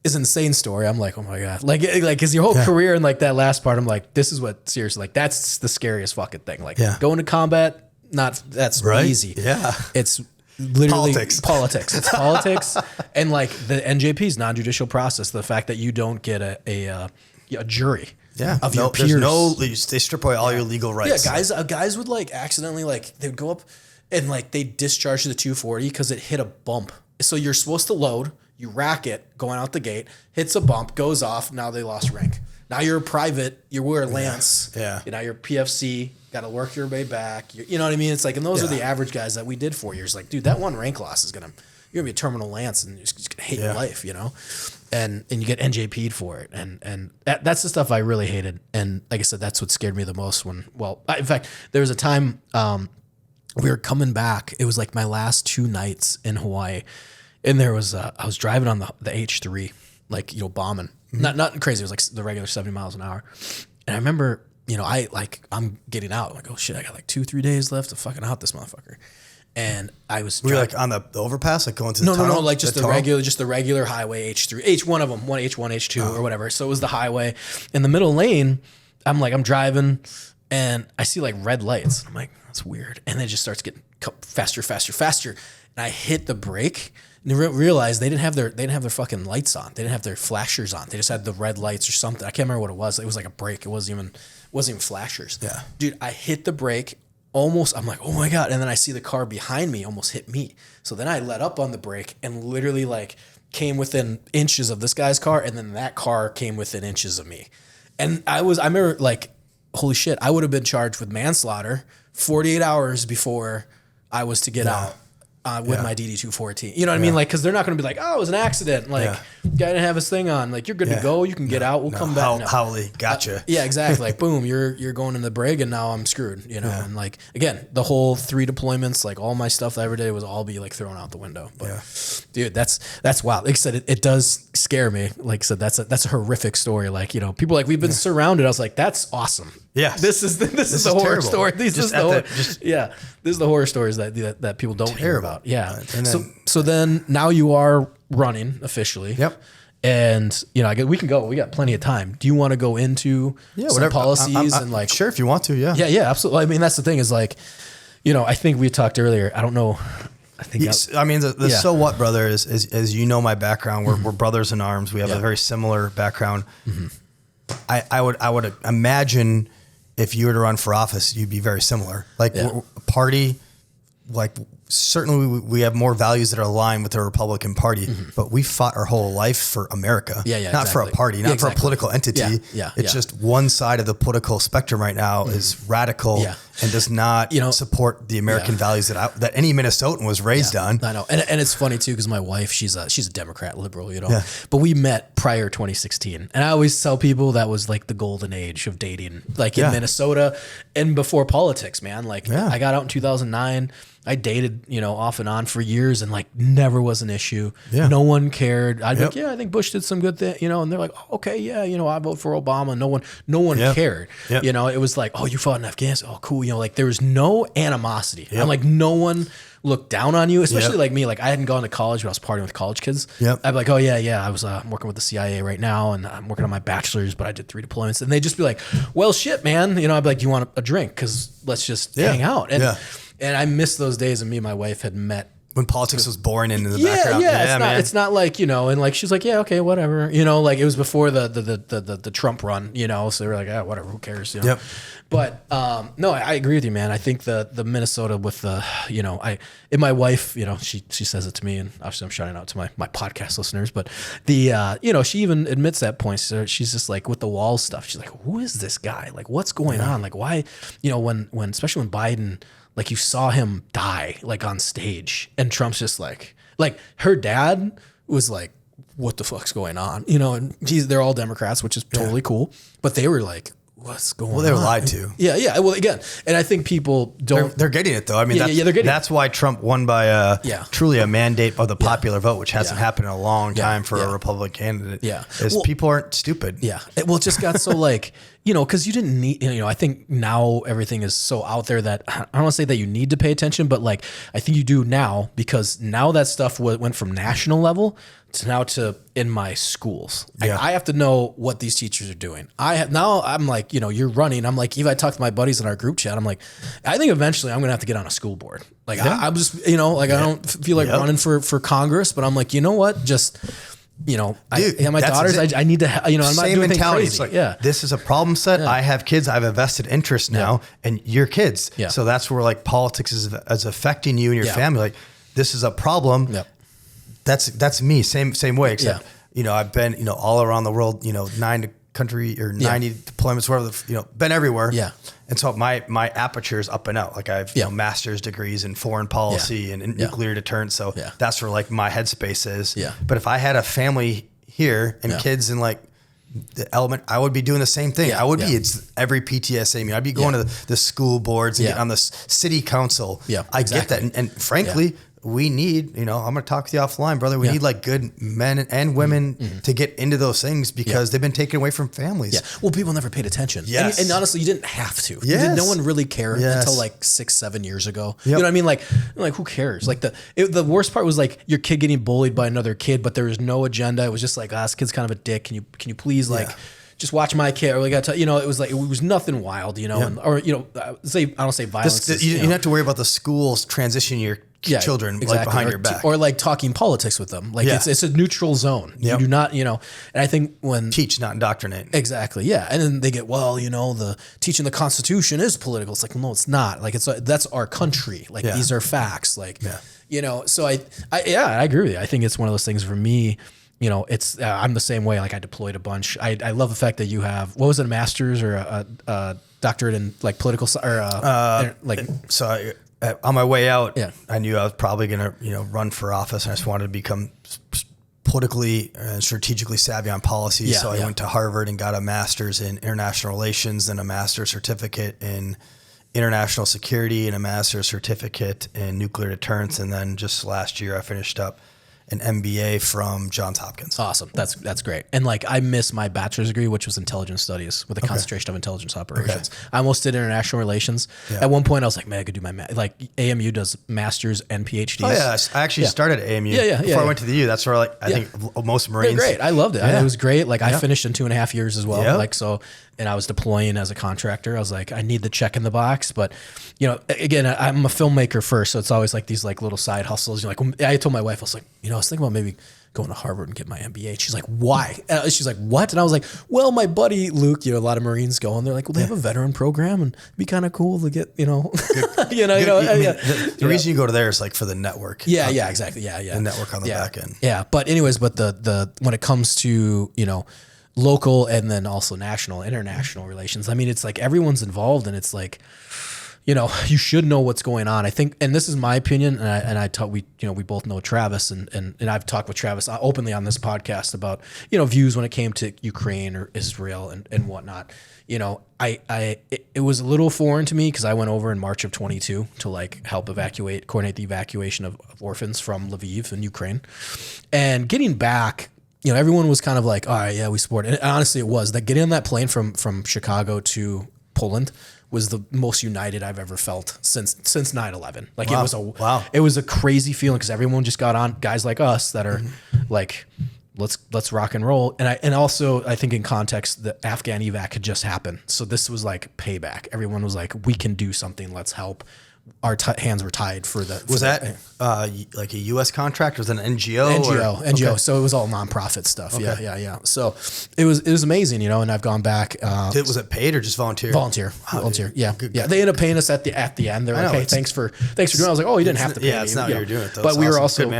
Speaker 1: is an insane story. I'm like, oh my God. Like, cause your whole career and like that last part, I'm like, this is what seriously, like, that's the scariest fucking thing. Like going to combat, that's easy. Yeah. It's literally politics. It's politics. And like the NJP's non-judicial process, the fact that you don't get a jury of your peers.
Speaker 2: They strip away all your legal rights.
Speaker 1: Yeah. Guys would like accidentally, like they'd go up and like they discharge the 240 cause it hit a bump. So you're supposed to load, you rack it going out the gate, hits a bump, goes off. Now they lost rank. Now you're a private. You wear a lance. Yeah. Now you're PFC. Got to work your way back. You know what I mean? It's like, and those are the average guys that we did 4 years. Like, dude, that one rank loss is you're gonna be a terminal lance and you're just gonna hate your life. You know, and you get NJP'd for it. And that's the stuff I really hated. And like I said, that's what scared me the most. In fact, there was a time we were coming back. It was like my last 2 nights in Hawaii. And there was, I was driving on the H3, like, you know, bombing. Not crazy. It was like the regular 70 miles an hour. And I remember, you know, I'm getting out. I'm like, oh shit, I got like 2-3 days left to fucking out this motherfucker. And I was.
Speaker 2: Were you like on the overpass, like going to the tunnel?
Speaker 1: No, like just the regular highway H3, H1 of them, H1, H2 or whatever. So it was the highway. In the middle lane, I'm driving and I see like red lights. I'm like, that's weird. And it just starts getting faster. And I hit the brake. And realized they didn't have their fucking lights on. They didn't have their flashers on. They just had the red lights or something. I can't remember what it was. It was like a brake. It wasn't even flashers. Yeah. Dude, I hit the brake, I'm like, oh my God. And then I see the car behind me almost hit me. So then I let up on the brake and literally like came within inches of this guy's car. And then that car came within inches of me. And I remember like, holy shit, I would have been charged with manslaughter 48 hours before I was to get out. With my DD-214. You know what I mean? Like, because they're not going to be like, oh, it was an accident. Like, guy didn't have his thing on. Like, you're good to go. You can get out. We'll come back.
Speaker 2: Howley, gotcha.
Speaker 1: Yeah, exactly. Like, boom, you're going in the brig, and now I'm screwed. You know, and like, again, the whole 3 deployments, like all my stuff that I ever did was all be like thrown out the window. But dude, that's wild. Like I said, it does scare me. Like I said, that's a horrific story. Like, you know, people are like, we've been surrounded. I was like, that's awesome.
Speaker 2: Yeah,
Speaker 1: this is the horror terrible. Story. This is the horror stories that people don't hear about. Yeah. So then now you are running officially.
Speaker 2: Yep.
Speaker 1: And you know, we can go. We got plenty of time. Do you want to go into some policies and like?
Speaker 2: Sure, if you want to. Yeah.
Speaker 1: Yeah, absolutely. I mean, that's the thing is like, you know, I think we talked earlier. I don't know.
Speaker 2: I mean, the so what, brother, is you know my background. We're brothers in arms. We have a very similar background. I would imagine if you were to run for office, you'd be very similar. Like a party, like certainly we have more values that are aligned with the Republican Party, but we fought our whole life for America, not for a party, not for a political entity. It's just one side of the political spectrum right now is radical and does not support the American values that any Minnesotan was raised on.
Speaker 1: I know. And it's funny too, because my wife, she's a Democrat liberal, you know, but we met prior 2016. And I always tell people that was like the golden age of dating, like in Minnesota and before politics, man. Like I got out in 2009. I dated, you know, off and on for years and like never was an issue. Yeah. No one cared. I'd be like, I think Bush did some good thing, you know, and they're like, oh, okay, you know, I vote for Obama. No one cared. Yep. You know, it was like, oh, you fought in Afghanistan. Oh, cool. You know, like there was no animosity. And like no one looked down on you, especially like me. Like I hadn't gone to college, but I was partying with college kids. I'd be like, oh yeah. I was working with the CIA right now and I'm working on my bachelor's, but I did 3 deployments. And they'd just be like, well, shit, man. You know, I'd be like, do you want a drink? Because let's just hang out. And I miss those days and me and my wife had met.
Speaker 2: When politics was boring in the background.
Speaker 1: It's not like, you know, and like, she's like, yeah, okay, whatever. You know, like it was before the Trump run, you know, so they were like, whatever, who cares, you know? But no, I agree with you, man. I think the Minnesota with the, you know, and my wife, you know, she says it to me and obviously I'm shouting out to my podcast listeners, but the, you know, she even admits that point. So she's just like with the wall stuff. She's like, who is this guy? Like, what's going on? Like, why, you know, when especially when Biden, like you saw him die like on stage and Trump's just like her dad was like, what the fuck's going on? You know, and they're all Democrats, which is totally cool. But they were like, what's going on?
Speaker 2: Well, they were lied to.
Speaker 1: Yeah. Well, again, and I think people don't.
Speaker 2: They're getting it though. I mean, that's why Trump won by truly a mandate of the popular vote, which hasn't happened in a long time for a Republican candidate. People aren't stupid.
Speaker 1: Well, it just got so like, you know, because you didn't need, you know, I think now everything is so out there that I don't want to say that you need to pay attention, but like, I think you do now because now that stuff went from national level to now to in my schools. I have to know what these teachers are doing. Now I'm like, you know, you're running. I'm like, if I talk to my buddies in our group chat, I'm like, I think eventually I'm going to have to get on a school board. Like I'm just, you know, like I don't feel like running for Congress, but I'm like, you know what? Just, you know, my daughters, I need to, you know, I'm not doing anything crazy.
Speaker 2: Like, this is a problem set. I have kids. I have a vested interest now and your kids. So that's where like politics is affecting you and your family. Like this is a problem. That's me. Same way. Except, you know, I've been, you know, all around the world, you know, 90 deployments, whatever, you know, been everywhere. And so my aperture is up and out. Like I have you know, master's degrees in foreign policy and in nuclear deterrence. So that's where like my headspace is. But if I had a family here and kids in like the element, I would be doing the same thing. I would be, it's every PTSA meeting. I'd be going to the school boards and get on the city council. I get that. And frankly, we need, you know, I'm going to talk with you offline, brother. We need like good men and women to get into those things because they've been taken away from families.
Speaker 1: Well, people never paid attention. And honestly, you didn't have to. No one really cared until like 6-7 years ago. You know what I mean? Like who cares? Like the worst part was like your kid getting bullied by another kid, but there was no agenda. It was just like, this kid's kind of a dick. Can you please like just watch my kid, or like you know, it was like, it was nothing wild, you know, or, you know, I don't say violence.
Speaker 2: You don't have to worry about the schools transitioning your children like behind your back.
Speaker 1: Or like talking politics with them. Like it's a neutral zone. You do not, and I think when
Speaker 2: teach, not indoctrinate.
Speaker 1: Exactly. Yeah. And then they get, the teaching the Constitution is political. It's like, well, no, it's not. Like that's our country. Like these are facts. Like, so I agree with you. I think it's one of those things for me. It's I'm the same way. Like I deployed a bunch. I love the fact that you have, what was it, a master's or a doctorate in like political
Speaker 2: So on my way out, I knew I was probably going to run for office, and I just wanted to become politically and strategically savvy on policy. So I went to Harvard and got a master's in international relations, then a master's certificate in international security, and a master's certificate in nuclear deterrence, and then just last year I finished up an MBA from Johns Hopkins.
Speaker 1: Awesome. That's great. And like, I missed my bachelor's degree, which was intelligence studies with a concentration of intelligence operations. I almost did international relations. At one point I was like, man, I could do like AMU does masters and PhDs.
Speaker 2: Oh yeah. I actually started at AMU before I went to the U. That's where I think most Marines.
Speaker 1: They're great. I loved it. It was great. Like I finished in 2.5 years as well. Like, so, and I was deploying as a contractor. I was like, I need the check in the box, but again, I'm a filmmaker first. So it's always like these like little side hustles. I told my wife, I was like, I was thinking about maybe going to Harvard and get my MBA. She's like, why? She's like, what? And I was like, well, my buddy Luke, a lot of Marines go, and they're like, well, they have a veteran program, and it'd be kind of cool to get,
Speaker 2: the reason you go to there is like for the network.
Speaker 1: Yeah, exactly. Yeah.
Speaker 2: The network on the back end.
Speaker 1: Yeah. But anyways, the when it comes to, local and then also national, international relations, I mean, it's like everyone's involved, and it's like, you should know what's going on. I think, and this is my opinion, we both know Travis, and I've talked with Travis openly on this podcast about, views when it came to Ukraine or Israel and whatnot. It was a little foreign to me because I went over in March of 22 to like help coordinate the evacuation of orphans from Lviv in Ukraine, and getting back, everyone was kind of like, all right, yeah, we support it. And honestly, it was that getting on that plane from Chicago to Poland was the most united I've ever felt since 9/11. Like it was a crazy feeling because everyone just got on, guys like us that are like, let's rock and roll. And also I think in context, the Afghan evac had just happened. So this was like payback. Everyone was like, we can do something. Let's help. Our hands were tied for the.
Speaker 2: Was that like a U.S. contract? Was it an NGO?
Speaker 1: NGO. Okay. So it was all nonprofit stuff. Okay. Yeah. So it was amazing, and I've gone back.
Speaker 2: Was it paid or just volunteer?
Speaker 1: Volunteer. Yeah. They ended up paying us at the end. They're like, hey, thanks for doing it. I was like, oh, you didn't have to pay me.
Speaker 2: Yeah, it's not you're doing it though.
Speaker 1: But we were
Speaker 2: also,
Speaker 1: we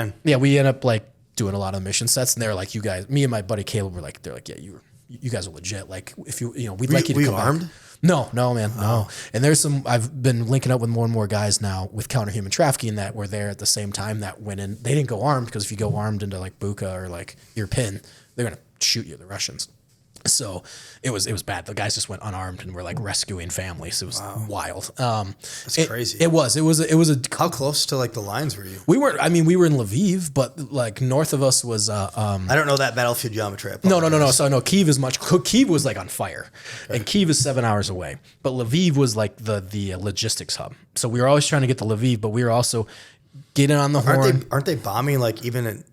Speaker 1: ended up like doing a lot of mission sets, and they're like, you guys, me and my buddy Caleb were like, yeah, you guys are legit. Like if we'd like you to come
Speaker 2: armed.
Speaker 1: Back. No, man, no. And there's I've been linking up with more and more guys now with counter human trafficking that were there at the same time that went in. They didn't go armed because if you go armed into like Bucha or like Irpin, they're going to shoot you, the Russians. So it was bad. The guys just went unarmed and were like rescuing families. It was wild.
Speaker 2: That's crazy.
Speaker 1: It was a.
Speaker 2: How close to like the lines were you?
Speaker 1: We were in Lviv, but like north of us was.
Speaker 2: I don't know that battlefield geometry.
Speaker 1: No. So no, Kyiv is Kyiv was like on fire, and Kyiv is 7 hours away. But Lviv was like the logistics hub. So we were always trying to get to Lviv, but we were also getting on the horn.
Speaker 2: Aren't they bombing like even in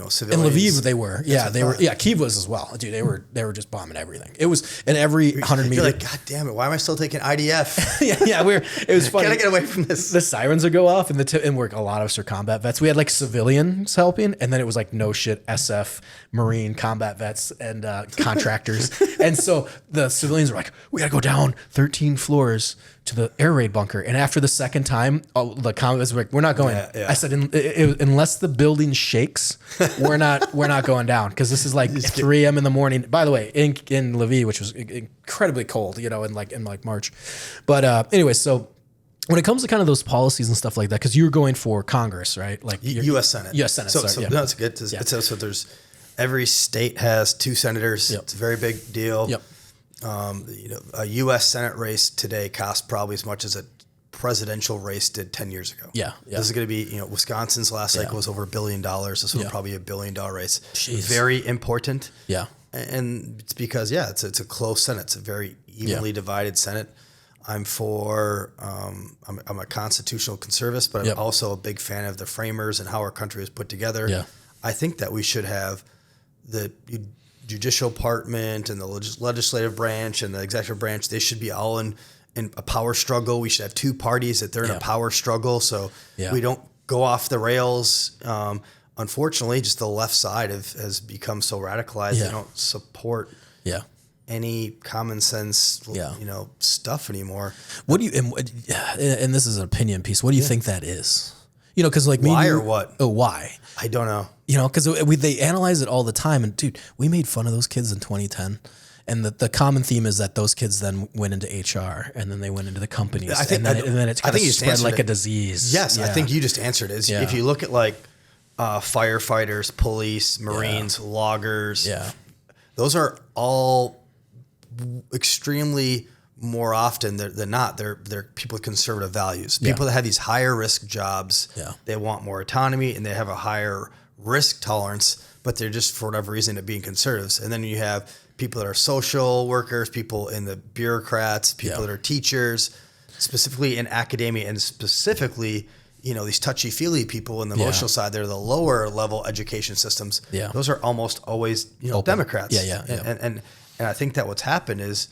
Speaker 2: civilians?
Speaker 1: In Lviv they were. Yeah, they were. Yeah, Kyiv was as well. Dude, they were just bombing everything. It was in every 100 meters.
Speaker 2: You're like, God damn it! Why am I still taking IDF?
Speaker 1: It was funny.
Speaker 2: Can I get away from this?
Speaker 1: The sirens would go off, and we're a lot of Sir combat vets. We had like civilians helping, and then it was like no shit SF Marine combat vets and contractors. And so the civilians were like, we gotta go down 13 floors to the air raid bunker. And after the second time, the combat vets were like, we're not going. Yeah. I said, unless the building shakes, we're not going down because this is like 3 a.m. in the morning. By the way, in Lviv, which was incredibly cold, in like March. But anyway, so when it comes to kind of those policies and stuff like that, because you were going for Congress, right? Like
Speaker 2: U.S. Senate.
Speaker 1: U.S. Senate.
Speaker 2: So that's good. So there's every state has 2 senators. Yep. It's a very big deal.
Speaker 1: Yep.
Speaker 2: A U.S. Senate race today costs probably as much as a presidential race did 10 years ago.
Speaker 1: Yeah.
Speaker 2: This is going to be, Wisconsin's last cycle was over $1 billion. This will probably be $1 billion race.
Speaker 1: Jeez.
Speaker 2: Very important.
Speaker 1: Yeah.
Speaker 2: And it's because, it's a close Senate. It's a very evenly divided Senate. I'm I'm a constitutional conservativist, but I'm also a big fan of the framers and how our country was put together.
Speaker 1: Yeah.
Speaker 2: I think that we should have the judicial department and the legislative branch and the executive branch. They should be all in a power struggle. We should have 2 parties that they're in a power struggle. So we don't go off the rails. Unfortunately, just the left side has become so radicalized. They don't support any common sense, stuff anymore.
Speaker 1: What do you, and this is an opinion piece, what do you think that is? Because like
Speaker 2: why or what?
Speaker 1: Oh, why?
Speaker 2: I don't know.
Speaker 1: Because they analyze it all the time. And dude, we made fun of those kids in 2010. And the common theme is that those kids then went into HR and then they went into the companies. And then it's kind of spread like a disease.
Speaker 2: Yes, I think you just answered it. If you look at like firefighters, police, Marines, loggers, those are all extremely more often than not. They're people with conservative values. People that have these higher risk jobs. They want more autonomy and they have a higher risk tolerance, but they're just for whatever reason at being conservatives. And then you have people that are social workers, people in the bureaucrats, people that are teachers, specifically in academia, and specifically, these touchy-feely people in the emotional side. They're the lower level education systems. Those are almost always Democrats. And I think that what's happened is,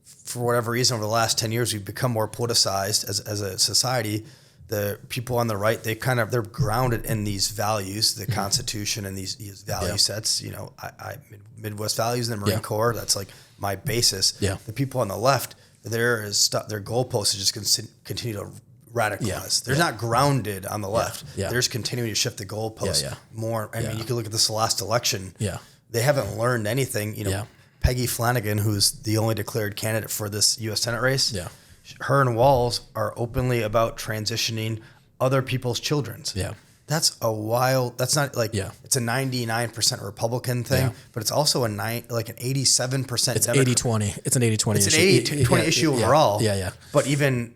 Speaker 2: for whatever reason, over the last 10 years, we've become more politicized as a society. The people on the right, they're grounded in these values, the Constitution and these value sets. I Midwest values in the Marine Corps. That's like my basis. The people on the left, their goalposts is just continue to radicalize. They're not grounded on the left. They're just continuing to shift the goalposts more. I mean, you can look at this last election. They haven't learned anything. Peggy Flanagan, who's the only declared candidate for this U.S. Senate race. Her and Walz are openly about transitioning other people's children's. That's a wild. That's not like it's a 99% Republican thing, but it's also an 87%.
Speaker 1: It's 80-20. It's an 80-20.
Speaker 2: It's an 80-20 issue overall. But even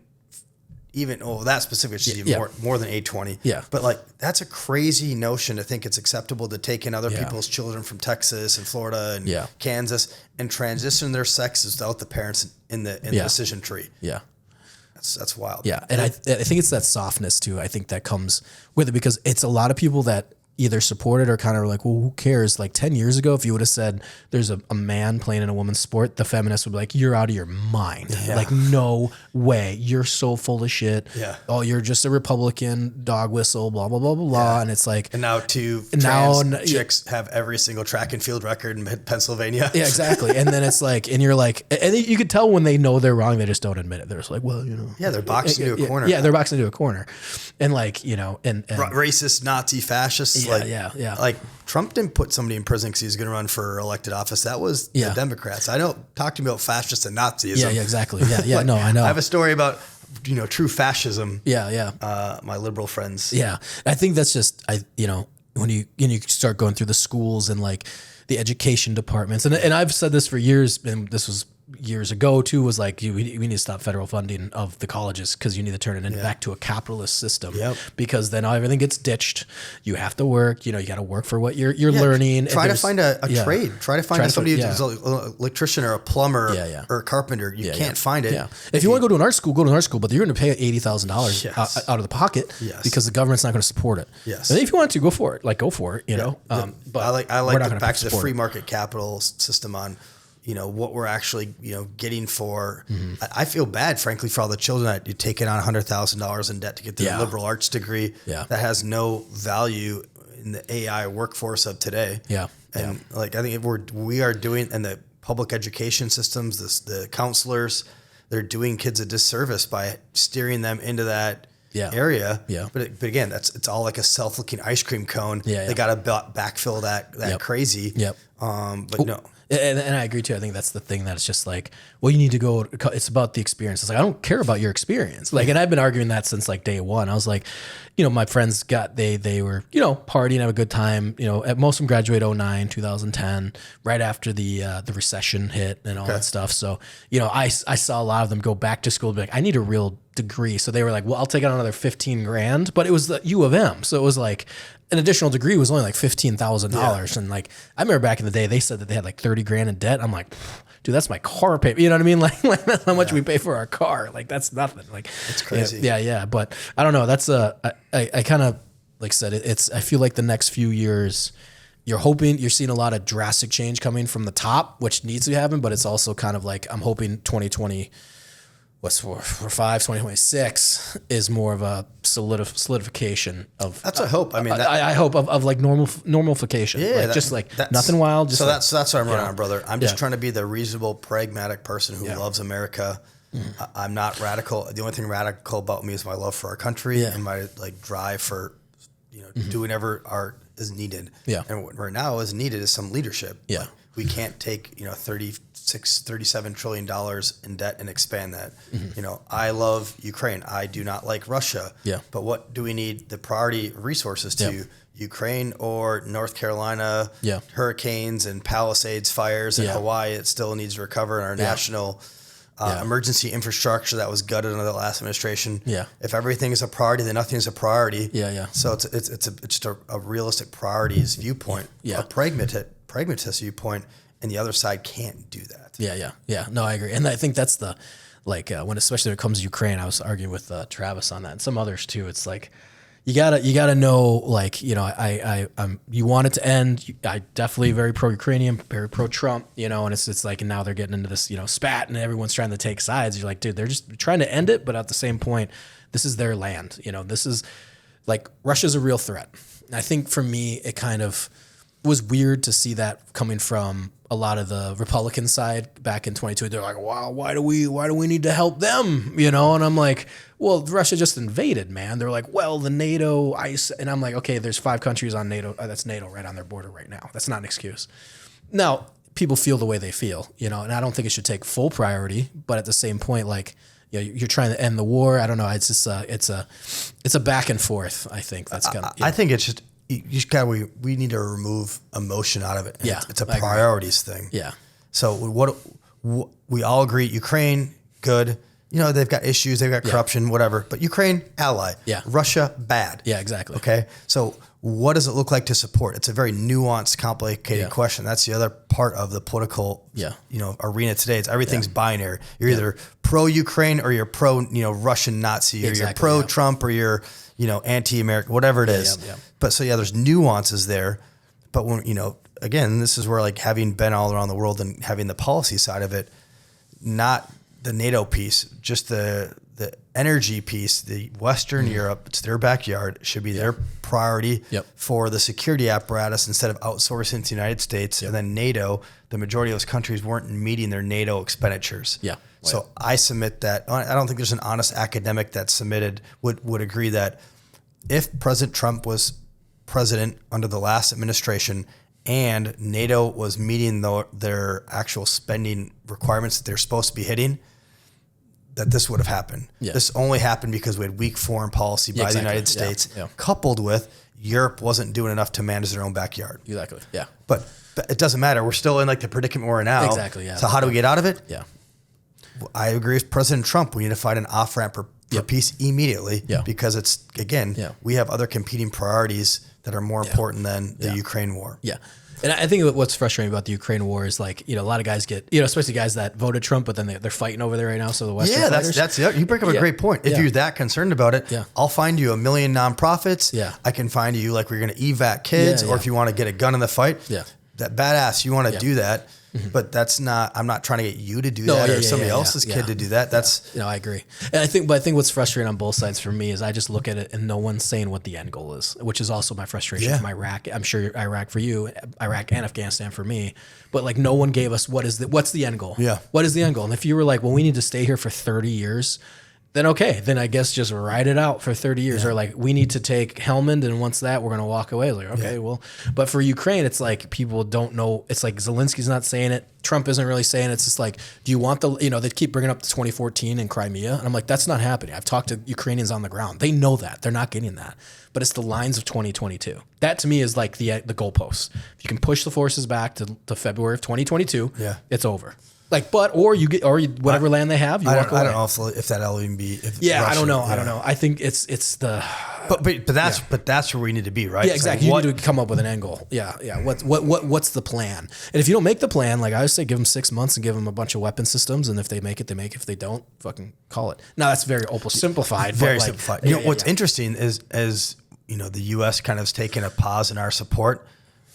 Speaker 2: that specific is even more than 80-20. But like that's a crazy notion to think it's acceptable to take in other people's children from Texas and Florida and Kansas and transition their sexes without the parents in the decision tree. That's wild.
Speaker 1: And I think it's that softness too. I think that comes with it because it's a lot of people that either support it or kind of like, well, who cares? Like 10 years ago, if you would have said there's a man playing in a woman's sport, the feminists would be like, you're out of your mind. Like, no way. You're so full of shit. Oh, you're just a Republican dog whistle, blah, blah, blah, blah, blah. And it's like.
Speaker 2: And now trans chicks have every single track and field record in Pennsylvania.
Speaker 1: Exactly. And then it's like, and you're like, and you could tell when they know they're wrong, they just don't admit it. They're just like, well,
Speaker 2: they're boxed into a corner.
Speaker 1: They're boxed into a corner. And like, and
Speaker 2: racist, Nazi, fascists. Like Trump didn't put somebody in prison because he was going to run for elected office. That was the Democrats. I don't talk to me about fascists and Nazis.
Speaker 1: Exactly. I know. I
Speaker 2: have a story about true fascism. My liberal friends.
Speaker 1: I think that's just when you start going through the schools and like the education departments, and I've said this for years, and this was years ago too, was like, we need to stop federal funding of the colleges because you need to turn it back to a capitalist system because then everything gets ditched. You have to work, you got to work for what you're learning.
Speaker 2: Try to find a trade. Try to find somebody who's an electrician or a plumber or a carpenter. You can't find it.
Speaker 1: If you want to go to an art school, go to an art school, but you're going to pay $80,000 out of the pocket because the government's not going to support it. And if you want to, go for it. Like, go for it,
Speaker 2: but I like to back to the free market capital system on what we're actually, getting for. I feel bad, frankly, for all the children that you taking on $100,000 in debt to get their liberal arts degree that has no value in the AI workforce of today. And like, I think we are doing, and the public education systems, the counselors, they're doing kids a disservice by steering them into that area. But again, it's all like a self-looking ice cream cone. They got to backfill that crazy. But no.
Speaker 1: And I agree too. I think that's the thing that it's just like, well, you need to go. It's about the experience. It's like, I don't care about your experience. Like, and I've been arguing that since like day one. I was like, my friends they were, partying, have a good time. Most of them graduated 2009, 2010, right after the recession hit and all that stuff. So, I saw a lot of them go back to school and be like, I need a real degree. So they were like, well, I'll take out another $15,000, but it was the U of M. So it was like, an additional degree was only like $15,000. And like, I remember back in the day, they said that they had like $30,000 in debt. I'm like, dude, that's my car payment. You know what I mean? Like that's how much we pay for our car. Like, that's nothing. Like,
Speaker 2: it's crazy.
Speaker 1: Yeah. But I don't know. That's I kind of, like I said, I feel like the next few years, you're seeing a lot of drastic change coming from the top, which needs to happen, but it's also kind of like, I'm hoping 2020 what's for 2026 is more of a solidification of.
Speaker 2: That's a hope. I mean,
Speaker 1: I hope of like normalification.
Speaker 2: Yeah,
Speaker 1: like just like nothing wild. Just
Speaker 2: so
Speaker 1: like,
Speaker 2: that's what I'm running on, brother. I'm just trying to be the reasonable, pragmatic person who loves America. I'm not radical. The only thing radical about me is my love for our country and my like drive for, doing whatever art is needed.
Speaker 1: Yeah.
Speaker 2: And what right now is needed is some leadership.
Speaker 1: Yeah.
Speaker 2: Like, we can't take, $37 trillion in debt and expand that. I love Ukraine. I do not like Russia.
Speaker 1: Yeah.
Speaker 2: But what do we need the priority resources to? Yeah. Ukraine or North Carolina, hurricanes and Palisades fires, and Hawaii, it still needs to recover in our national emergency infrastructure that was gutted under the last administration. Yeah. If everything is a priority, then nothing is a priority. Yeah, yeah. So it's just a realistic priorities viewpoint, a pragmatist viewpoint, and the other side can't do that. Yeah.
Speaker 1: No, I agree, and I think that's the especially when it comes to Ukraine. I was arguing with Travis on that, and some others too. It's like you gotta know, you want it to end. I definitely very pro-Ukrainian, very pro-Trump, and it's like, and now they're getting into this, spat, and everyone's trying to take sides. You're like, dude, they're just trying to end it, but at the same point, this is their land. This is like Russia's a real threat. And I think for me, it kind of was weird to see that coming from a lot of the Republican side back in 2022. They're like, wow, why do we need to help them? And I'm like, well, Russia just invaded, man. They're like, well, the NATO, ICE, and I'm like, okay, there's 5 countries on NATO. That's NATO right on their border right now. That's not an excuse. Now, people feel the way they feel, and I don't think it should take full priority, but at the same point, like, you're trying to end the war. I don't know. It's just it's a back and forth. I think that's kind of.
Speaker 2: I think it's just. You just we need to remove emotion out of it. And it's a priorities thing. Yeah. So what we all agree, Ukraine, good. They've got issues, they've got corruption, whatever. But Ukraine, ally. Yeah. Russia, bad.
Speaker 1: Yeah, exactly.
Speaker 2: Okay. So what does it look like to support? It's a very nuanced, complicated question. That's the other part of the political, arena today. It's everything's binary. You're either pro-Ukraine or you're pro, Russian Nazi, or you're pro-Trump or you're, anti-American, whatever it is. Yeah. But so, there's nuances there. But when, again, this is where, like, having been all around the world and having the policy side of it, not the NATO piece, just the energy piece, the Western Europe, it's their backyard, should be their priority for the security apparatus instead of outsourcing to the United States. And then NATO, the majority of those countries weren't meeting their NATO expenditures. Yeah. So I submit that. I don't think there's an honest academic that submitted would agree that if President Trump was president under the last administration and NATO was meeting their actual spending requirements that they're supposed to be hitting, that this would have happened. Yeah. This only happened because we had weak foreign policy by the United States, coupled with Europe wasn't doing enough to manage their own backyard.
Speaker 1: Exactly. Yeah.
Speaker 2: But it doesn't matter. We're still in like the predicament we're in now.
Speaker 1: Exactly. Yeah.
Speaker 2: So how do we get out of it?
Speaker 1: Yeah.
Speaker 2: I agree with President Trump. We need to find an off-ramp for peace immediately because it's, again, we have other competing priorities that are more important than the Ukraine war.
Speaker 1: Yeah. And I think what's frustrating about the Ukraine war is, like, a lot of guys get, especially guys that voted Trump, but then they're fighting over there right now. So the Western fighters.
Speaker 2: You bring up a great point. If you're that concerned about it, I'll find you 1 million nonprofits. Yeah. I can find you, like, we're going to evac kids, or if you want to get a gun in the fight, that badass, you want to do that. Mm-hmm. But that's not, I'm not trying to get you to do that or somebody else's kid to do that. That's,
Speaker 1: I agree. And I think what's frustrating on both sides for me is I just look at it and no one's saying what the end goal is, which is also my frustration from Iraq. I'm sure Iraq for you, Iraq and Afghanistan for me, but like no one gave us what's the end goal? Yeah. What is the end goal? And if you were like, well, we need to stay here for 30 years, then okay, then I guess just ride it out for 30 years. Or like, we need to take Helmand, and once that, we're going to walk away. Like, okay, well, but for Ukraine, it's like people don't know. It's like Zelensky's not saying it. Trump isn't really saying it. It's just like, do you want they keep bringing up the 2014 and Crimea. And I'm like, that's not happening. I've talked to Ukrainians on the ground. They know that. They're not getting that. But it's the lines of 2022. That to me is like the goalposts. If you can push the forces back to February of 2022, it's over. Like, or whatever land they have, you walk away.
Speaker 2: I don't know if that'll even be.
Speaker 1: I don't know. I don't know. I think it's the.
Speaker 2: But that's where we need to be, right?
Speaker 1: Yeah, exactly. Like, you need to come up with an end goal. Yeah. What's the plan? And if you don't make the plan, like I would say, give them 6 months and give them a bunch of weapon systems, and if they make it, they make it. If they don't, fucking call it. Now that's very simplified.
Speaker 2: Very simplified. What's interesting is the U.S. kind of has taken a pause in our support.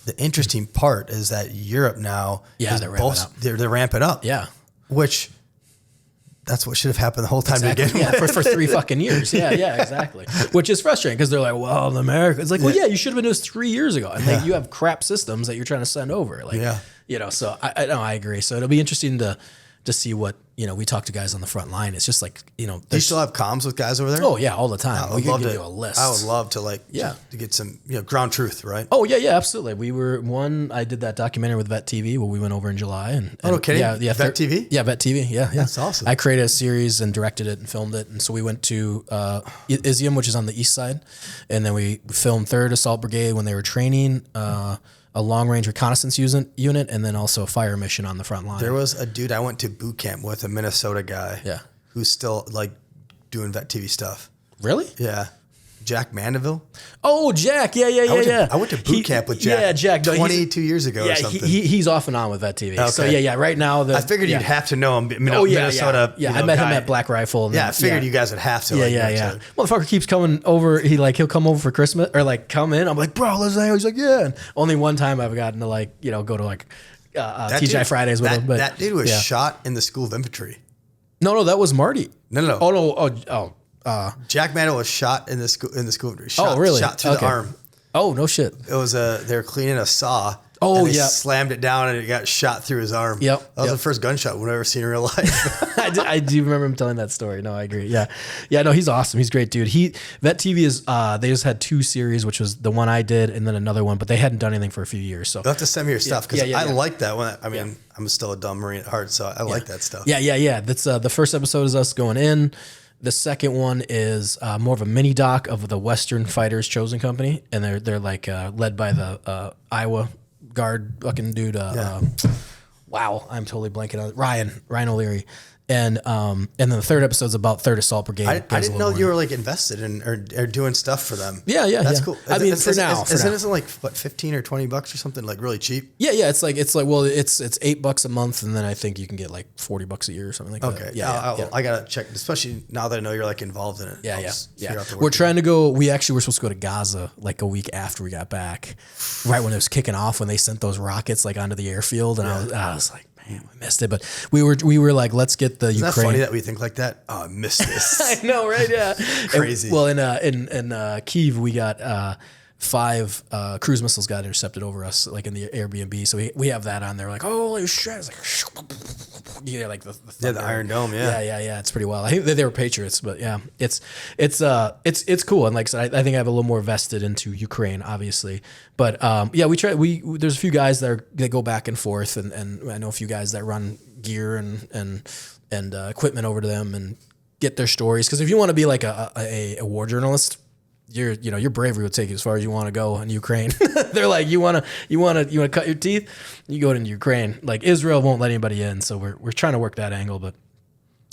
Speaker 2: The interesting part is that Europe now, they're ramping up. Yeah, which that's what should have happened the whole time
Speaker 1: Exactly.
Speaker 2: to begin
Speaker 1: Yeah,
Speaker 2: with.
Speaker 1: for 3 fucking years. Yeah, exactly. Which is frustrating because they're like, well, in America, it's like, well, yeah, you should have been doing this 3 years ago. And like, you have crap systems that you're trying to send over. Like, so I agree. So it'll be interesting to see what, we talk to guys on the front line. It's just like,
Speaker 2: Do you still have comms with guys over there?
Speaker 1: Oh yeah, all the time.
Speaker 2: I would love
Speaker 1: give you a list.
Speaker 2: I would love to to get some, ground truth, right?
Speaker 1: Oh yeah, absolutely. I did that documentary with Vet TV where we went over in July and
Speaker 2: no kidding?
Speaker 1: Yeah,
Speaker 2: Vet TV?
Speaker 1: Yeah, Vet TV. Yeah.
Speaker 2: That's awesome.
Speaker 1: I created a series and directed it and filmed it. And so we went to Izium, which is on the east side. And then we filmed 3rd Assault Brigade when they were training, a long-range reconnaissance unit, and then also a fire mission on the front line.
Speaker 2: There was a dude I went to boot camp with, a Minnesota guy.
Speaker 1: Yeah.
Speaker 2: Who's still doing Vet TV stuff.
Speaker 1: Really?
Speaker 2: Yeah. Jack Mandeville.
Speaker 1: Oh, Jack. Yeah.
Speaker 2: I went to boot camp with Jack.
Speaker 1: Yeah, Jack.
Speaker 2: 22 years ago or something.
Speaker 1: He's off and on with Vet TV.
Speaker 2: Okay.
Speaker 1: So yeah. Right now,
Speaker 2: I figured you'd have to know him. Minnesota.
Speaker 1: Yeah, I met him at Black Rifle.
Speaker 2: And I figured you guys would have to.
Speaker 1: Yeah. Motherfucker keeps coming over. He'll come over for Christmas or come in. I'm like, bro, let's hang out. He's like, yeah. And only one time I've gotten to go to TGI Fridays with him. But
Speaker 2: that dude was shot in the School of Infantry.
Speaker 1: No, that was Marty.
Speaker 2: No.
Speaker 1: Oh no.
Speaker 2: Jack Mandel was shot in the school of Infantry.
Speaker 1: Really?
Speaker 2: Shot through the arm.
Speaker 1: Oh no shit.
Speaker 2: It was they were cleaning a saw.
Speaker 1: Oh,
Speaker 2: and they slammed it down and it got shot through his arm.
Speaker 1: Yep.
Speaker 2: That was the first gunshot we've ever seen in real life.
Speaker 1: I do remember him telling that story. No, I agree. Yeah. No, he's awesome. He's a great dude. Vet TV is, they just had 2 series, which was the one I did and then another one, but they hadn't done anything for a few years. So
Speaker 2: you'll have to send me your stuff because I like that one. I mean, I'm still a dumb Marine at heart, so I like that stuff.
Speaker 1: Yeah. That's the first episode is us going in. The second one is more of a mini doc of the Western Fighters Chosen Company, and they're led by the Iowa Guard fucking dude. Wow, I'm totally blanking on it. Ryan O'Leary. And then the third episode is about 3rd Assault Brigade.
Speaker 2: I didn't know you were invested in or doing stuff for them.
Speaker 1: Yeah.
Speaker 2: That's cool.
Speaker 1: I mean, for now.
Speaker 2: Isn't it like what, $15 or $20 or something, like really cheap?
Speaker 1: Yeah. It's like it's $8 a month, and then I think you can get like $40 a year or something like that.
Speaker 2: Okay. Yeah. I gotta check, especially now that I know you're involved in it.
Speaker 1: Yeah. We're trying to go. We're supposed to go to Gaza like a week after we got back, right when it was kicking off, when they sent those rockets onto the airfield, and I was like, man, we missed it. But we were like, let's get the Ukraine.
Speaker 2: Isn't that funny that we think like that? Oh, I missed this.
Speaker 1: I know, right? Yeah.
Speaker 2: Crazy.
Speaker 1: In Kyiv, we got 5 cruise missiles got intercepted over us, in the Airbnb. So we have that on there. We're like, holy shit! It's the
Speaker 2: Iron Dome.
Speaker 1: Yeah. It's pretty wild. I think they were Patriots, but yeah, it's cool. And like I said, I think I have a little more vested into Ukraine, obviously. But we try. There's a few guys that go back and forth, and I know a few guys that run gear and equipment over to them and get their stories. Because if you want to be like a war journalist, your bravery would take you as far as you want to go in Ukraine. They're like, you want to cut your teeth, you go into Ukraine. Like Israel won't let anybody in, so we're trying to work that angle, but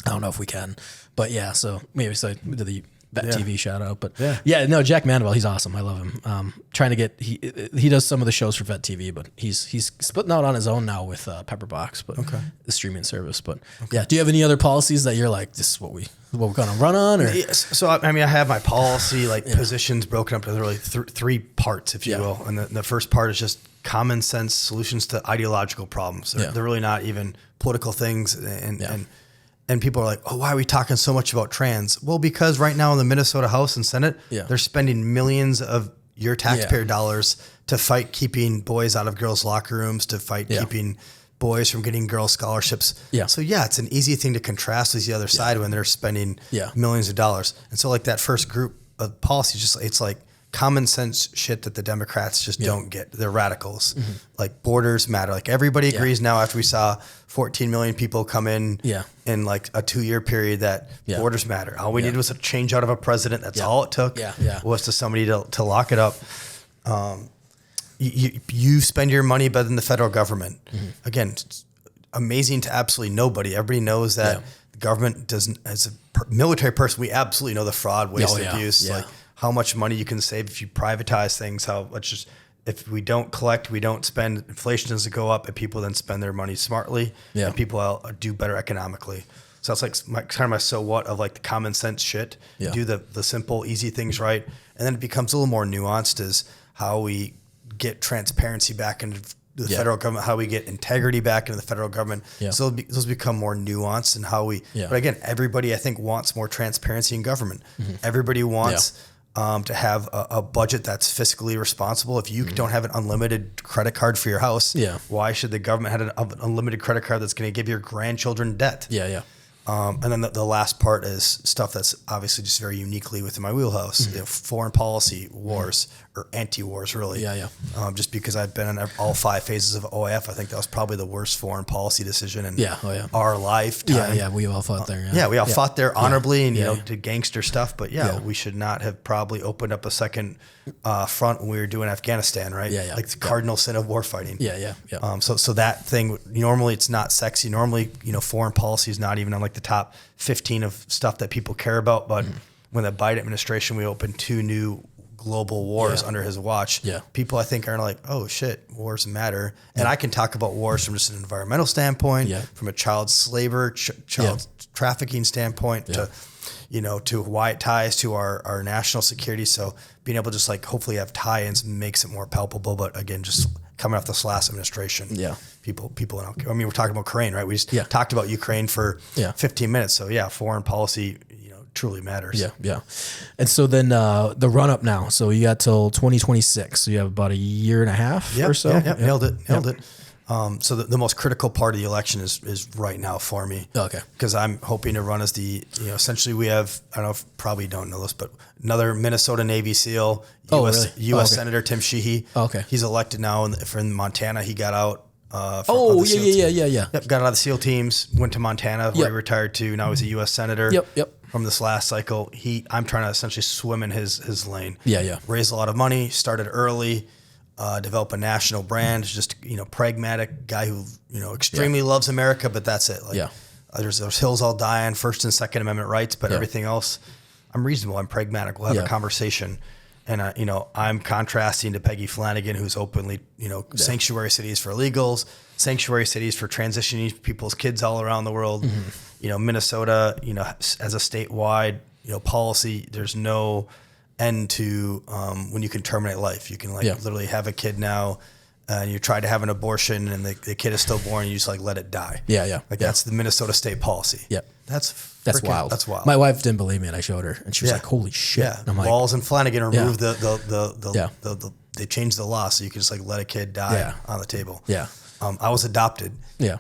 Speaker 1: I don't know if we can. But yeah, so maybe we did the Vet TV shout out, but Jack Mandeville, he's awesome. I love him. Trying to get he does some of the shows for Vet TV, but he's splitting out on his own now with Pepperbox, but the streaming service. But yeah, do you have any other policies that you're like, this is what we're gonna run on? Or?
Speaker 2: So I mean, I have my policy positions broken up into really 3 parts, if you will. And the first part is just common sense solutions to ideological problems. They're really not even political things, and people are like, oh, why are we talking so much about trans? Well, because right now in the Minnesota House and Senate, they're spending millions of your taxpayer dollars to fight keeping boys out of girls' locker rooms, to fight keeping boys from getting girls' scholarships. Yeah. So it's an easy thing to contrast with the other side when they're spending millions of dollars. And so that first group of policies, it's like common sense shit that the Democrats just don't get. They're radicals. Mm-hmm. Like borders matter. Like everybody agrees now after we saw 14 million people come in in like a 2-year period that borders matter. All we needed was a change out of a president. That's all it took was to somebody to lock it up. You spend your money better than the federal government. Mm-hmm. Again, it's amazing to absolutely nobody. Everybody knows that the government doesn't, as a military person, we absolutely know the fraud, waste, abuse, like how much money you can save if you privatize things, how much just, if we don't collect, we don't spend, inflation doesn't go up, and people then spend their money smartly, and people do better economically. So it's like kind of my so what of like the common sense shit, do the simple, easy things right. And then it becomes a little more nuanced as how we get transparency back into the federal government, how we get integrity back into the federal government.
Speaker 1: Yeah.
Speaker 2: So those become more nuanced and how we, but again, everybody I think wants more transparency in government. Everybody wants to have a budget that's fiscally responsible. If you don't have an unlimited credit card for your house, why should the government have an unlimited credit card that's going to give your grandchildren debt? And then the last part is stuff that's obviously just very uniquely within my wheelhouse, foreign policy, wars, or anti-wars, really. Just because I've been in all 5 phases of OIF, I think that was probably the worst foreign policy decision in our lifetime.
Speaker 1: We all fought there.
Speaker 2: We all fought there honorably and, did gangster stuff. But we should not have probably opened up a second front when we were doing Afghanistan, right? Like the cardinal sin of war fighting. So that thing, normally it's not sexy. Normally, foreign policy is not even on like the top 15 of stuff that people care about. But when the Biden administration, we opened 2 new global wars under his watch. People I think are like, oh shit, wars matter. And I can talk about wars from just an environmental standpoint, from a child slaver, child trafficking standpoint, to why it ties to our national security. So being able to just like hopefully have tie-ins makes it more palpable. But again, just coming off this last administration, people don't care. I mean, we're talking about Ukraine, right? We just talked about Ukraine for 15 minutes. So foreign policy, truly matters.
Speaker 1: And so then the run up now. So you got till 2026. So you have about a year and a half or so.
Speaker 2: Nailed it. So the most critical part of the election is right now for me. Because I'm hoping to run as the, essentially we have, I don't know if probably don't know this, but another Minnesota Navy SEAL, U.S. Senator Tim Sheehy. He's elected now in Montana. He got out.
Speaker 1: Got out
Speaker 2: of the SEAL teams, went to Montana, where he retired to. Now he's a U.S. Senator. From this last cycle, I'm trying to essentially swim in his lane. Raise a lot of money, started early, develop a national brand. Just pragmatic guy who extremely loves America, but that's it. There's hills I'll die on, First and Second Amendment rights, but everything else, I'm reasonable. I'm pragmatic. We'll have a conversation. And, I'm contrasting to Peggy Flanagan, who's openly, sanctuary cities for illegals, sanctuary cities for transitioning people's kids all around the world. Minnesota, as a statewide, policy, there's no end to when you can terminate life. You can literally have a kid now and you try to have an abortion and the kid is still born and you just let it die. That's the Minnesota state policy. That's
Speaker 1: wild.
Speaker 2: That's wild.
Speaker 1: My wife didn't believe me, and I showed her, and she was like, "Holy shit!" And I'm like,
Speaker 2: Walls and Flanagan removed they changed the law so you can just let a kid die on the table. I was adopted.
Speaker 1: So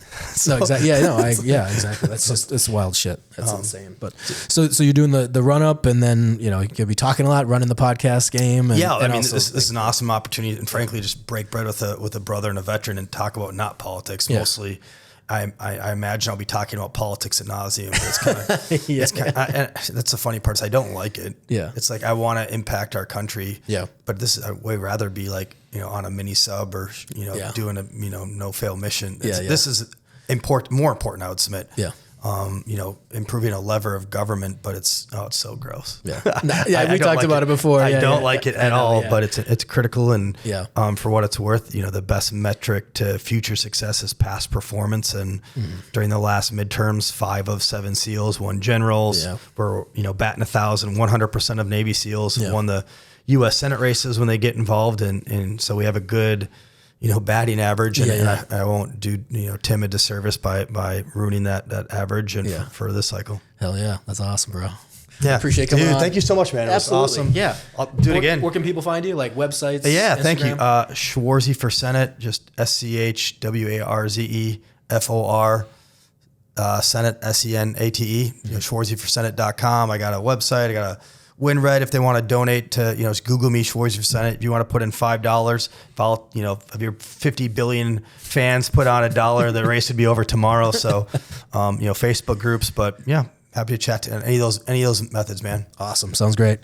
Speaker 1: exactly. Exactly. That's just it's wild shit. That's insane. But so you're doing the run up, and then you'll be talking a lot, running the podcast game. And,
Speaker 2: I mean, this is an awesome opportunity, and frankly, just break bread with a brother and a veteran and talk about not politics mostly. I imagine I'll be talking about politics ad nauseum. It's kind of, that's the funny part is I don't like it. It's like I want to impact our country. But I'd way rather be on a mini sub or doing a no fail mission. This is more important. I would submit. Improving a lever of government, but it's so gross.
Speaker 1: We talked about it before.
Speaker 2: I don't like it at all, but it's critical. And for what it's worth, the best metric to future success is past performance. And during the last midterms, 5 of 7 SEALs won generals. We're batting 1,000. 100% of Navy SEALs won the U.S. Senate races when they get involved, and so we have a good batting average, and I won't do Tim a disservice by ruining that average for this cycle.
Speaker 1: Hell yeah, that's awesome, bro.
Speaker 2: Appreciate coming on. Thank you so much, man. It was awesome. I'll do it again.
Speaker 1: Where can people find you? Like websites?
Speaker 2: Instagram? Thank you. Schwarze for Senate, just SCHWARZEFOR. Senate, SENATE. SchwarzeforSenate.com. I got a website. I got a WinRed if they want to donate to, just Google me, Schwarze for Senate. If you want to put in $5, if your 50 billion fans put on $1, the race would be over tomorrow. So, Facebook groups, but happy to chat to any of those methods, man.
Speaker 1: Awesome. Sounds great.